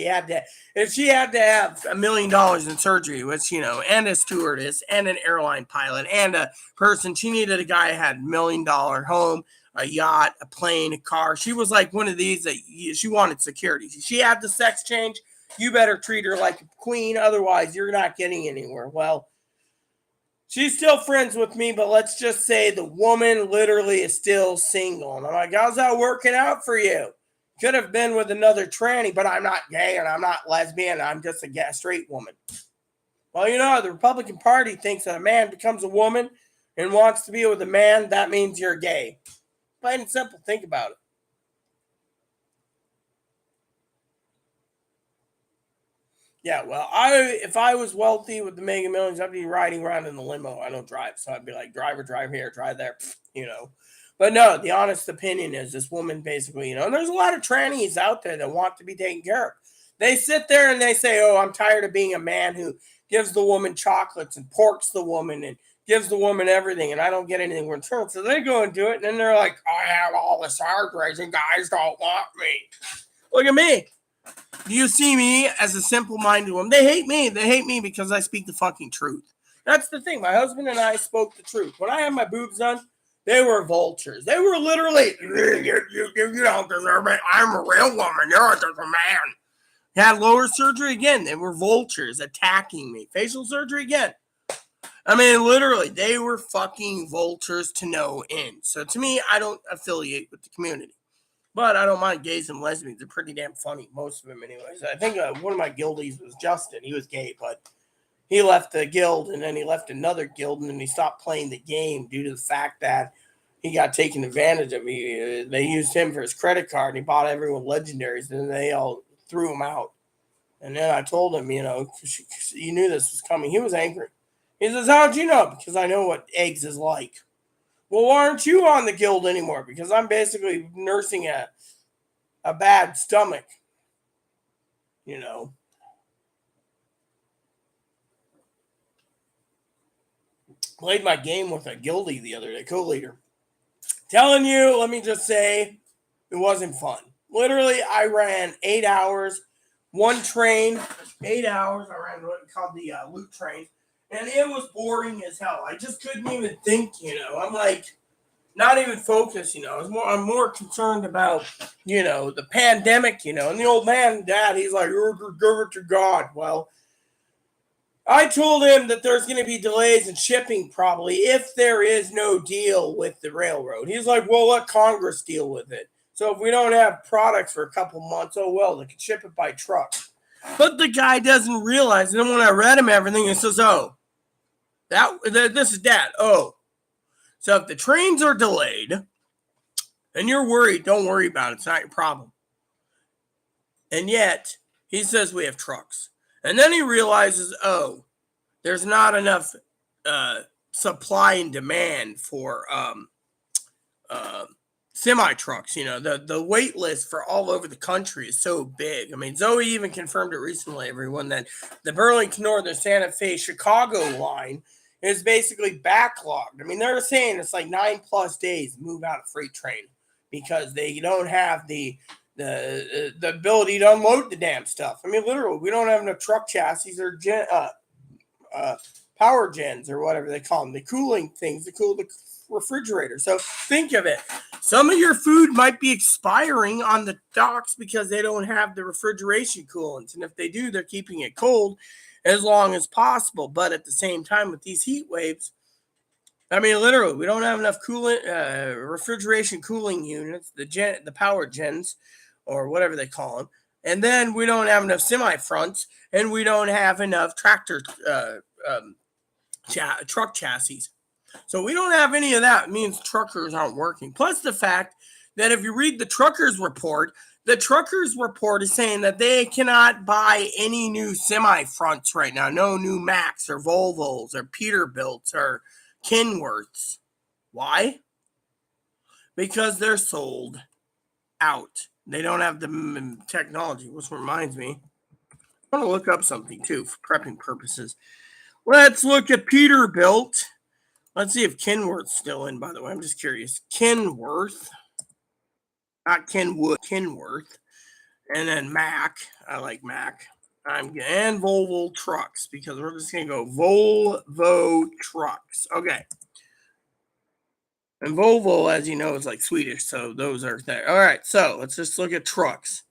If she had to have $1 million in surgery, which, and a stewardess and an airline pilot and a person, she needed a guy who had $1 million home, a yacht, a plane, a car. She was like one of these that she wanted security. She had the sex change. You better treat her like a queen, otherwise you're not getting anywhere. Well, she's still friends with me, but let's just say the woman literally is still single. And I'm like, how's that working out for you? Could have been with another tranny, but I'm not gay and I'm not lesbian. I'm just a gay straight woman. Well, the Republican Party thinks that a man becomes a woman and wants to be with a man, that means you're gay. Plain and simple. Think about it. Yeah, well, if I was wealthy with the Mega Millions, I'd be riding around in the limo. I don't drive, so I'd be like, drive here, drive there, you know. But no, the honest opinion is this woman basically, and there's a lot of trannies out there that want to be taken care of. They sit there and they say, "Oh, I'm tired of being a man who gives the woman chocolates and porks the woman and gives the woman everything, and I don't get anything in return." So they go and do it, and then they're like, "I have all the surgeries, and guys don't want me." Look at me. Do you see me as a simple-minded woman? They hate me. They hate me because I speak the fucking truth. That's the thing. My husband and I spoke the truth. When I had my boobs done, they were vultures. They were literally, you don't deserve it. I'm a real woman. You're just a man. Had lower surgery again. They were vultures attacking me. Facial surgery again. I mean, literally, they were fucking vultures to no end. So to me, I don't affiliate with the community. But I don't mind gays and lesbians. They're pretty damn funny, most of them, anyways. I think one of my guildies was Justin. He was gay, but he left the guild, and then he left another guild, and then he stopped playing the game due to the fact that he got taken advantage of. They used him for his credit card, and he bought everyone legendaries, and then they all threw him out. And then I told him, you knew this was coming. He was angry. He says, "How'd you know?" "Because I know what eggs is like." "Well, why aren't you on the guild anymore?" "Because I'm basically nursing a bad stomach, you know." Played my game with a guildie the other day, co-leader. Telling you, let me just say, it wasn't fun. Literally, I ran 8 hours, one train, 8 hours. I ran what called the loot train, and it was boring as hell. I just couldn't even think, I'm like, not even focused, I'm more concerned about, the pandemic, and the old man, dad, he's like, "You're give it to God." Well, I told him that there's going to be delays in shipping probably if there is no deal with the railroad. He's like, "Well, let Congress deal with it. So if we don't have products for a couple months, oh well, they can ship it by truck." But the guy doesn't realize. And then when I read him everything, it says, "Oh, this is that. Oh, so if the trains are delayed and you're worried, don't worry about it. It's not your problem." And yet he says we have trucks. And then he realizes, oh, there's not enough supply and demand for semi trucks. The wait list for all over the country is so big. I mean, Zoe even confirmed it recently, everyone, that the Burlington Northern Santa Fe Chicago line is basically backlogged. I mean, they're saying it's like 9+ days to move out a freight train because they don't have the ability to unload the damn stuff. I mean, literally, we don't have enough truck chassis or power gens or whatever they call them, the cooling things to cool the refrigerator. So think of it. Some of your food might be expiring on the docks because they don't have the refrigeration coolants. And if they do, they're keeping it cold as long as possible. But at the same time, with these heat waves, I mean, literally, we don't have enough coolant, refrigeration cooling units, the power gens, or whatever they call them. And then we don't have enough semi fronts, and we don't have enough tractor truck chassis. So we don't have any of that. It means truckers aren't working. Plus the fact that if you read the truckers report is saying that they cannot buy any new semi fronts right now. No new Macs or Volvos or Peterbilts or Kenworths. Why? Because they're sold out. They don't have the technology, which reminds me, I want to look up something too for prepping purposes. Let's look at Peterbilt. Let's see if Kenworth's still in, by the way. I'm just curious. Kenworth. Not Kenwood, Kenworth. And then Mac. I like Mac. And Volvo trucks because we're just going to go Volvo trucks. Okay. And Volvo, as you know, is like Swedish. So those are there. All right. So let's just look at trucks.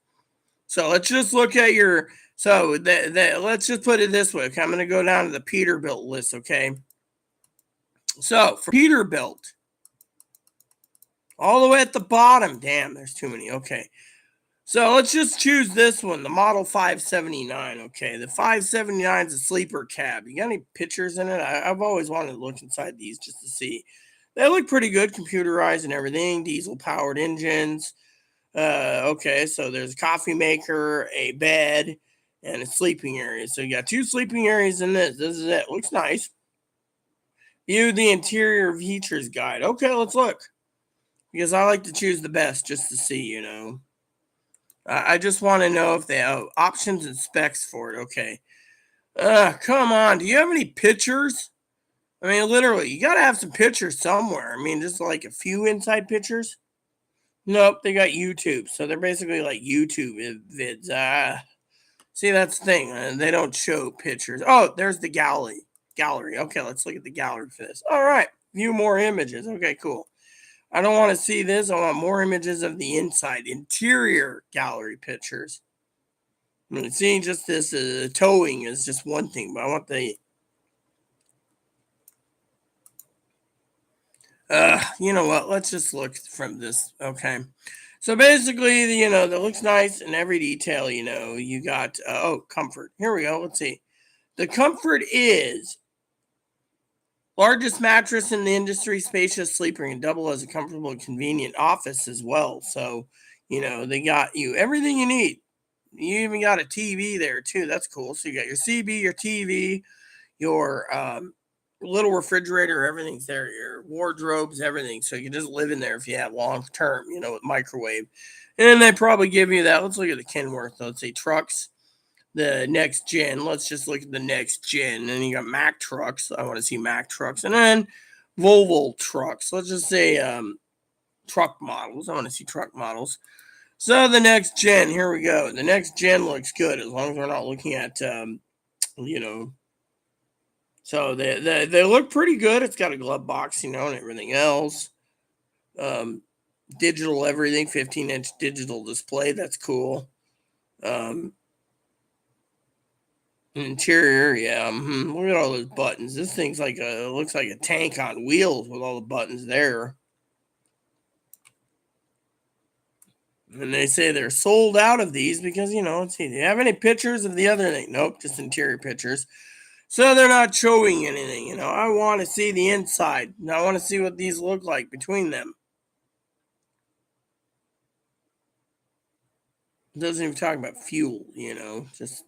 So let's just look at your. So let's just put it this way. Okay. I'm going to go down to the Peterbilt list. Okay. So for Peterbilt, all the way at the bottom. Damn, there's too many. Okay. So let's just choose this one, the Model 579. Okay. The 579 is a sleeper cab. You got any pictures in it? I've always wanted to look inside these just to see. They look pretty good, computerized and everything. Diesel powered engines. Okay. So there's a coffee maker, a bed, and a sleeping area. So you got 2 sleeping areas in this. This is it. Looks nice. View the interior features guide. Okay, let's look. Because I like to choose the best just to see, I just want to know if they have options and specs for it. Okay. Come on. Do you have any pictures? I mean, literally, you got to have some pictures somewhere. I mean, just like a few inside pictures. Nope, they got YouTube. So they're basically like YouTube vids. See, that's the thing. They don't show pictures. Oh, there's the gallery. Okay, let's look at the gallery for this. All right. View more images. Okay, cool. I don't want to see this. I want more images of the inside, interior gallery pictures. I mean, seeing just this towing is just one thing, but I want the. You know what? Let's just look from this. Okay. So basically, that looks nice in every detail. You got, comfort. Here we go. Let's see. The comfort is largest mattress in the industry, spacious sleeping, and double as a comfortable and convenient office as well. So, they got you everything you need. You even got a TV there too. That's cool. So you got your CB, your TV, your little refrigerator, everything's there. Your wardrobes, everything. So you can just live in there if you have long term, with microwave. And they probably give you that. Let's look at the Kenworth. Let's say trucks. The next gen. Let's just look at the next gen. And you got Mack trucks. I want to see Mack trucks. And then Volvo trucks. Let's just say truck models. I want to see truck models. So the next gen, here we go. The next gen looks good as long as we're not looking at, So they look pretty good. It's got a glove box, and everything else. Digital everything, 15-inch digital display. That's cool. Interior, yeah. Look at all those buttons. This thing's looks like a tank on wheels with all the buttons there. And they say they're sold out of these because, let's see. Do you have any pictures of the other thing? Nope, just interior pictures. So they're not showing anything, I want to see the inside. And I want to see what these look like between them. It doesn't even talk about fuel, just,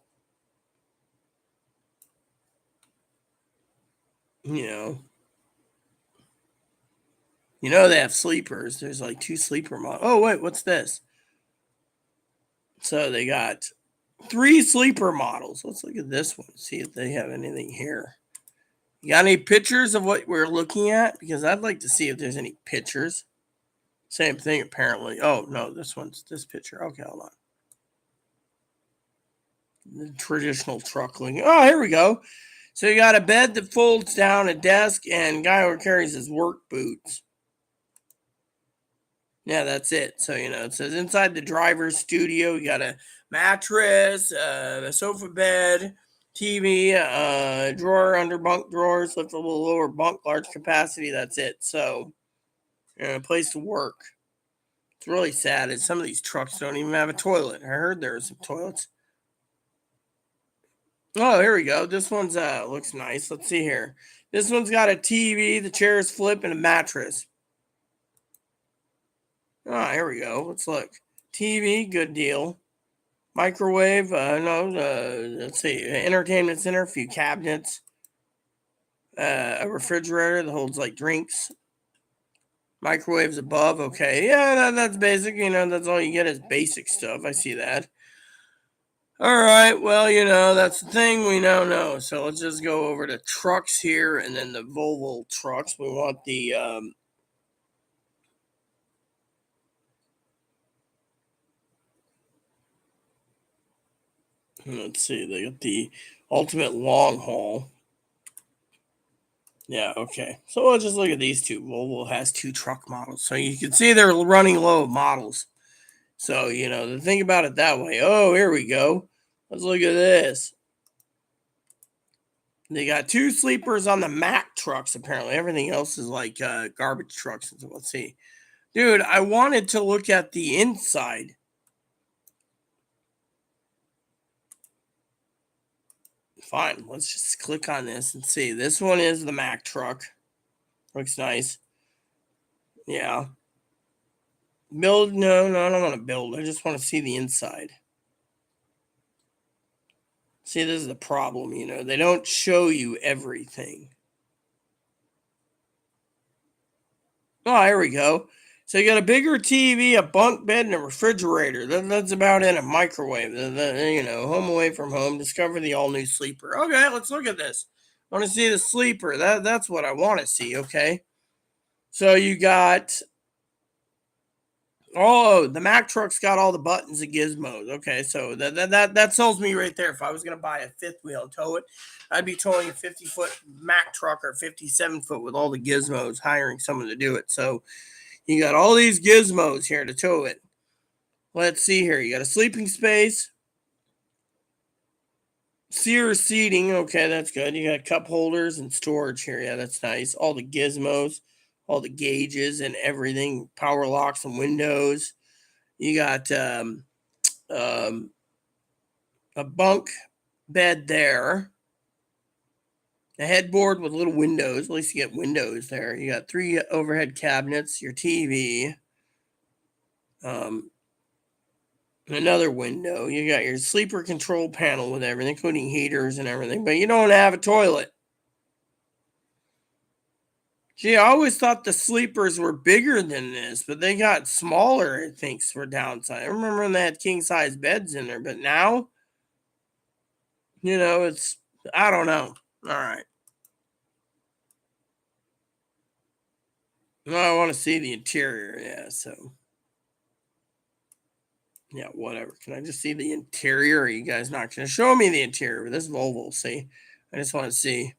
You know they have sleepers. There's like 2 sleeper models. Oh wait, what's this? So they got 3 sleeper models. Let's look at this one. See if they have anything here. You got any pictures of what we're looking at? Because I'd like to see if there's any pictures. Same thing apparently. Oh no, this picture. Okay, hold on. The traditional truck looking. Oh, here we go. So you got a bed that folds down, a desk, and guy who carries his work boots. Yeah, that's it. So, it says inside the driver's studio, you got a mattress, a sofa bed, TV, drawer under bunk drawers, liftable lower bunk, large capacity. That's it. So, a place to work. It's really sad that some of these trucks don't even have a toilet. I heard there are some toilets. Oh, here we go. This one's looks nice. Let's see here. This one's got a TV, the chairs flip, and a mattress. Ah, here we go. Let's look. TV, good deal. Microwave, let's see. Entertainment center, a few cabinets. A refrigerator that holds like drinks. Microwaves above, okay. Yeah, that's basic. That's all you get is basic stuff. I see that. All right, well, that's the thing we now know. So let's just go over to trucks here and then the Volvo trucks. We want the let's see, they got the ultimate long haul. Yeah, okay. So let's just look at these two. Volvo has 2 truck models. So you can see they're running low of models. So, to think about it that way. Oh, here we go. Let's look at this. They got 2 sleepers on the Mack trucks, apparently. Everything else is like garbage trucks. So let's see. Dude, I wanted to look at the inside. Fine, let's just click on this and see. This one is the Mack truck. Looks nice. Yeah. Build? No, I don't want to build. I just want to see the inside. See, this is the problem, They don't show you everything. Oh, here we go. So you got a bigger TV, a bunk bed, and a refrigerator. That's about it. A microwave. Home away from home. Discover the all-new sleeper. Okay, let's look at this. I want to see the sleeper. That's what I want to see, okay? So you got... Oh, the Mack truck's got all the buttons and gizmos. Okay, so that sells me right there. If I was going to buy a fifth wheel and tow it, I'd be towing a 50-foot Mack truck or 57-foot with all the gizmos, hiring someone to do it. So you got all these gizmos here to tow it. Let's see here. You got a sleeping space. Sears seating. Okay, that's good. You got cup holders and storage here. Yeah, that's nice. All the gizmos, all the gauges and everything. Power locks and windows. You got a bunk bed there. A headboard with little windows. At least you get windows there. You got 3 overhead cabinets. Your TV. Another window. You got your sleeper control panel with everything, including heaters and everything, but you don't have a toilet. Gee, I always thought the sleepers were bigger than this, but they got smaller, I think, for downside. I remember when they had king-size beds in there, but now, it's, I don't know. All right. Well, I want to see the interior, yeah, so. Yeah, whatever. Can I just see the interior? Or are you guys not going to show me the interior? This Volvo, see? I just want to see.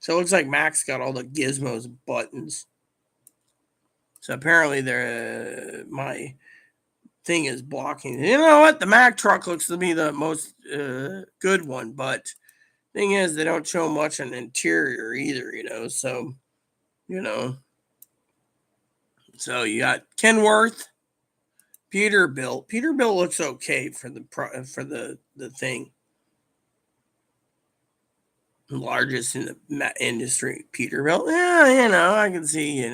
So it looks like Max got all the gizmos and buttons. So apparently my thing is blocking. You know what? The Mack truck looks to be the most good one. But thing is, they don't show much on interior either, So, So you got Kenworth. Peterbilt. Peterbilt looks okay for the thing. Largest in the industry. Peterbilt. Yeah, I can see,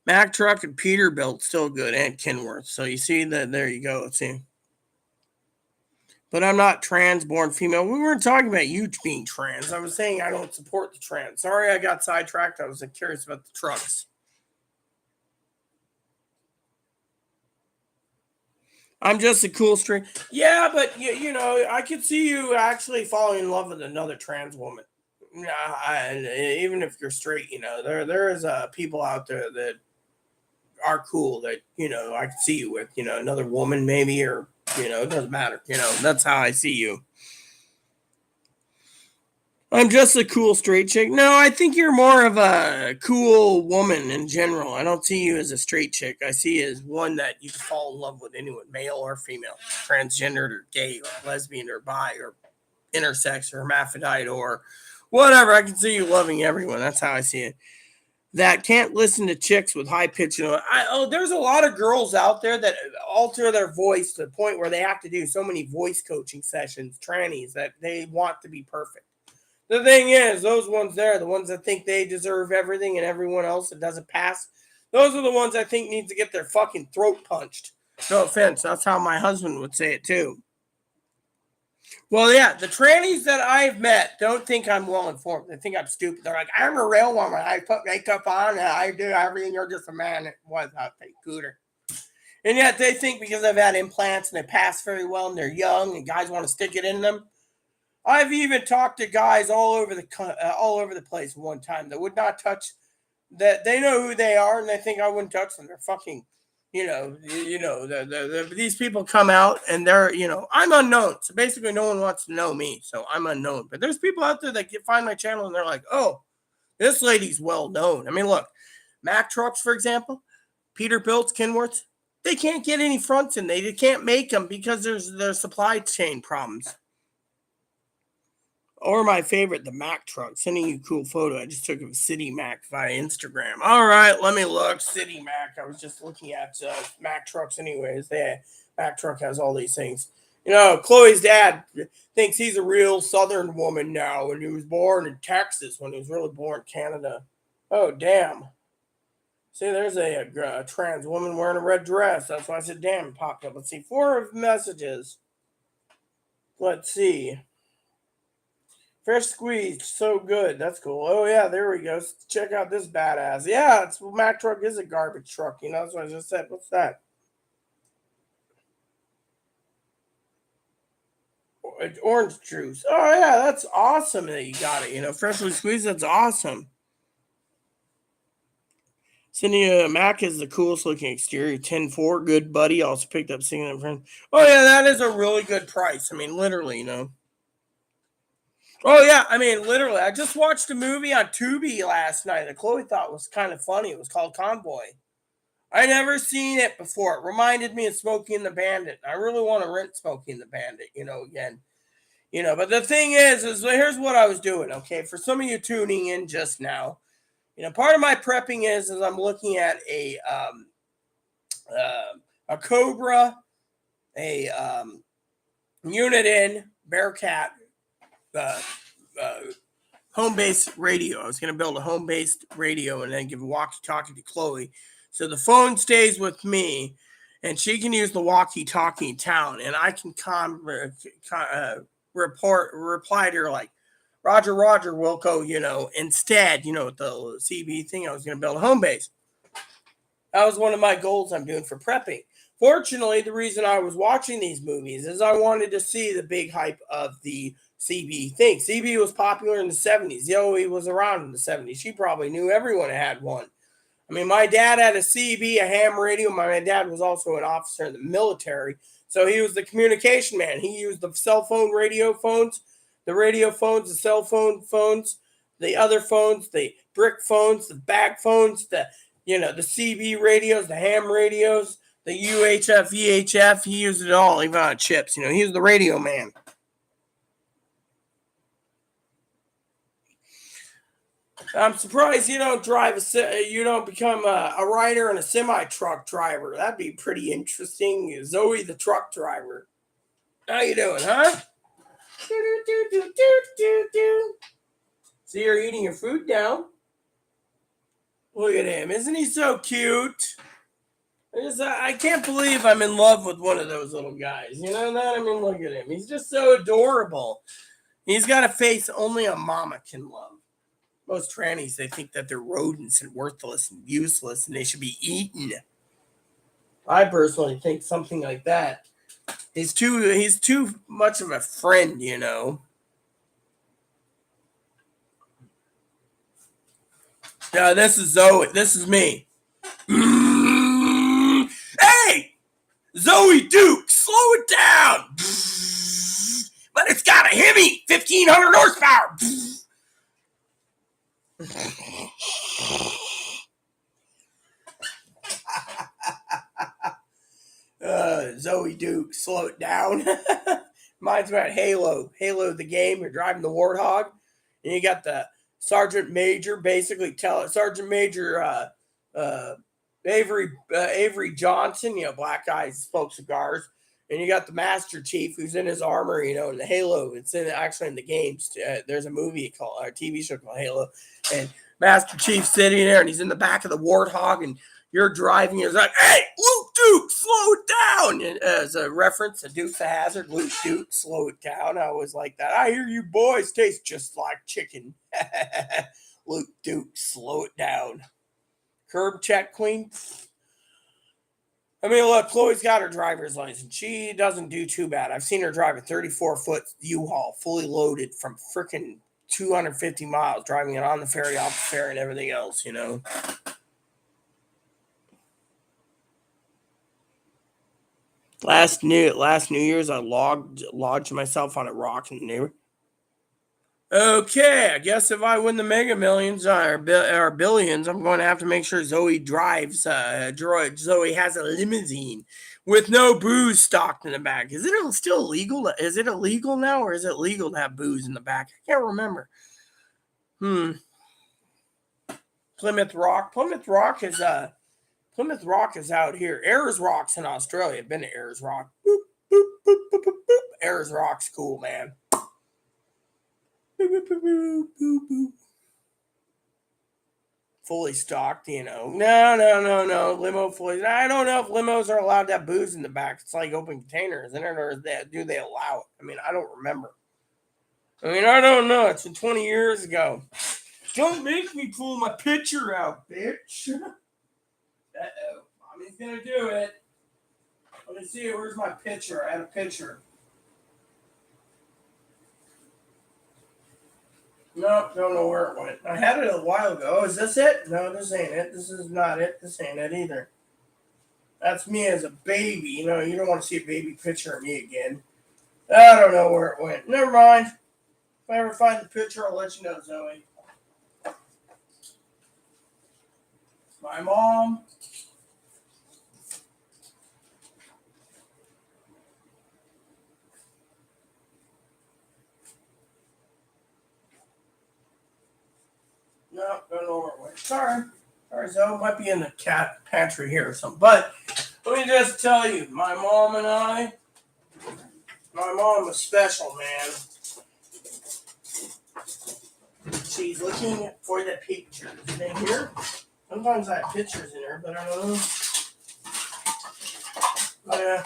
Mack truck and Peterbilt still good, and Kenworth. So you see that there you go. Let's see. But I'm not trans-born female. We weren't talking about you being trans. I was saying I don't support the trans. Sorry, I got sidetracked. I was curious about the trucks. I'm just a cool straight. Yeah, but you know, I could see you actually falling in love with another trans woman. Even if you're straight, you know, there is people out there that are cool that I could see you with. Another woman maybe, or it doesn't matter. That's how I see you. I'm just a cool straight chick. No, I think you're more of a cool woman in general. I don't see you as a straight chick. I see you as one that you can fall in love with anyone, male or female, transgendered or gay or lesbian or bi or intersex or hermaphrodite or whatever. I can see you loving everyone. That's how I see it. That can't listen to chicks with high pitch. There's a lot of girls out there that alter their voice to the point where they have to do so many voice coaching sessions, trannies, that they want to be perfect. The thing is, those ones there, the ones that think they deserve everything and everyone else that doesn't pass, those are the ones I think need to get their fucking throat punched. No offense, that's how my husband would say it too. Well, yeah, the trannies that I've met don't think I'm well informed. They think I'm stupid. They're like, I'm a real woman. I put makeup on and I do everything. You're just a man. It was a fake cooter. And yet they think because I've had implants and they pass very well and they're young and guys want to stick it in them. I've even talked to guys all over the place one time that would not touch, that they know who they are and they think I wouldn't touch them. They're fucking, these people come out and they're, I'm unknown. So basically no one wants to know me. So I'm unknown. But there's people out there that find my channel and they're like, oh, this lady's well known. I mean, look, Mack trucks, for example, Peterbilt's, Kenworths, they can't get any fronts in. They can't make them because there's supply chain problems. Or my favorite, the Mack truck. Sending you a cool photo. I just took of City Mack via Instagram. All right, let me look. City Mack. I was just looking at Mack trucks anyways. Mack truck has all these things. Chloe's dad thinks he's a real Southern woman now, and he was born in Texas when he was really born in Canada. Oh, damn. See, there's a trans woman wearing a red dress. That's why I said damn, it popped up. Let's see. 4 messages. Let's see. Fresh squeezed, so good. That's cool. Oh yeah, there we go. Check out this badass. Yeah, Mack truck is a garbage truck. That's what I just said. What's that? Orange juice. Oh yeah, that's awesome that you got it. Freshly squeezed. That's awesome. Cindy Mack is the coolest looking exterior. 10-4, good buddy. Also picked up singing in front. Oh yeah, that is a really good price. I mean, literally, Oh, yeah. I mean, literally, I just watched a movie on Tubi last night that Chloe thought was kind of funny. It was called Convoy. I never seen it before. It reminded me of Smokey and the Bandit. I really want to rent Smokey and the Bandit, again. But the thing is here's what I was doing, okay? For some of you tuning in just now, part of my prepping is I'm looking at a Cobra, a Uniden Bearcat, home-based radio. I was going to build a home-based radio and then give a walkie-talkie to Chloe. So the phone stays with me, and she can use the walkie-talkie in town, and I can reply to her like, Roger, Wilco, instead, with the CB thing, I was going to build a home base. That was one of my goals I'm doing for prepping. Fortunately, the reason I was watching these movies is I wanted to see the big hype of the CB thing. CB was popular in the 70s. Zoe was around in the 70s. She probably knew everyone had one. I mean, my dad had a CB, a ham radio. My dad was also an officer in the military. So he was the communication man. He used the cell phone radio phones, the radio phones, the cell phone phones, the other phones, the brick phones, the bag phones, the CB radios, the ham radios, the UHF, VHF. He used it all, even on chips. He was the radio man. I'm surprised you don't become a rider and a semi-truck driver. That'd be pretty interesting. Zoe, the truck driver. How you doing, huh? See, you're eating your food now. Look at him. Isn't he so cute? I can't believe I'm in love with one of those little guys. You know that? I mean, look at him. He's just so adorable. He's got a face only a mama can love. Most trannies, they think that they're rodents and worthless and useless and they should be eaten. I personally think something like that. He's too much of a friend, you know. Yeah, this is Zoe. This is me. Hey! Zoe Duke, slow it down. But it's got a Hemi, 1,500 horsepower. Zoe Duke, slow it down. Mine's about Halo. Halo, the game. You're driving the Warthog, and you got the Sergeant Major. Basically, Sergeant Major Avery Johnson. You know, black guys smoke cigars, and you got the Master Chief who's in his armor. You know, in the Halo. It's actually in the games. There's a movie called a TV show called Halo, and Master Chief sitting there, and he's in the back of the Warthog, and you're driving. It's like, hey, Luke Duke, slow it down. And as a reference to Dukes of Hazzard, Luke Duke, slow it down. I always like that. I hear you boys taste just like chicken. Luke Duke, slow it down. Curb check queen. I mean, look, Chloe's got her driver's license. She doesn't do too bad. I've seen her drive a 34-foot U-Haul, fully loaded from freaking 250 miles, driving it on the ferry, off the ferry, and everything else, you know. Last New Year's, I lodged myself on a rock in the neighborhood. Okay, I guess if I win the Mega Millions or billions, I'm going to have to make sure Zoe drives. Zoe has a limousine with no booze stocked in the back. Is it still illegal? Is it illegal now, or is it legal to have booze in the back? I can't remember. Plymouth Rock. Plymouth Rock is out here. Ayers Rock's in Australia. Been to Ayers Rock. Boop, boop, boop, boop, boop, boop. Ayers Rock's cool, man. Boop, boop, boop, boop, boop, boop. Fully stocked, you know. No. Limo fully. I don't know if limos are allowed to have booze in the back. It's like open containers, isn't it? Or do they allow it? I mean, I don't remember. I don't know. It's been 20 years ago. Don't make me pull my picture out, bitch. Uh-oh. Mommy's gonna do it. Let me see. Where's my picture? I had a picture. Nope, don't know where it went. I had it a while ago. Is this it? No, this ain't it. This is not it. This ain't it either. That's me as a baby. You know, you don't want to see a baby picture of me again. I don't know where it went. Never mind. If I ever find the picture, I'll let you know, Zoe. My mom. No, don't know where it went. Sorry, Zoe. Might be in the cat pantry here or something. But let me just tell you, my mom was special, man. She's looking for the pictures. In here? Sometimes I have pictures in her, but I don't know.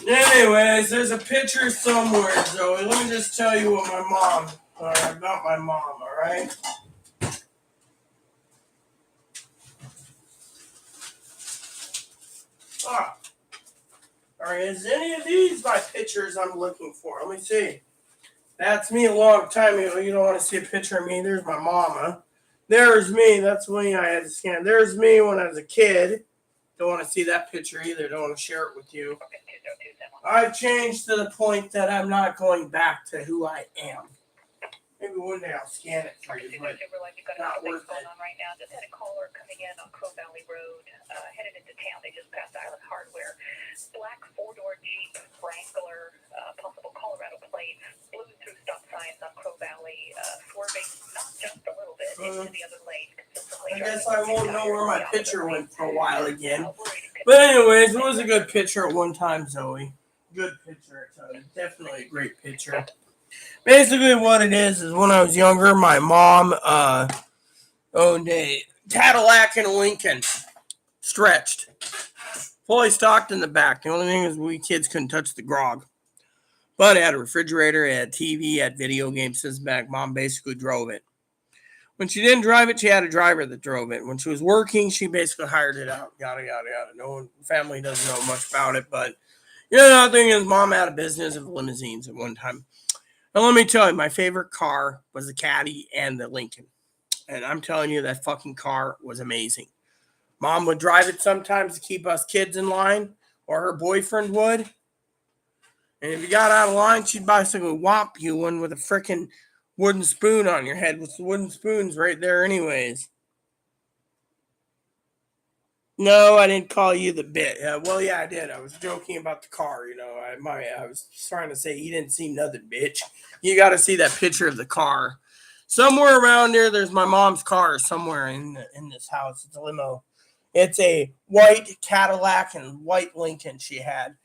Anyways, there's a picture somewhere, Zoe. Let me just tell you what about my mom, all right? All right, is any of these my pictures I'm looking for? Let me see. That's me a long time ago. You don't want to see a picture of me. There's my mama. There's me. That's when I had to scan. There's me when I was a kid. Don't want to see that picture either. Don't want to share it with you. I've changed to the point that I'm not going back to who I am. Maybe one day I'll scan it for you, but not worth it. Right now. Just had a caller coming in on Crow Valley Road, headed into town. They just passed Island Hardware. Black four-door Jeep Wrangler, possible Colorado plate, blew through stop signs on Crow Valley, swerving not just a little bit into the other lane. I guess I won't know where my picture went for a while again. But anyways, it was a good picture at one time, Zoe. Good picture, I tell you. Definitely a great picture. Basically, what it is when I was younger, my mom owned a Cadillac and a Lincoln, stretched, fully stocked in the back. The only thing is we kids couldn't touch the grog. But it had a refrigerator, it had TV, it had video game system back. Mom basically drove it. When she didn't drive it, she had a driver that drove it. When she was working, she basically hired it out. Yada, yada, yada. No one, family doesn't know much about it. But, the thing is, Mom had a business of limousines at one time. And let me tell you, my favorite car was the Caddy and the Lincoln. And I'm telling you, that fucking car was amazing. Mom would drive it sometimes to keep us kids in line, or her boyfriend would. And if you got out of line, she'd basically whop you one with a freaking wooden spoon on your head, with the wooden spoons right there anyways. No, I didn't call you the bit. Well, yeah, I did. I was joking about the car. I was trying to say you didn't see nothing, bitch. You got to see that picture of the car. Somewhere around there, there's my mom's car somewhere in this house. It's a limo. It's a white Cadillac and white Lincoln she had.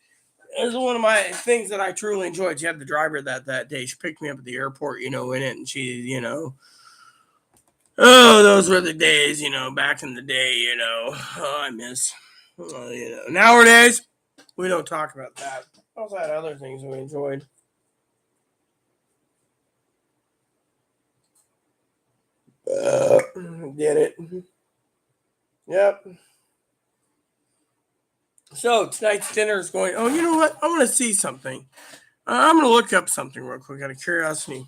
It was one of my things that I truly enjoyed. She had the driver that day. She picked me up at the airport, in it, and she, oh, those were the days, back in the day, oh, I miss, nowadays, we don't talk about that. Also had other things we enjoyed. Did it. Yep. So tonight's dinner is going, oh, you know what? I want to see something. I'm going to look up something real quick out of curiosity.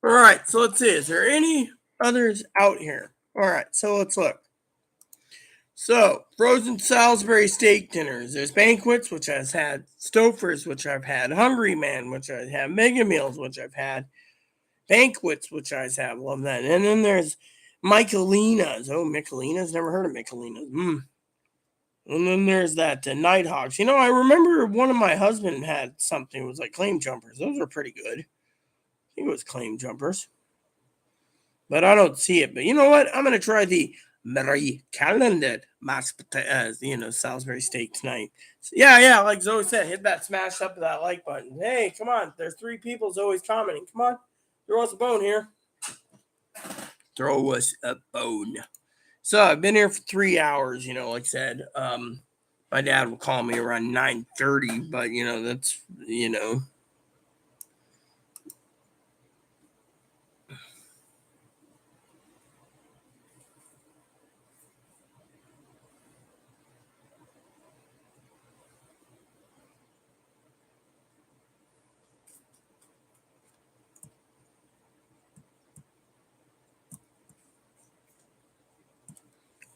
All right, so let's see. Is there any others out here? All right, so let's look. So, frozen Salisbury steak dinners. There's banquets, which I've had. Stofers, which I've had. Hungry Man, which I have. Mega Meals, which I've had. Banquets, which I have. Love that. And then there's Michelinas. Oh, Michelinas? Never heard of Michelinas. And then there's that Nighthawks. I remember one of my husband had something. It was like claim jumpers. Those were pretty good. I think it was claim jumpers. But I don't see it. But you know what? I'm going to try the Marie Calendar mashed potatoes, Salisbury steak tonight. So, yeah, like Zoe said, hit that smash up of that like button. Hey, come on. There's 3 people always commenting. Come on. Throw us a bone here. Throw us a bone. So I've been here for 3 hours, like I said. My dad will call me around 9:30, but that's.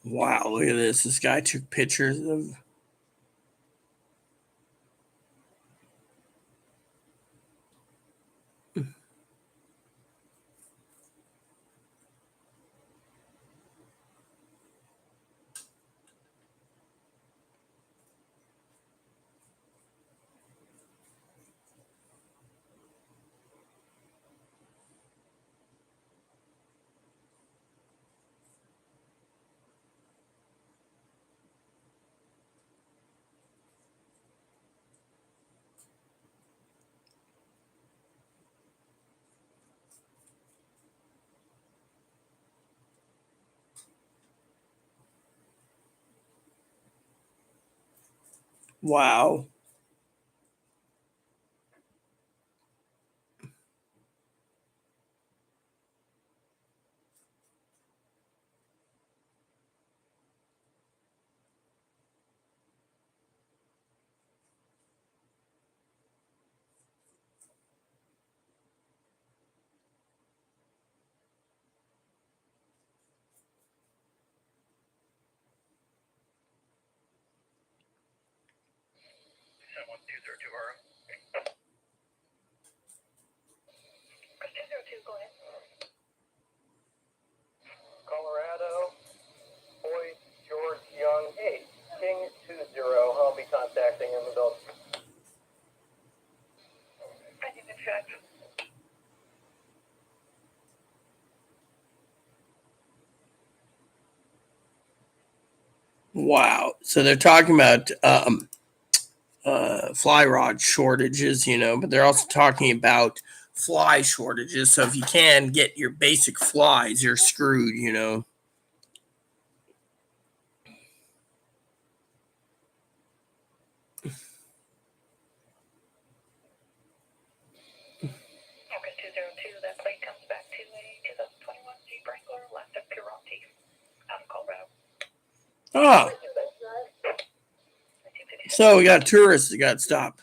Wow, look at this. This guy took pictures of. Wow. Go ahead. Colorado, Boyd, George, Young, hey, King 20. I'll be contacting him about. I didn't check. Wow. So they're talking about fly rod shortages, but they're also talking about fly shortages. So if you can get your basic flies, you're screwed. August 202, that plate comes back to a 2021 Jeep Wrangler, left of Pironti, out of Colorado. Oh, so we got tourists that got stopped.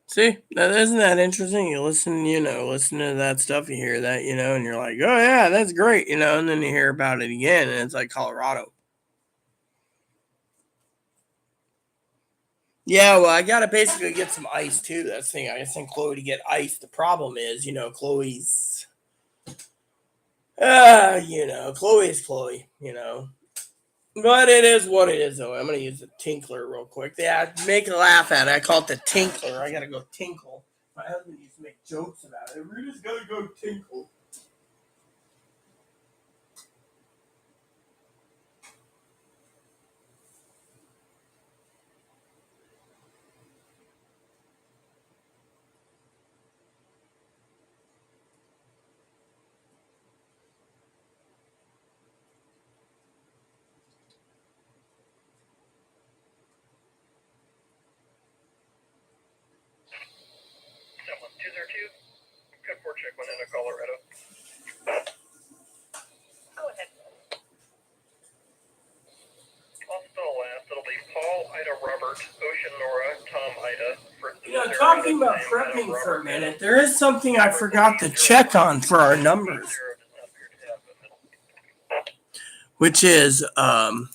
See, isn't that interesting? You listen to that stuff, you hear that, and you're like, oh yeah, that's great, and then you hear about it again, and it's like Colorado. Yeah, well, I gotta basically get some ice too. That's the thing. I sent Chloe to get ice. The problem is, Chloe's, Chloe is Chloe, But it is what it is, though. I'm gonna use the tinkler real quick. Yeah, make a laugh at it. I call it the tinkler. I gotta go tinkle. My husband used to make jokes about it. We just gotta go tinkle. Someone 202, good for check one into Colorado. Go ahead. Hospital last, it'll be Paul, Ida, Robert, Ocean, Nora, Tom, Ida. Talking about prepping for a minute, there is something I forgot to check on for our numbers, which is all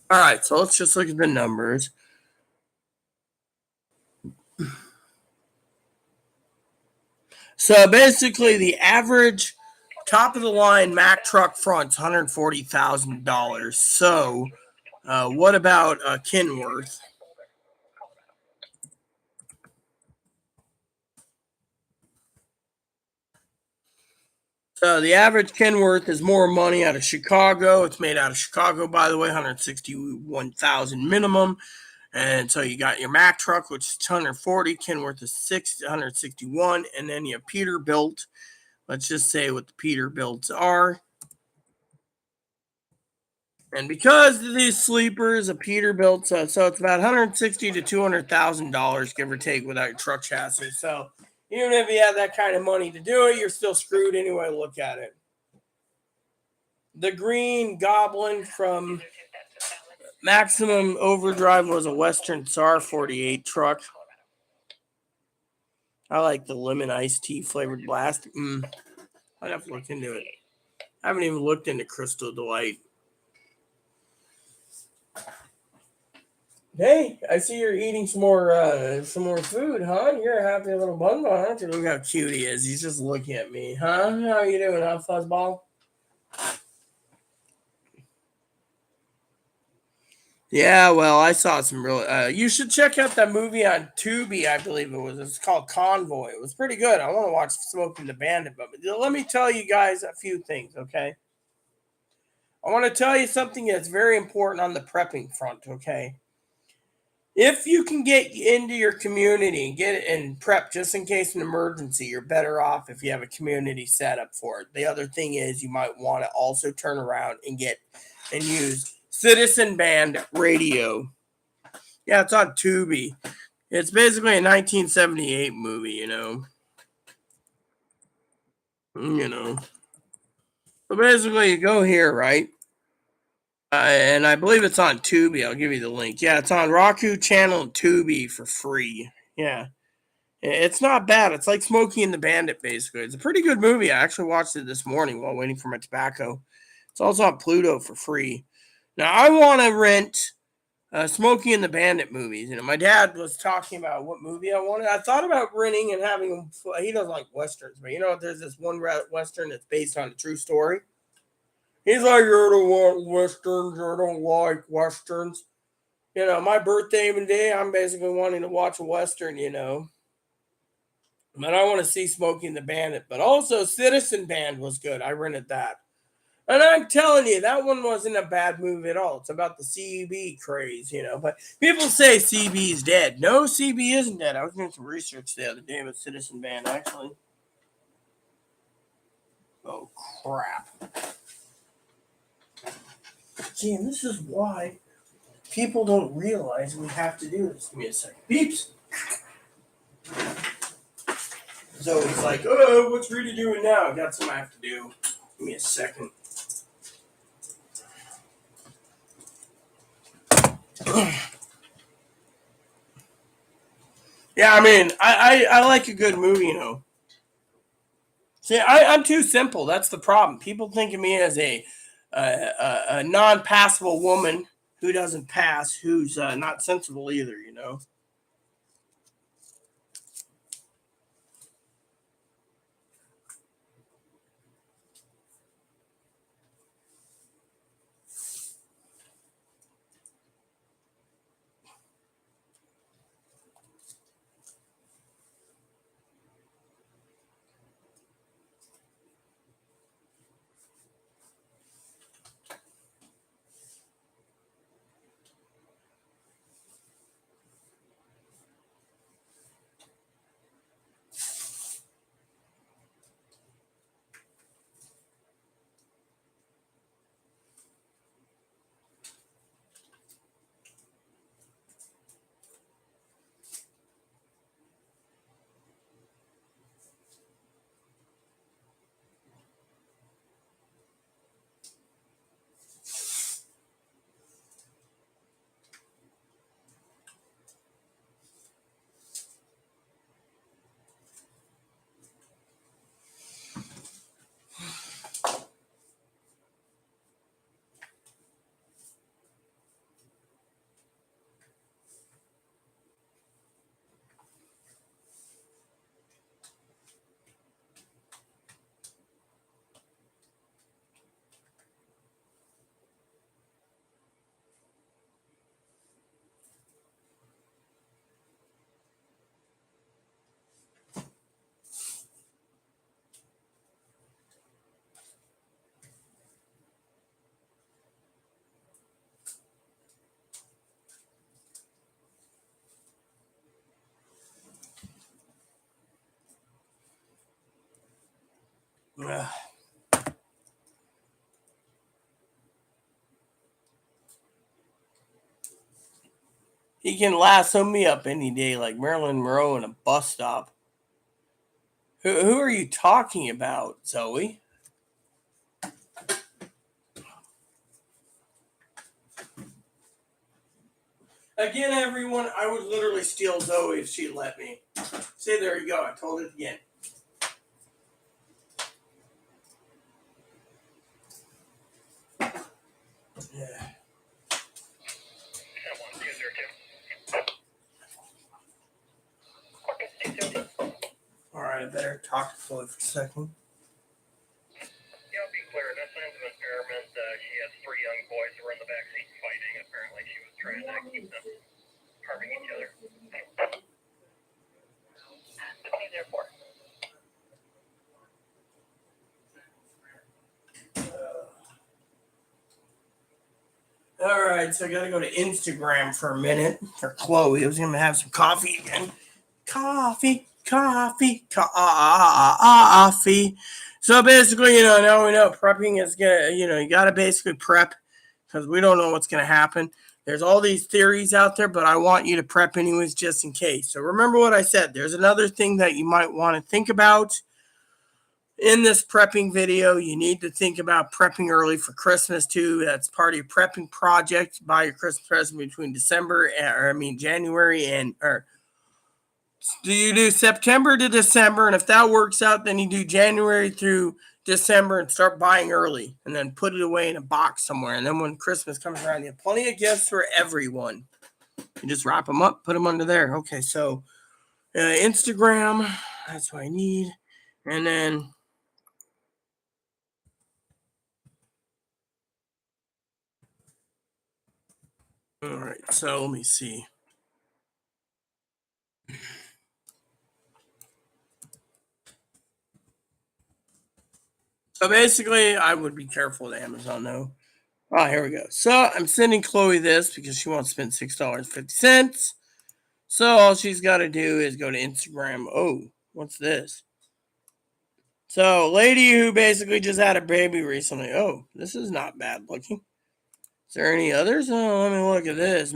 right. So let's just look at the numbers. So basically, the average top of the line Mack truck front's $140,000. So what about Kenworth? So the average Kenworth is more money out of Chicago. It's made out of Chicago, by the way, 161,000 minimum. And so you got your Mack truck, which is 140. Kenworth is 161. And then you have Peterbilt. Let's just say what the Peterbilts are. And because of these sleepers, a Peterbilt, so it's about $160,000 to $200,000, give or take, without your truck chassis. So even if you have that kind of money to do it, you're still screwed anyway. Look at it. The Green Goblin from Maximum Overdrive was a Western SAR 48 truck. I like the lemon iced tea flavored blast. I'd have to look into it. I haven't even looked into Crystal Delight. Hey, I see you're eating some more food, huh? You're a happy little bun, aren't you? Look how cute he is. He's just looking at me, huh? How are you doing, huh, Fuzzball? Yeah, well, I saw some real. You should check out that movie on Tubi, I believe it was. It's called Convoy. It was pretty good. I want to watch Smoking the Bandit, but let me tell you guys a few things, okay? I want to tell you something that's very important on the prepping front, okay? If you can get into your community and get it and prep just in case an emergency, you're better off if you have a community set up for it. The other thing is you might want to also turn around and use Citizen Band Radio. Yeah, it's on Tubi. It's basically a 1978 movie, So basically, you go here, right? And I believe it's on Tubi. I'll give you the link. Yeah, it's on Roku channel and Tubi for free. Yeah. It's not bad. It's like Smokey and the Bandit, basically. It's a pretty good movie. I actually watched it this morning while waiting for my tobacco. It's also on Pluto for free. Now, I want to rent Smokey and the Bandit movies. My dad was talking about what movie I wanted. I thought about renting and having him. He doesn't like Westerns, but there's this one Western that's based on a true story. He's like, you don't want Westerns, you don't like Westerns. My birthday day, I'm basically wanting to watch a Western, But I want to see Smokey and the Bandit. But also Citizen Band was good. I rented that. And I'm telling you, that one wasn't a bad movie at all. It's about the CB craze, you know. But people say CB is dead. No, CB isn't dead. I was doing some research the other day with Citizen Band, actually. Oh, crap. See, and this is why people don't realize we have to do this. Give me a second. Beeps. Zoe's like, oh, what's Rita doing now? I got something I have to do. Give me a second. Yeah, I mean, I like a good movie, you know. See, I'm too simple. That's the problem. People think of me as a non-passable woman who doesn't pass, who's not sensible either, you know. Ugh. He can lasso me up any day like Marilyn Monroe in a bus stop. Who are you talking about, Zoe? Again, everyone, I would literally steal Zoe if she'd let me. See, there you go. I told it again. Yeah. All right, I better talk to Chloe for a second. Yeah, I'll be clear. No signs of impairment. She has 3 young boys who were in the backseat fighting. Apparently, she was trying to keep them harming each other. 2004. All right, so I got to go to Instagram for a minute for Chloe. I was going to have some coffee again. Coffee. So basically, you know, now we know prepping is going to, you know, you got to basically prep because we don't know what's going to happen. There's all these theories out there, but I want you to prep anyways just in case. So remember what I said. There's another thing that you might want to think about. In this prepping video, you need to think about prepping early for Christmas too. That's part of your prepping project. Buy your Christmas present between January and, or do you do September to December? And if that works out, then you do January through December and start buying early and then put it away in a box somewhere. And then when Christmas comes around, you have plenty of gifts for everyone. You just wrap them up, put them under there. Okay, so Instagram, that's what I need. And then all right, so let me see. So basically, I would be careful with Amazon though. Oh, here we go. So I'm sending Chloe this because she wants to spend $6.50. So all she's got to do is go to Instagram. Oh, what's this? So lady who basically just had a baby recently. Oh, this is not bad looking. Is there any others? Oh, let me look at this.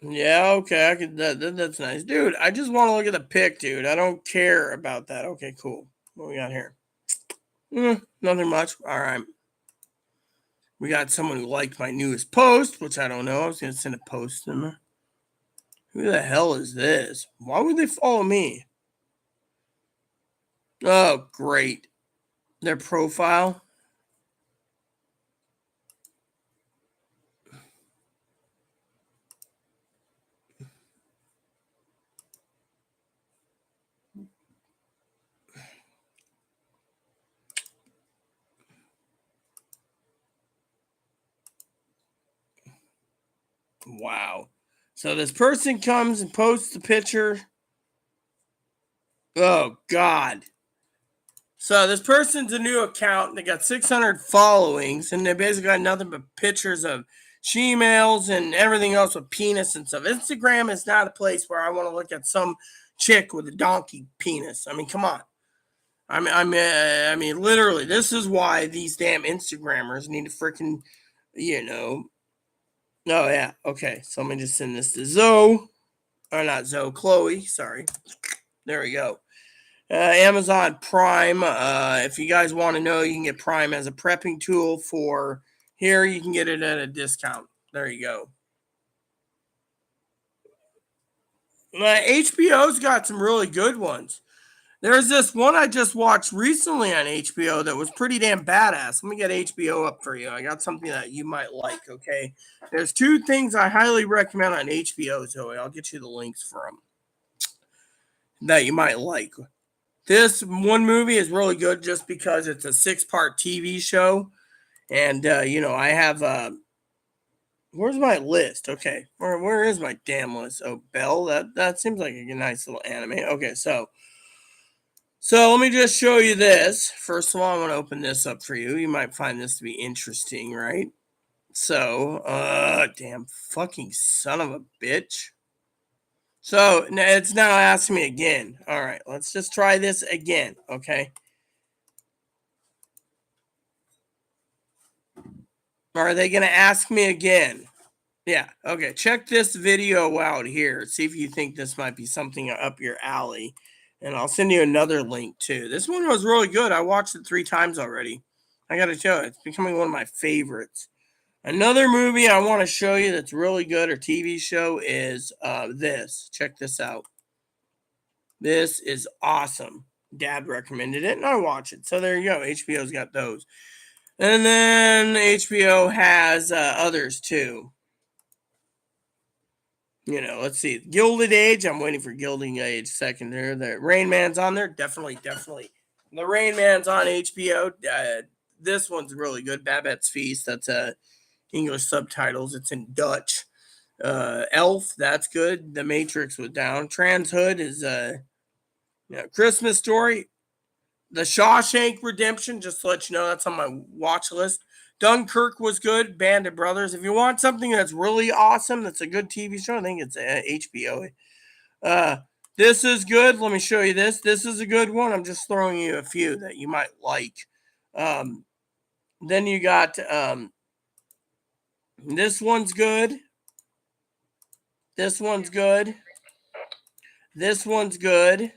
Yeah, okay, I could. That's nice, dude. I just want to look at the pic, dude. I don't care about that. Okay, cool. What we got here? Nothing much. All right. We got someone who liked my newest post, which I don't know. I was gonna send a post to them. Who the hell is this? Why would they follow me? Oh, great. Their profile. Wow. So this person comes and posts the picture. Oh, God. So this person's a new account. They got 600 followings, and they basically got nothing but pictures of she-males and everything else with penis and stuff. Instagram is not a place where I want to look at some chick with a donkey penis. I mean, come on. I mean, literally, this is why these damn Instagrammers need to freaking, you know. Oh yeah, okay. So let me just send this to Zoe, or not Zoe, Chloe. Sorry. There we go. Amazon Prime. If you guys want to know, you can get Prime as a prepping tool for here. You can get it at a discount. There you go. HBO's got some really good ones. There's this one I just watched recently on HBO that was pretty damn badass. Let me get HBO up for you. I got something that you might like, okay? There's two things I highly recommend on HBO, Zoe. I'll get you the links for them that you might like. This one movie is really good just because it's a 6-part TV show. And, I have, where's my list? Okay. Where is my damn list? Oh, Belle, that seems like a nice little anime. Okay, so let me just show you this. First of all, I want to open this up for you. You might find this to be interesting, right? So, damn fucking son of a bitch. So, it's now asking me again. All right, let's just try this again, okay? Are they going to ask me again? Yeah, okay. Check this video out here. See if you think this might be something up your alley. And I'll send you another link too. This one was really good. I watched it 3 times already. I got to tell you, it's becoming one of my favorites. Another movie I want to show you that's really good, or TV show, is this. Check this out. This is awesome. Dad recommended it, and I watch it. So there you go. HBO's got those. And then HBO has others too. Let's see. Gilded Age. I'm waiting for Gilded Age second there. The Rain Man's on there. Definitely. The Rain Man's on HBO. This one's really good. Babette's Feast. That's English subtitles. It's in Dutch. Elf. That's good. The Matrix was down. Trans Hood is Christmas Story. The Shawshank Redemption. Just to let you know, that's on my watch list. Dunkirk was good. Band of Brothers. If you want something that's really awesome, that's a good TV show, I think it's HBO. This is good. Let me show you this. This is a good one. I'm just throwing you a few that you might like. Then you got this one's good. This one's good. This one's good.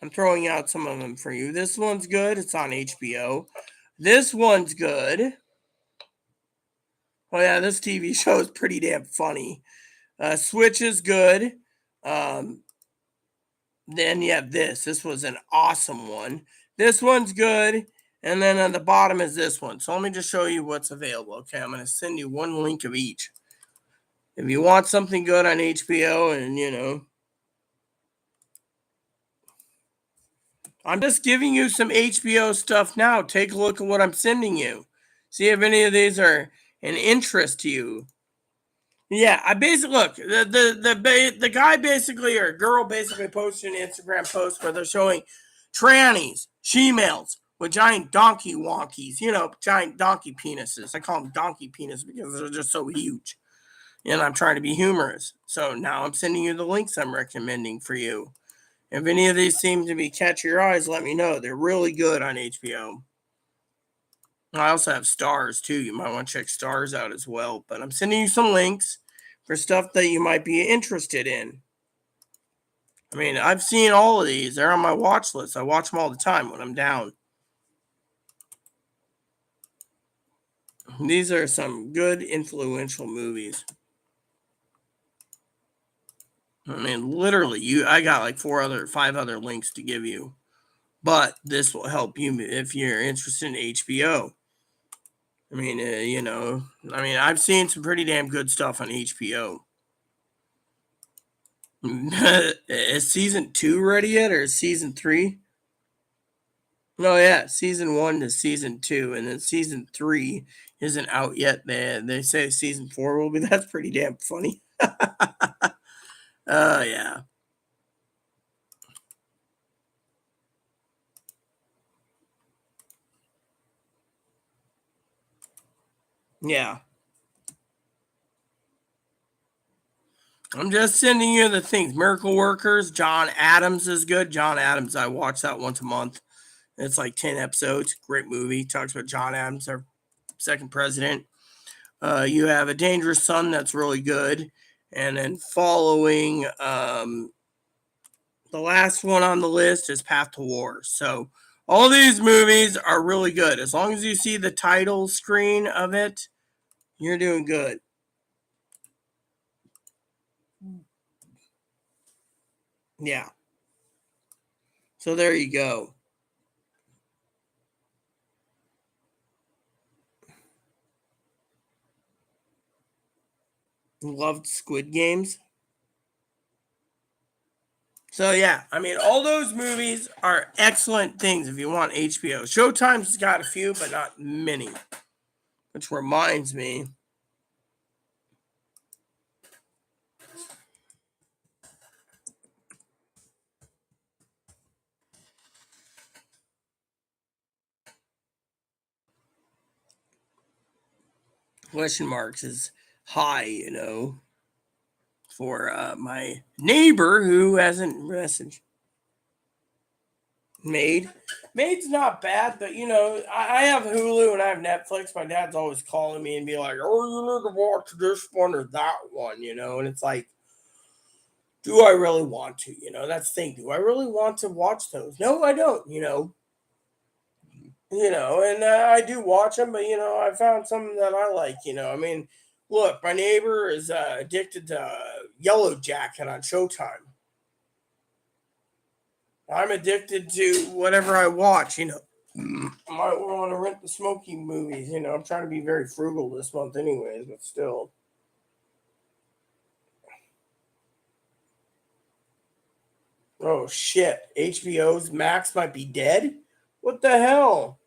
I'm throwing out some of them for you. This one's good. It's on HBO. This one's good. Oh, yeah, this TV show is pretty damn funny. Switch is good. Then you have this. This was an awesome one. This one's good. And then on the bottom is this one. So let me just show you what's available. Okay, I'm going to send you one link of each. If you want something good on HBO and, I'm just giving you some HBO stuff now. Take a look at what I'm sending you. See if any of these are an interest to you. Yeah, I basically look the guy basically, or girl basically posted an Instagram post where they're showing trannies She-males with giant donkey wonkies, giant donkey penises. I call them donkey penis because they're just so huge. And I'm trying to be humorous. So now I'm sending you the links I'm recommending for you. If any of these seem to be catch your eyes, let me know. They're really good on HBO. I also have Stars too. You might want to check Stars out as well. But I'm sending you some links for stuff that you might be interested in. I mean, I've seen all of these. They're on my watch list. I watch them all the time when I'm down. These are some good, influential movies. I mean, literally, I got like 5 other links to give you. But this will help you if you're interested in HBO. I mean, I've seen some pretty damn good stuff on HBO. Is season 2 ready yet, or is season 3? No, yeah, season 1 to season 2, and then season 3 isn't out yet. They say season 4 will be. That's pretty damn funny. Yeah. Yeah. I'm just sending you the things. Miracle Workers, John Adams is good. John Adams, I watch that once a month. It's like 10 episodes. Great movie. Talks about John Adams, our second president. You have A Dangerous Son, that's really good. And then following, the last one on the list is Path to War. So all these movies are really good. As long as you see the title screen of it, you're doing good. Yeah. So there you go. Loved Squid Games. So yeah, I mean, all those movies are excellent things if you want HBO. Showtime's got a few, but not many. Which reminds me, question marks is high, for my neighbor who hasn't messaged. Maid's not bad, but I have Hulu and I have Netflix. My dad's always calling me and be like, "Oh, you need to watch this one or that one," and it's like, do I really want to? That's the thing. Do I really want to watch those? No, I don't. And I do watch them, but I found something that I like. I mean, look, my neighbor is addicted to Yellow Jacket on Showtime. I'm addicted to whatever I watch. I might want to rent the Smokey movies. I'm trying to be very frugal this month, anyways, but still. Oh shit! HBO's Max might be dead. What the hell?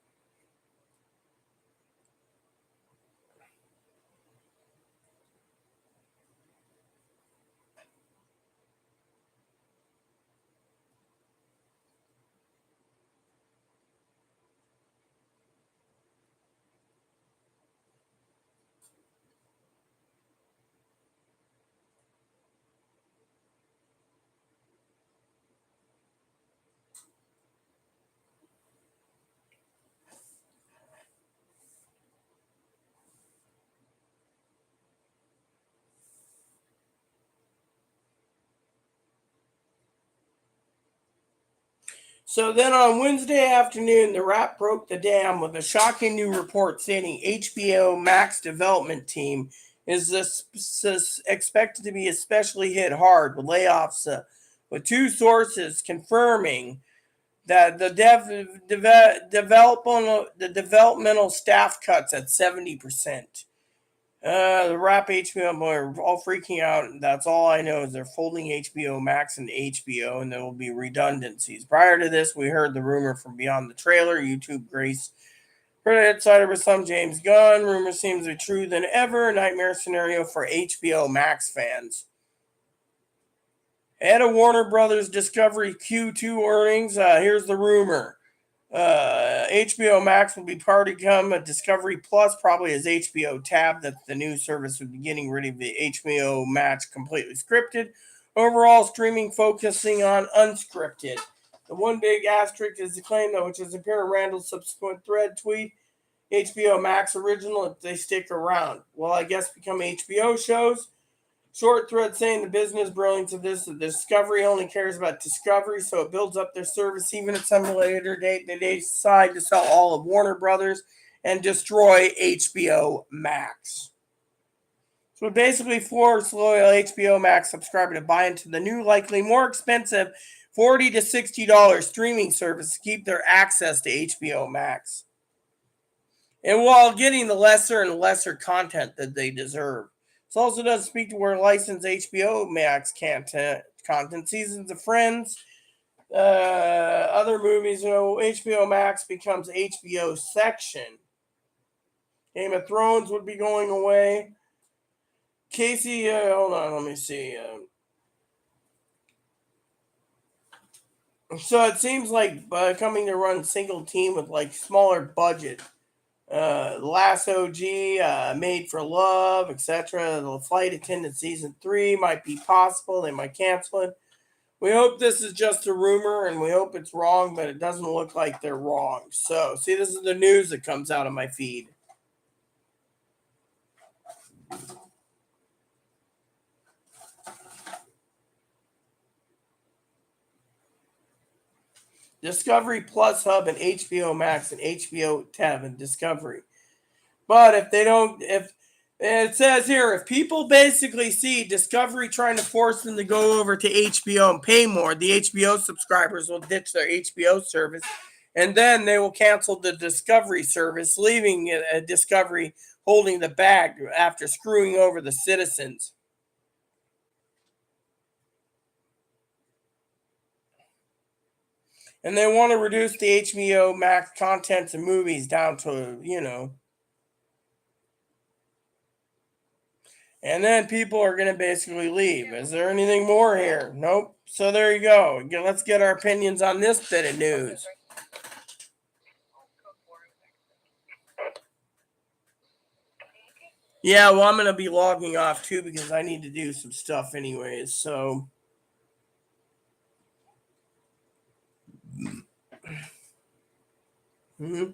So then on Wednesday afternoon, the Wrap broke the dam with a shocking new report stating HBO Max development team is expected to be especially hit hard with layoffs, with 2 sources confirming that the developmental staff cuts at 70%. The Wrap HBO are all freaking out. That's all I know is they're folding HBO Max and HBO, and there will be redundancies. Prior to this, we heard the rumor from beyond the trailer. YouTube Grace Credit Insider with some James Gunn. Rumor seems to be true than ever. Nightmare scenario for HBO Max fans. Head of Warner Brothers Discovery Q2 earnings. Here's the rumor. HBO Max will be part of become a Discovery Plus, probably as HBO Tab. That's the new service would be getting rid of the HBO Max completely scripted. Overall, streaming focusing on unscripted. The one big asterisk is the claim, though, which is appear in Randall's subsequent thread tweet. HBO Max original if they stick around. Well, I guess become HBO shows. Short thread saying the business brilliance of this, the Discovery only cares about Discovery, so it builds up their service even at some later date. They decide to sell all of Warner Brothers and destroy HBO Max. So it basically force loyal HBO Max subscriber to buy into the new, likely more expensive $40 to $60 streaming service to keep their access to HBO Max. And while getting the lesser and lesser content that they deserve. This also doesn't speak to where licensed HBO Max content, seasons of Friends, other movies. HBO Max becomes HBO section. Game of Thrones would be going away. Casey, hold on, let me see. So it seems like coming to run single team with like smaller budget. Last OG, Made for Love, etc. The flight attendant season 3 might be possible. They might cancel it. We hope this is just a rumor and we hope it's wrong, but it doesn't look like they're wrong. So, see, this is the news that comes out of my feed. Discovery Plus Hub and HBO Max and HBO Tab and Discovery. But if it says here, if people basically see Discovery trying to force them to go over to HBO and pay more, the HBO subscribers will ditch their HBO service, and then they will cancel the Discovery service, leaving Discovery holding the bag after screwing over the citizens. And they want to reduce the HBO Max contents and movies down to, and then people are going to basically leave. Is there anything more here? Nope. So there you go. Let's get our opinions on this bit of news. Yeah, well, I'm going to be logging off too because I need to do some stuff anyways. So. Mm-hmm.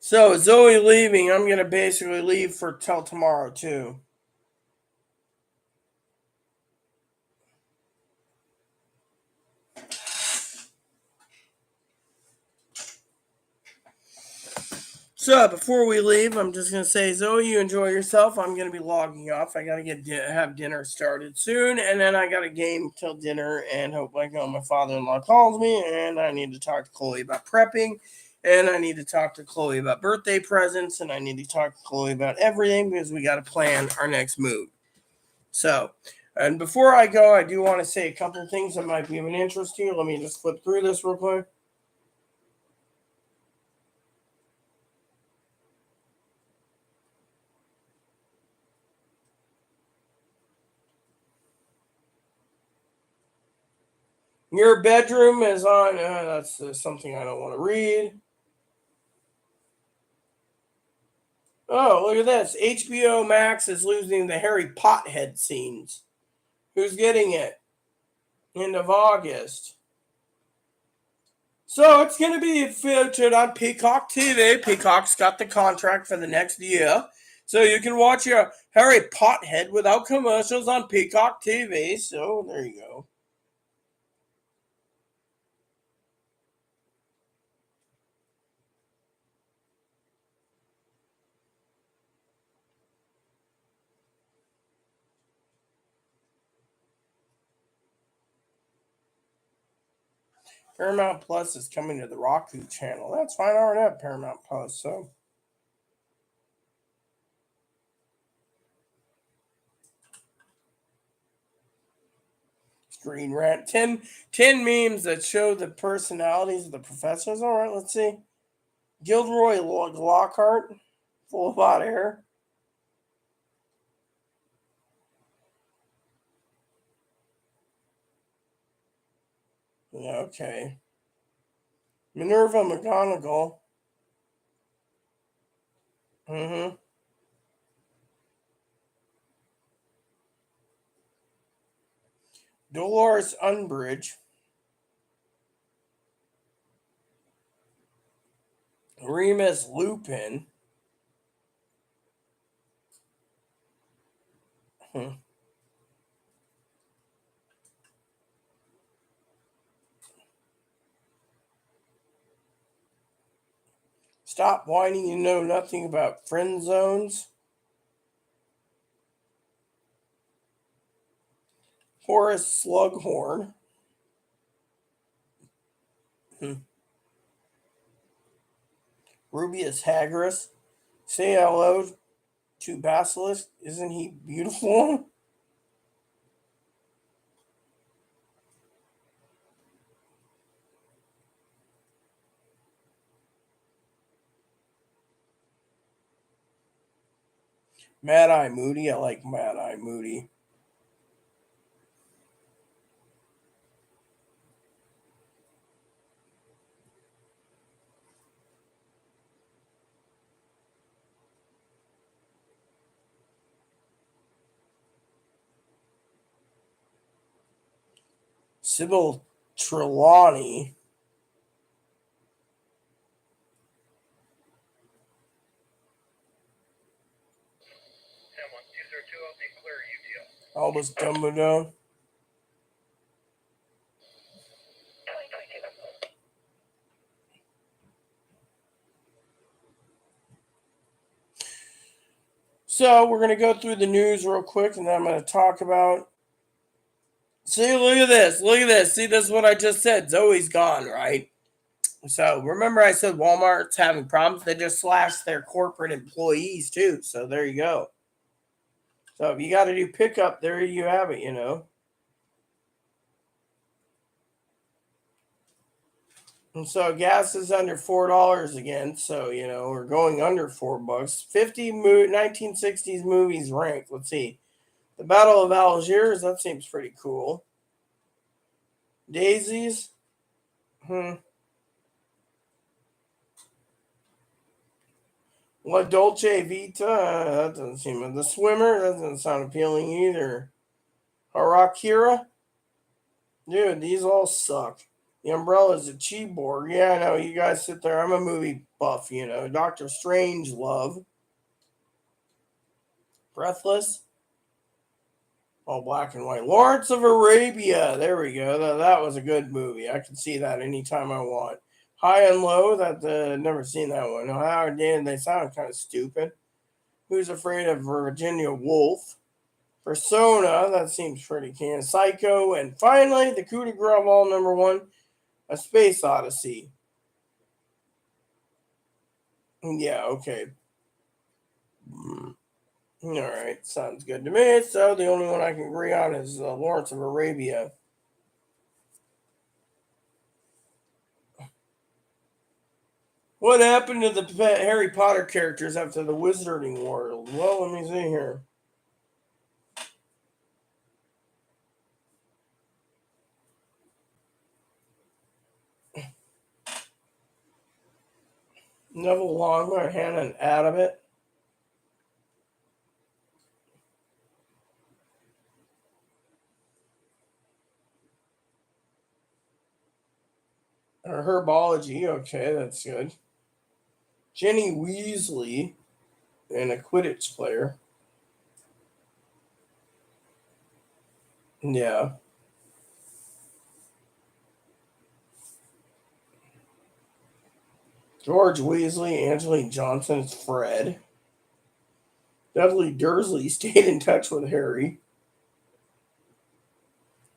So Zoe leaving. I'm going to basically leave for till tomorrow too. So before we leave, I'm just gonna say, Zoe, you enjoy yourself. I'm gonna be logging off. I gotta have dinner started soon, and then I got a game till dinner. And hope my father-in-law calls me, and I need to talk to Chloe about prepping, and I need to talk to Chloe about birthday presents, and I need to talk to Chloe about everything because we got to plan our next move. So, and before I go, I do want to say a couple of things that might be of an interest to you. Let me just flip through this real quick. Your bedroom is on. That's something I don't want to read. Oh, look at this. HBO Max is losing the Harry Pothead scenes. Who's getting it? End of August. So it's going to be featured on Peacock TV. Peacock's got the contract for the next year. So you can watch your Harry Pothead without commercials on Peacock TV. So there you go. Paramount Plus is coming to the Roku channel. That's fine. I already have Paramount Plus, so. Screen Rant. 10 memes that show the personalities of the professors. All right, let's see. Gilderoy Lockhart, full of hot air. Yeah, okay. Minerva McGonagall. Mm-hmm. Dolores Umbridge. Remus Lupin. Hmm. Stop whining, you know nothing about friend zones. Horace Slughorn. Hmm. Rubius Hagris. Say hello to Basilisk. Isn't he beautiful? Mad Eye Moody. I like Mad Eye Moody. Sybil Trelawney. M1202 clear UTO. Albus Dumbledore. 2022. So we're gonna go through the news real quick, and then I'm gonna talk about. See, look at this. Look at this. See, this is what I just said. Zoe's gone, right? So remember, I said Walmart's having problems. They just slashed their corporate employees too. So there you go. So if you got to do pickup, there you have it. You know. And so gas is under $4 again. So you know we're going under $4. 1960s movies ranked. Let's see. The Battle of Algiers. That seems pretty cool. Daisies. La Dolce Vita. That doesn't seem. The Swimmer. That doesn't sound appealing either. Harakira. Dude, these all suck. The Umbrella's a Cheeborg. Yeah, I know. You guys sit there. I'm a movie buff, you know. Doctor Strange Love. Breathless. All black and white. Lawrence of Arabia. There we go. That was a good movie. I can see that anytime I want. High and Low. Never seen that one. How did they sound kind of stupid? Who's Afraid of Virginia Woolf? Persona. That seems pretty can. Psycho. And finally, the coup de grace of all, number one. A Space Odyssey. Yeah, okay. All right, sounds good to me. So the only one I can agree on is Lawrence of Arabia. What happened to the Harry Potter characters after the Wizarding World? Well, let me see here. Neville Longbottom, Hannah and Adamant. Or Herbology, okay, that's good. Jenny Weasley, and a Quidditch player. Yeah. George Weasley, Angeline Johnson is Fred. Dudley Dursley stayed in touch with Harry.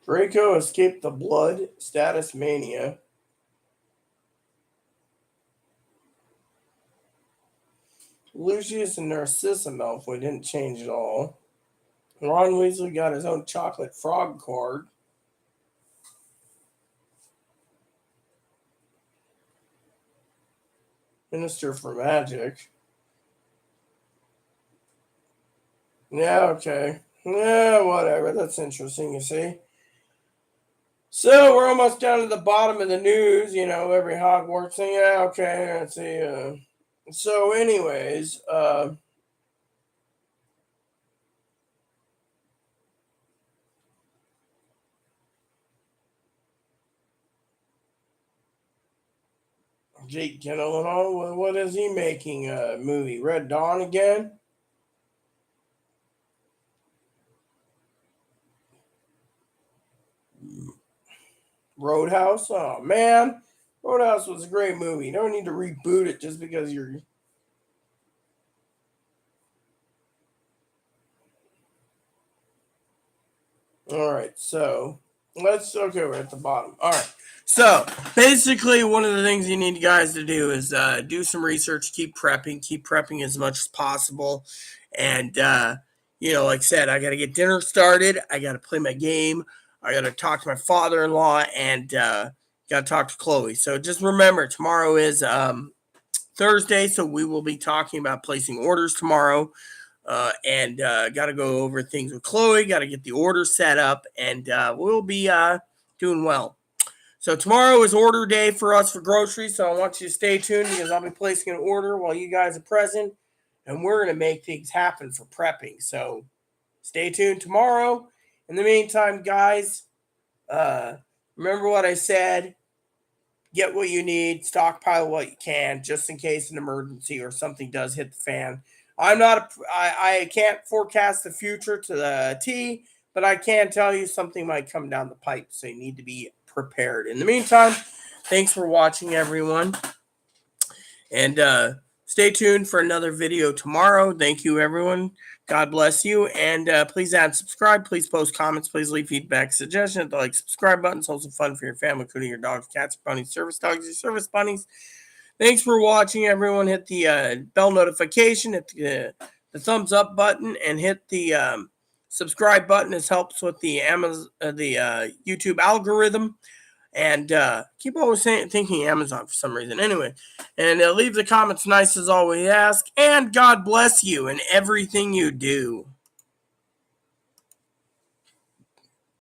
Draco escaped the blood status mania. Lucius and Narcissa Malfoy didn't change at all. Ron Weasley got his own chocolate frog card. Minister for Magic. Yeah, okay. Yeah, whatever. That's interesting, you see. So we're almost down to the bottom of the news, every Hogwarts thing. Yeah, okay, let's see. So anyways, Jake Gyllenhaal, what is he making a movie? Red Dawn again? Roadhouse? Oh man, Roadhouse was a great movie. You don't need to reboot it just because you're. All right, so we're at the bottom. All right, so basically, one of the things you need guys to do is do some research, keep prepping as much as possible, and like I said, I got to get dinner started. I got to play my game. I got to talk to my father-in-law, and got to talk to Chloe. So just remember, tomorrow is Thursday, so we will be talking about placing orders tomorrow. And got to go over things with Chloe, got to get the order set up, and we'll be doing well. So tomorrow is order day for us for groceries, so I want you to stay tuned because I'll be placing an order while you guys are present, and we're going to make things happen for prepping. So stay tuned tomorrow. In the meantime, guys, remember what I said. Get what you need, stockpile what you can, just in case an emergency or something does hit the fan. I can't forecast the future to the T, but I can tell you something might come down the pipe, so you need to be prepared. In the meantime, thanks for watching, everyone, and stay tuned for another video tomorrow. Thank you, everyone. God bless you, and please add subscribe. Please post comments. Please leave feedback, suggestions. The subscribe button. It's also fun for your family, including your dogs, cats, bunnies, service dogs, your service bunnies. Thanks for watching, everyone. Hit the bell notification, hit the thumbs up button, and hit the subscribe button. This helps with the YouTube algorithm. And keep always thinking Amazon for some reason. Anyway, and leave the comments nice as always ask. And God bless you in everything you do.